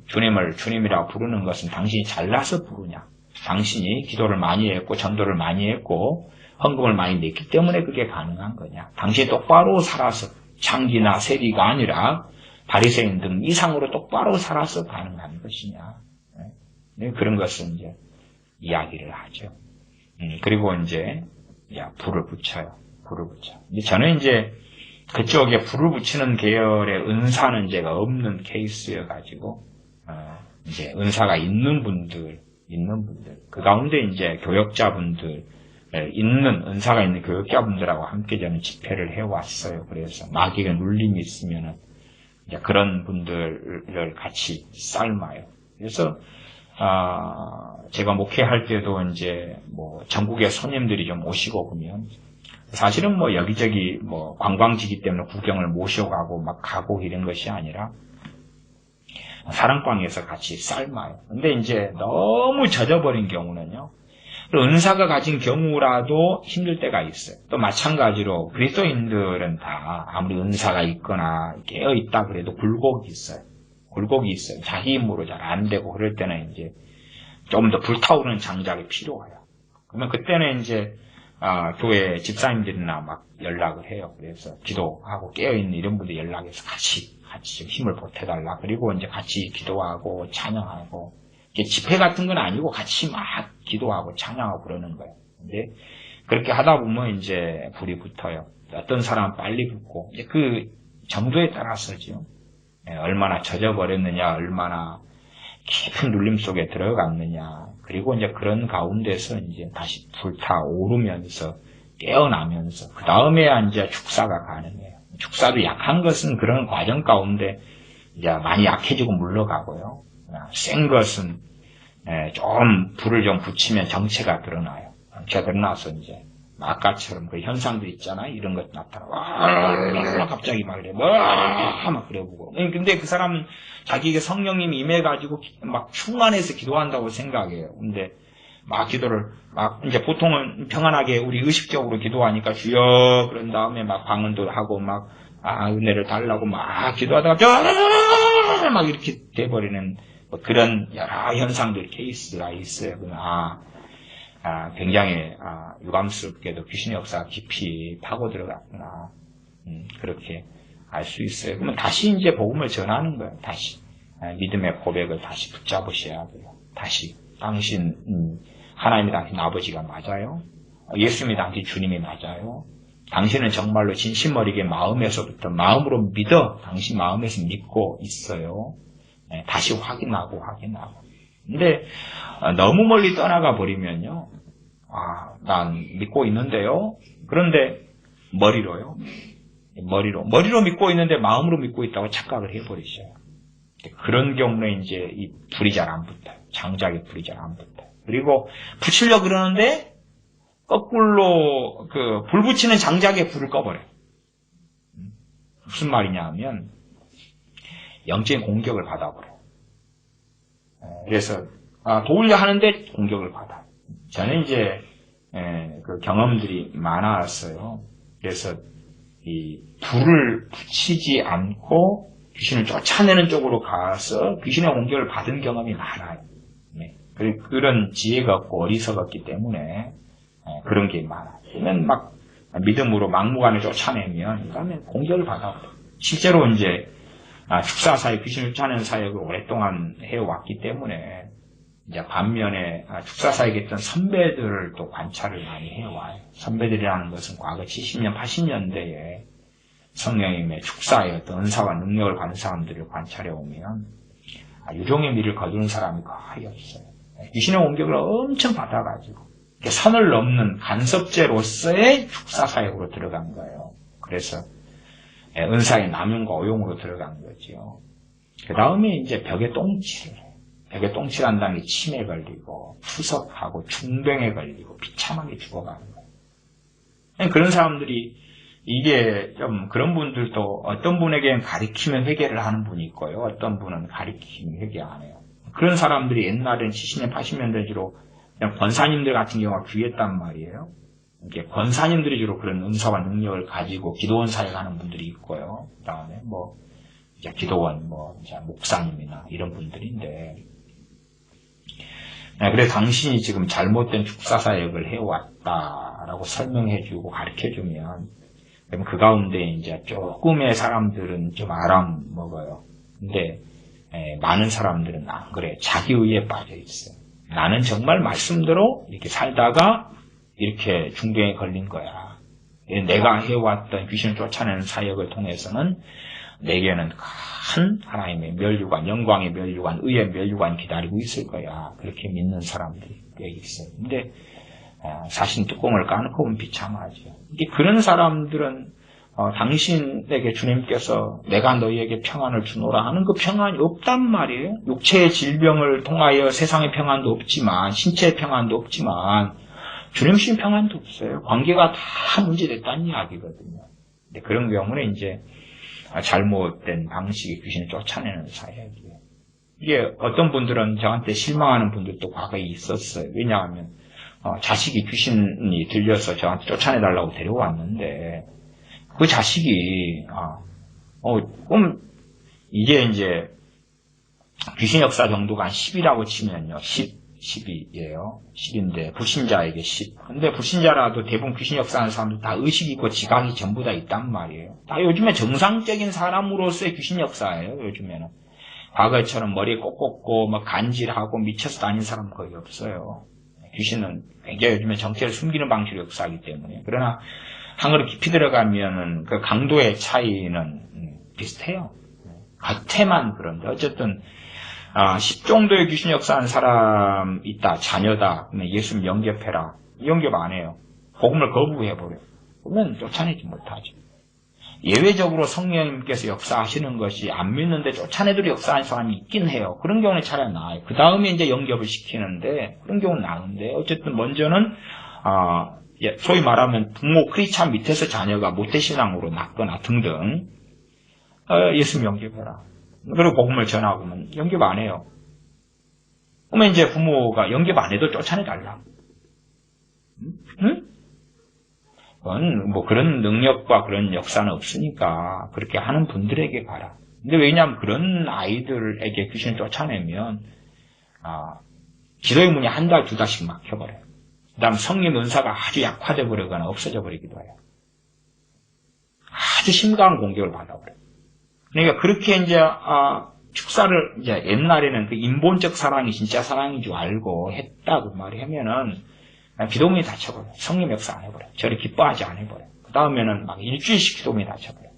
주님을 주님이라고 부르는 것은 당신이 잘나서 부르냐. 당신이 기도를 많이 했고 전도를 많이 했고 헌금을 많이 냈기 때문에 그게 가능한 거냐. 당신이 똑바로 살아서 창기나 세리가 아니라 바리새인 등 이상으로 똑바로 살아서 가능한 것이냐. 그런 것은 이제 이야기를 하죠. 그리고 이제 불을 붙여요. 저는 이제 그쪽에 불을 붙이는 계열의 은사는 제가 없는 케이스여가지고 이제 은사가 있는 분들 그 가운데 이제 교역자분들 은사가 있는 교역자분들하고 함께 저는 집회를 해왔어요. 그래서 마귀가 눌림이 있으면은 이제 그런 분들을 같이 삶아요. 그래서 제가 목회할 때도 이제 뭐 전국의 손님들이 좀 오시고 보면 사실은 뭐 여기저기 뭐 관광지기 때문에 구경을 모셔가고 막 가고 이런 것이 아니라 사랑방에서 같이 삶아요. 근데 이제 너무 젖어버린 경우는요. 은사가 가진 경우라도 힘들 때가 있어요. 또 마찬가지로 그리스도인들은 다 아무리 은사가 있거나 깨어있다 그래도 굴곡이 있어요. 자기 힘으로 잘 안 되고 그럴 때는 이제 좀 더 불타오르는 장작이 필요해요. 그러면 그때는 이제 교회 집사님들이나 막 연락을 해요. 그래서 기도하고 깨어있는 이런 분들 연락해서 같이 좀 힘을 보태달라. 그리고 이제 같이 기도하고 찬양하고 집회 같은 건 아니고 같이 막 기도하고 찬양하고 그러는 거예요. 근데 그렇게 하다 보면 이제 불이 붙어요. 어떤 사람은 빨리 붙고 이제 그 정도에 따라서죠. 얼마나 젖어버렸느냐, 얼마나 깊은 눌림 속에 들어갔느냐. 그리고 이제 그런 가운데서 이제 다시 불타오르면서 깨어나면서 그 다음에 이제 축사가 가능해요. 축사도 약한 것은 그런 과정 가운데 이제 많이 약해지고 물러가고요. 센 것은 좀 불을 좀 붙이면 정체가 드러나요. 정체가 드러나서 이제 아까처럼 그 현상들 있잖아요. 이런 것 나타나. 와, 갑자기 막 그래. 막 그래 보고. 근데 그 사람은 자기에게 성령님이 임해가지고 막 충만해서 기도한다고 생각해요. 근데 막 기도를 막 이제 보통은 평안하게 우리 의식적으로 기도하니까 주여 그런 다음에 막 방언도 하고 막 은혜를 달라고 막 기도하다가 막 이렇게 돼버리는 뭐 그런 여러 현상들 케이스가 있어요. 굉장히 유감스럽게도 귀신의 역사가 깊이 파고 들어갔구나. 그렇게 알 수 있어요. 그러면 다시 이제 복음을 전하는 거예요. 다시 믿음의 고백을 다시 붙잡으셔야 돼요. 다시 당신 하나님이 당신 아버지가 맞아요. 예수님이 당신 주님이 맞아요. 당신은 정말로 진심 어리게 마음에서부터 마음으로 믿어 당신 마음에서 믿고 있어요. 다시 확인하고 근데 너무 멀리 떠나가 버리면요. 난 믿고 있는데요. 그런데 머리로 믿고 있는데 마음으로 믿고 있다고 착각을 해버리셔요. 그런 경우에 이제 이 불이 잘 안 붙어요. 장작에 불이 잘 안 붙어요. 그리고 붙이려고 그러는데 거꾸로 불 붙이는 장작에 불을 꺼버려요. 무슨 말이냐 하면 영적인 공격을 받아버려요. 그래서 도우려 하는데 공격을 받아. 저는 이제 그 경험들이 많았어요. 그래서 이 불을 붙이지 않고 귀신을 쫓아내는 쪽으로 가서 귀신의 공격을 받은 경험이 많아요. 그런 지혜가 없고 어리석었기 때문에 그런 게 많아요. 그러면 막 믿음으로 막무가내 쫓아내면 그다음에 공격을 받아버려요. 실제로 이제 축사사역, 귀신을 쫓아내는 사역을 오랫동안 해왔기 때문에 이제 반면에 축사사역했던 선배들을 또 관찰을 많이 해와요. 선배들이라는 것은 과거 70년, 80년대에 성령님의 축사의 어떤 은사와 능력을 받은 사람들을 관찰해오면 유종의 미를 거두는 사람이 거의 없어요. 귀신의 공격을 엄청 받아가지고 선을 넘는 간섭죄로서의 축사사역으로 들어간 거예요. 그래서 은사의 남용과 오용으로 들어간 거죠. 그 다음에 이제 벽에 똥칠을 해요. 벽에 똥칠한다는 게 침에 걸리고 투석하고 중병에 걸리고 비참하게 죽어가는 거예요. 그런 사람들이 이게 좀 그런 분들도 어떤 분에게는 가리키면 회개를 하는 분이 있고요. 어떤 분은 가리키면 회개 안 해요. 그런 사람들이 옛날에는 70년, 80년대 주로 그냥 권사님들 같은 경우가 귀했단 말이에요. 이게 권사님들이 주로 그런 은사와 능력을 가지고 기도원 사역하는 분들이 있고요. 그 다음에 이제 기도원, 이제 목사님이나 이런 분들인데, 그래서 당신이 지금 잘못된 축사사역을 해왔다라고 설명해주고 가르쳐주면, 그럼 그 가운데 이제 조금의 사람들은 좀 알아먹어요. 근데 많은 사람들은 안 그래. 자기의에 빠져 있어요. 나는 정말 말씀대로 이렇게 살다가 이렇게 중병에 걸린 거야. 내가 해왔던 귀신을 쫓아내는 사역을 통해서는 내게는 큰 하나님의 면류관, 영광의 면류관, 의의 면류관 기다리고 있을 거야. 그렇게 믿는 사람들이 꽤 있어요. 근데 사실 뚜껑을 까놓고 보면 비참하죠. 그런 사람들은 당신에게 주님께서 내가 너희에게 평안을 주노라 하는 그 평안이 없단 말이에요. 육체의 질병을 통하여 세상의 평안도 없지만, 신체의 평안도 없지만 주님 주신 평안도 없어요. 관계가 다 문제됐다는 이야기거든요. 근데 그런 경우는 이제 잘못된 방식의 귀신을 쫓아내는 사역이에요. 이게 어떤 분들은 저한테 실망하는 분들도 과거에 있었어요. 왜냐하면 자식이 귀신이 들려서 저한테 쫓아내달라고 데려왔는데 그 자식이 그럼 이게 이제 귀신 역사 정도가 한 10이라고 치면요. 10이에요. 10인데 불신자에게 10. 근데 불신자라도 대부분 귀신 역사하는 사람들 다 의식이 있고 지각이 전부 다 있단 말이에요. 다 요즘에 정상적인 사람으로서의 귀신 역사예요. 요즘에는. 과거처럼 머리에 꼭 꽂고 간질하고 미쳐서 다니는 사람 거의 없어요. 귀신은 굉장히 요즘에 정체를 숨기는 방식으로 역사하기 때문에. 그러나 한 걸음 깊이 들어가면은 그 강도의 차이는 비슷해요. 겉에만 그런데 어쨌든 10 정도의 귀신 역사하는 사람 있다, 자녀다, 그러면 예수님 영접해라. 영접 안 해요. 복음을 거부해버려요. 그러면 쫓아내지 못하죠. 예외적으로 성령님께서 역사하시는 것이 안 믿는데 쫓아내도록 역사하는 사람이 있긴 해요. 그런 경우는 차라리 나아요. 그 다음에 이제 영접을 시키는데, 그런 경우는 나은데, 어쨌든 먼저는, 소위 말하면 부모 크리스찬 밑에서 자녀가 모태신앙으로 낳거나 등등, 예수님 영접해라. 그리고 복음을 전하고 면 영접 안 해요. 그러면 이제 부모가 영접 안 해도 쫓아내달라. 응? 그건 그런 능력과 그런 역사는 없으니까 그렇게 하는 분들에게 가라. 근데 왜냐하면 그런 아이들에게 귀신을 쫓아내면 기도의 문이 한 달, 두 달씩 막혀버려요. 그 다음 성령 은사가 아주 약화돼 버리거나 없어져 버리기도 해요. 아주 심각한 공격을 받아버려요. 그러니까 그렇게 이제 축사를 이제 옛날에는 그 인본적 사랑이 진짜 사랑인 줄 알고 했다 그 말이 하면은 기도문이 닫혀버려요. 성령 역사 안 해버려요. 저를 기뻐하지 안 해버려요. 그 다음에는 막 일주일씩 기도문이 닫혀버려요.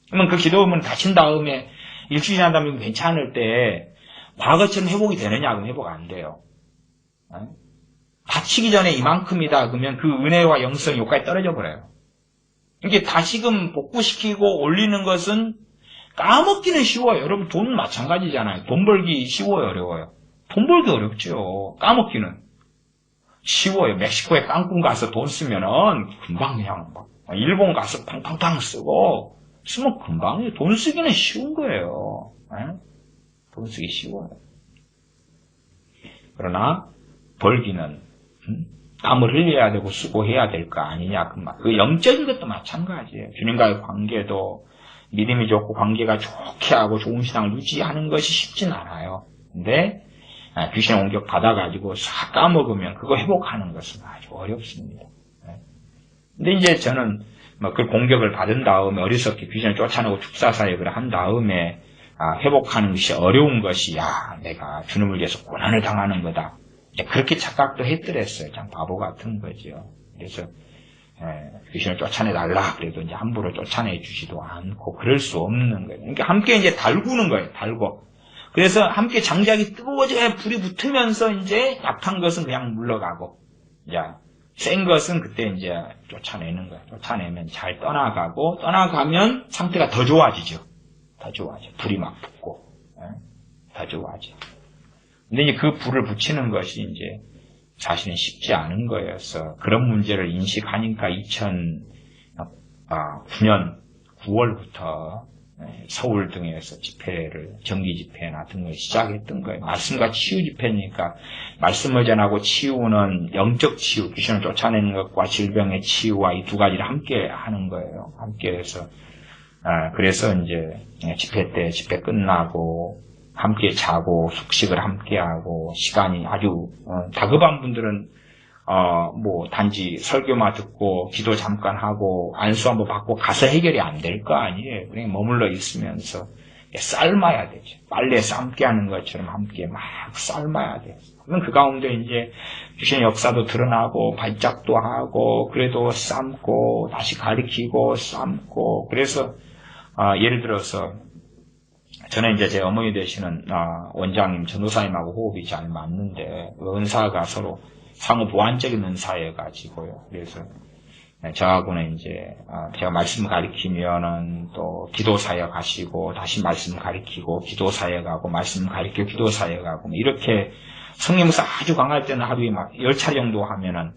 그러면 그 기도문이 닫힌 다음에 일주일 지난 다음에 괜찮을 때 과거처럼 회복이 되느냐? 그럼 회복 안 돼요. 다치기 전에 이만큼이다. 그러면 그 은혜와 영성 여기까지 떨어져 버려요. 이게 다시금 복구시키고 올리는 것은 까먹기는 쉬워요. 여러분 돈 마찬가지잖아요. 돈 벌기 쉬워요, 어려워요? 돈 벌기 어렵죠. 까먹기는 쉬워요. 멕시코에 깡꿍 가서 돈 쓰면은 금방 그냥 막 일본 가서 팡팡팡 쓰고 쓰면 금방이에요. 돈 쓰기는 쉬운 거예요. 돈 쓰기 쉬워요. 그러나 벌기는 땀을 흘려야 되고 수고해야 될 거 아니냐. 그 영적인 것도 마찬가지예요. 주님과의 관계도 믿음이 좋고 관계가 좋게 하고 좋은 신앙을 유지하는 것이 쉽진 않아요. 근데 귀신의 공격 받아가지고 싹 까먹으면 그거 회복하는 것은 아주 어렵습니다. 근데 이제 저는 그 공격을 받은 다음에 어리석게 귀신을 쫓아내고 축사사역을 한 다음에 회복하는 것이 어려운 것이 내가 주님을 위해서 고난을 당하는 거다. 그렇게 착각도 했더랬어요. 참 바보 같은 거죠. 그래서 귀신을 쫓아내달라 그래도 이제 함부로 쫓아내 주지도 않고 그럴 수 없는 거예요. 그러니까 함께 이제 달구는 거예요. 달고. 그래서 함께 장작이 뜨거워져야 불이 붙으면서 이제 약한 것은 그냥 물러가고, 이제 센 것은 그때 이제 쫓아내는 거예요. 쫓아내면 잘 떠나가고, 떠나가면 상태가 더 좋아지죠. 더 좋아져. 불이 막 붙고, 더 좋아져. 근데 이제 그 불을 붙이는 것이 이제 사실은 쉽지 않은 거여서 그런 문제를 인식하니까 2009년 9월부터 서울 등에서 집회를, 정기 집회나 등을 시작했던 거예요. 말씀과 치유 집회니까 말씀을 전하고 치유는 영적 치유, 귀신을 쫓아내는 것과 질병의 치유와 이 두 가지를 함께 하는 거예요. 함께 해서, 그래서 이제 집회 때 집회 끝나고 함께 자고 숙식을 함께 하고 시간이 아주 다급한 분들은 단지 설교만 듣고 기도 잠깐 하고 안수 한번 받고 가서 해결이 안 될 거 아니에요. 그냥 머물러 있으면서 삶아야 되죠. 빨래 삶게 하는 것처럼 함께 막 삶아야 돼요. 그럼 그 가운데 이제 귀신의 역사도 드러나고 발작도 하고 그래도 삶고 다시 가리키고 삶고 그래서 예를 들어서 저는 이제 제 어머니 되시는 원장님, 전도사님하고 호흡이 잘 맞는데 은사가 서로 상호 보완적인 은사여가지고요. 그래서 저하고는 이제 제가 말씀 가리키면은 또 기도 사역 하시고 다시 말씀 가리키고 기도 사역하고 말씀 가리키고 기도 사역하고 이렇게 성령사 아주 강할 때는 하루에 막 10차례 정도 하면은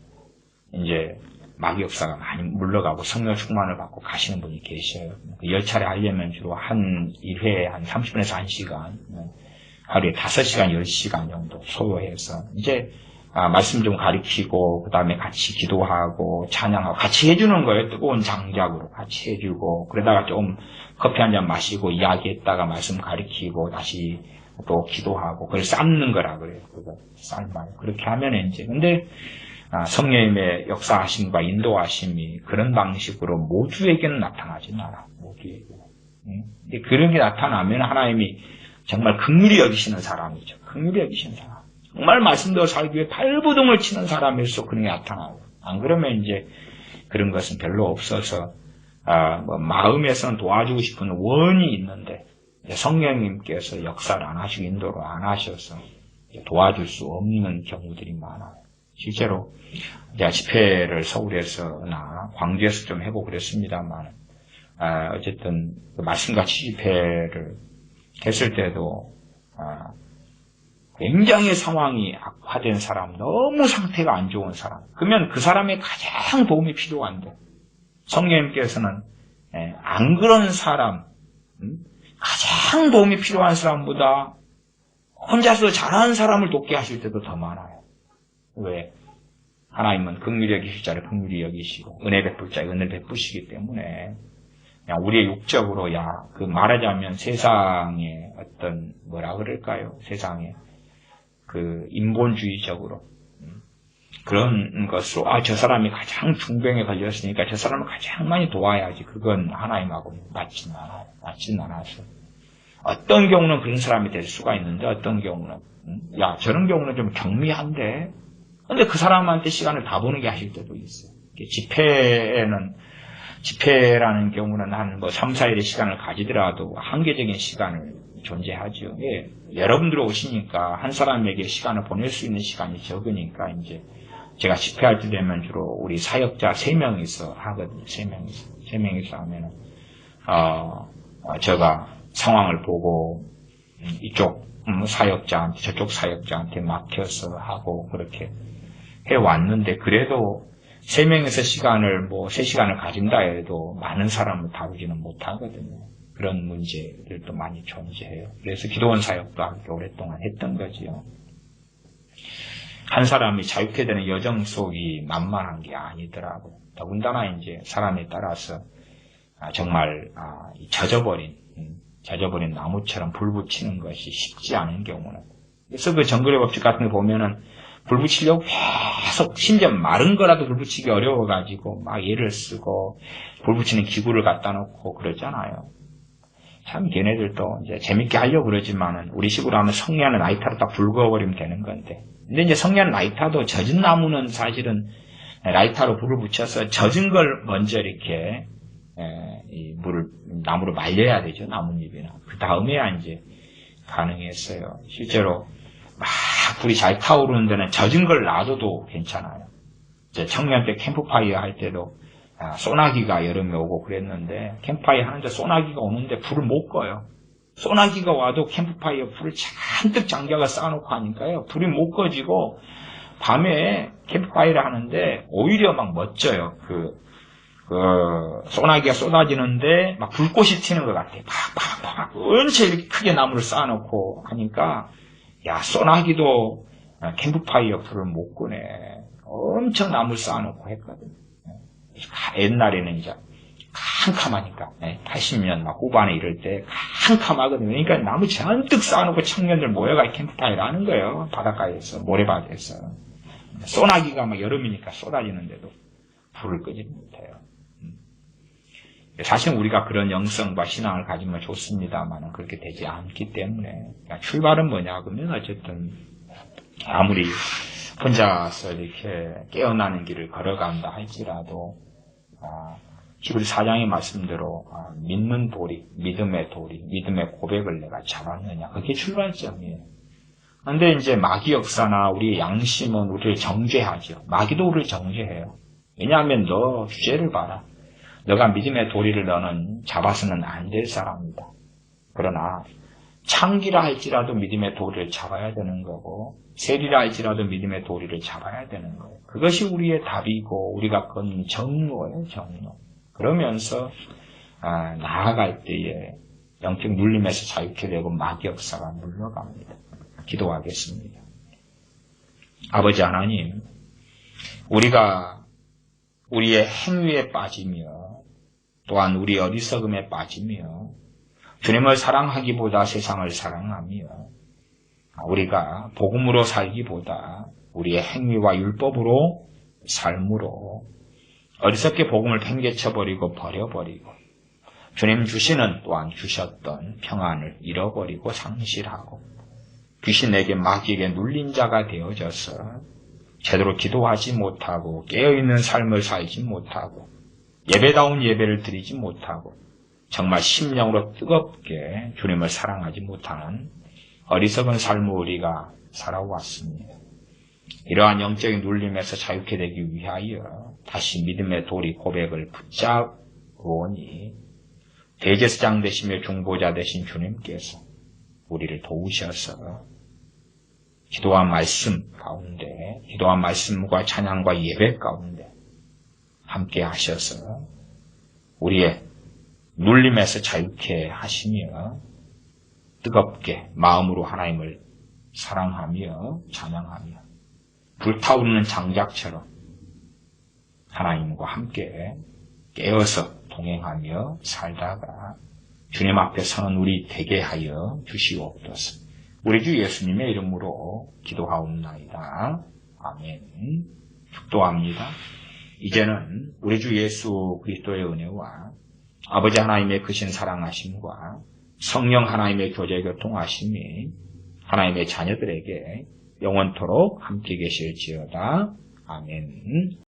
이제 마귀 역사가 많이 물러가고 성령 충만을 받고 가시는 분이 계셔요. 10차례 하려면 주로 한 1회에 한 30분에서 1시간, 하루에 5시간, 10시간 정도 소요해서 이제 말씀 좀 가리키고 그 다음에 같이 기도하고 찬양하고 같이 해주는 거예요. 뜨거운 장작으로 같이 해주고 그러다가 좀 커피 한 잔 마시고 이야기했다가 말씀 가리키고 다시 또 기도하고 그걸 삶는 거라 그래요. 그거 삶아요. 그렇게 하면 이제 근데 성령님의 역사하심과 인도하심이 그런 방식으로 모두에게는 나타나지는 않아. 모두에게. 근데 그런 게 나타나면 하나님이 정말 긍휼히 여기시는 사람이죠. 긍휼히 여기시는 사람. 정말 말씀대로 살기 위해 발부둥을 치는 사람일수록 그런 게 나타나고. 안 그러면 이제 그런 것은 별로 없어서 마음에서는 도와주고 싶은 원이 있는데 성령님께서 역사를 안 하시고 인도를 안 하셔서 도와줄 수 없는 경우들이 많아요. 실제로 제가 집회를 서울에서나 광주에서 좀 해보고 그랬습니다만 어쨌든 그 말씀같이 집회를 했을 때도 굉장히 상황이 악화된 사람, 너무 상태가 안 좋은 사람, 그러면 그 사람의 가장 도움이 필요한데 성령님께서는 안 그런 사람, 가장 도움이 필요한 사람보다 혼자서 잘하는 사람을 돕게 하실 때도 더 많아요. 왜? 하나님은 긍휼히 여기실 자를 긍휼히 여기시고 은혜 베풀 자에 은혜를 베푸시기 때문에 그냥 우리의 육적으로 그 말하자면 세상의 어떤 뭐라 그럴까요? 세상의 그 인본주의적으로 그런 것으로 저 사람이 가장 중병에 걸렸으니까 저 사람을 가장 많이 도와야지. 그건 하나님하고 맞지는 않아요. 맞지는 않아서 어떤 경우는 그런 사람이 될 수가 있는데 어떤 경우는 저런 경우는 좀 경미한데 근데 그 사람한테 시간을 다 보내게 하실 때도 있어요. 집회에는 집회라는 경우는 한 3, 4일의 시간을 가지더라도 한계적인 시간을 존재하죠. 예. 여러분들 오시니까 한 사람에게 시간을 보낼 수 있는 시간이 적으니까 이제 제가 집회할 때 되면 주로 우리 사역자 3명이서 하거든요. 3명이서 하면은 제가 상황을 보고 이쪽 사역자한테 저쪽 사역자한테 맡겨서 하고 그렇게 해왔는데 그래도 3명에서 시간을 3시간을 가진다 해도 많은 사람을 다루지는 못하거든요. 그런 문제들도 많이 존재해요. 그래서 기도원 사역도 함께 오랫동안 했던 거지요. 한 사람이 자유케 되는 여정 속이 만만한 게 아니더라고요. 더군다나 이제 사람에 따라서 정말 젖어버린 나무처럼 불 붙이는 것이 쉽지 않은 경우는. 그래서 그 정글의 법칙 같은 거 보면은 불 붙이려고 계속 심지어 마른 거라도 불 붙이기 어려워가지고 막 얘를 쓰고 불 붙이는 기구를 갖다 놓고 그러잖아요. 참 걔네들도 이제 재밌게 하려고 그러지만은 우리 식으로 하면 성냥 라이터로 딱 불 그어버리면 되는 건데. 근데 이제 성냥 라이터도 젖은 나무는 사실은 라이터로 불을 붙여서 젖은 걸 먼저 이렇게 이 나무를 말려야 되죠. 나뭇잎이나. 그 다음에야 이제 가능했어요. 실제로 막 불이 잘 타오르는 데는 젖은 걸 놔둬도 괜찮아요. 청년 때 캠프파이어 할 때도 소나기가 여름에 오고 그랬는데 캠프파이어 하는데 소나기가 오는데 불을 못 꺼요. 소나기가 와도 캠프파이어 불을 잔뜩 장작을 쌓아놓고 하니까요. 불이 못 꺼지고 밤에 캠프파이어를 하는데 오히려 막 멋져요. 소나기가 쏟아지는데 막 불꽃이 튀는 것 같아요. 팍팍팍 언제 이렇게 크게 나무를 쌓아놓고 하니까 야 소나기도 캠프파이어 불을 못 끄네. 엄청 나무를 쌓아놓고 했거든요. 옛날에는 이제 캄캄하니까 80년 막 후반에 이럴 때 캄캄하거든요. 그러니까 나무 잔뜩 쌓아놓고 청년들 모여가 캠프파이어를 하는 거예요. 바닷가에서 모래밭에서 소나기가 막 여름이니까 쏟아지는데도 불을 끄지 못해요. 사실 우리가 그런 영성과 신앙을 가지면 좋습니다만 그렇게 되지 않기 때문에 그러니까 출발은 뭐냐 그러면 어쨌든 아무리 혼자서 이렇게 깨어나는 길을 걸어간다 할지라도 히브리 4장의 말씀대로 믿는 도리, 믿음의 도리, 믿음의 고백을 내가 잡았느냐 그게 출발점이에요. 그런데 이제 마귀 역사나 우리의 양심은 우리를 정죄하죠. 마귀도 우리를 정죄해요. 왜냐하면 너 주제를 봐라. 너가 믿음의 도리를 너는 잡아서는 안 될 사람이다. 그러나 창기라 할지라도 믿음의 도리를 잡아야 되는 거고 세리라 할지라도 믿음의 도리를 잡아야 되는 거예요. 그것이 우리의 답이고 우리가 건 정로예요. 정로. 그러면서 나아갈 때에 영적 눌림에서 자유케 되고 마귀 역사가 물러갑니다. 기도하겠습니다. 아버지 하나님, 우리가 우리의 행위에 빠지며 또한 우리 어리석음에 빠지며 주님을 사랑하기보다 세상을 사랑하며 우리가 복음으로 살기보다 우리의 행위와 율법으로 삶으로 어리석게 복음을 팽개쳐버리고 버려버리고 주님 주시는 또한 주셨던 평안을 잃어버리고 상실하고 귀신에게 마귀에게 눌린 자가 되어져서 제대로 기도하지 못하고 깨어있는 삶을 살지 못하고 예배다운 예배를 드리지 못하고 정말 심령으로 뜨겁게 주님을 사랑하지 못하는 어리석은 삶을 우리가 살아왔습니다. 이러한 영적인 눌림에서 자유케 되기 위하여 다시 믿음의 도리 고백을 붙잡으니 대제사장 되시며 중보자 되신 주님께서 우리를 도우셔서 기도한 말씀 가운데 기도한 말씀과 찬양과 예배 가운데 함께 하셔서 우리의 눌림에서 자유케 하시며 뜨겁게 마음으로 하나님을 사랑하며 찬양하며 불타오르는 장작처럼 하나님과 함께 깨어서 동행하며 살다가 주님 앞에 서는 우리 되게 하여 주시옵소서. 우리 주 예수님의 이름으로 기도하옵나이다. 아멘. 축도합니다. 이제는 우리 주 예수 그리스도의 은혜와 아버지 하나님의 크신 사랑하심과 성령 하나님의 교제 교통하심이 하나님의 자녀들에게 영원토록 함께 계실지어다. 아멘.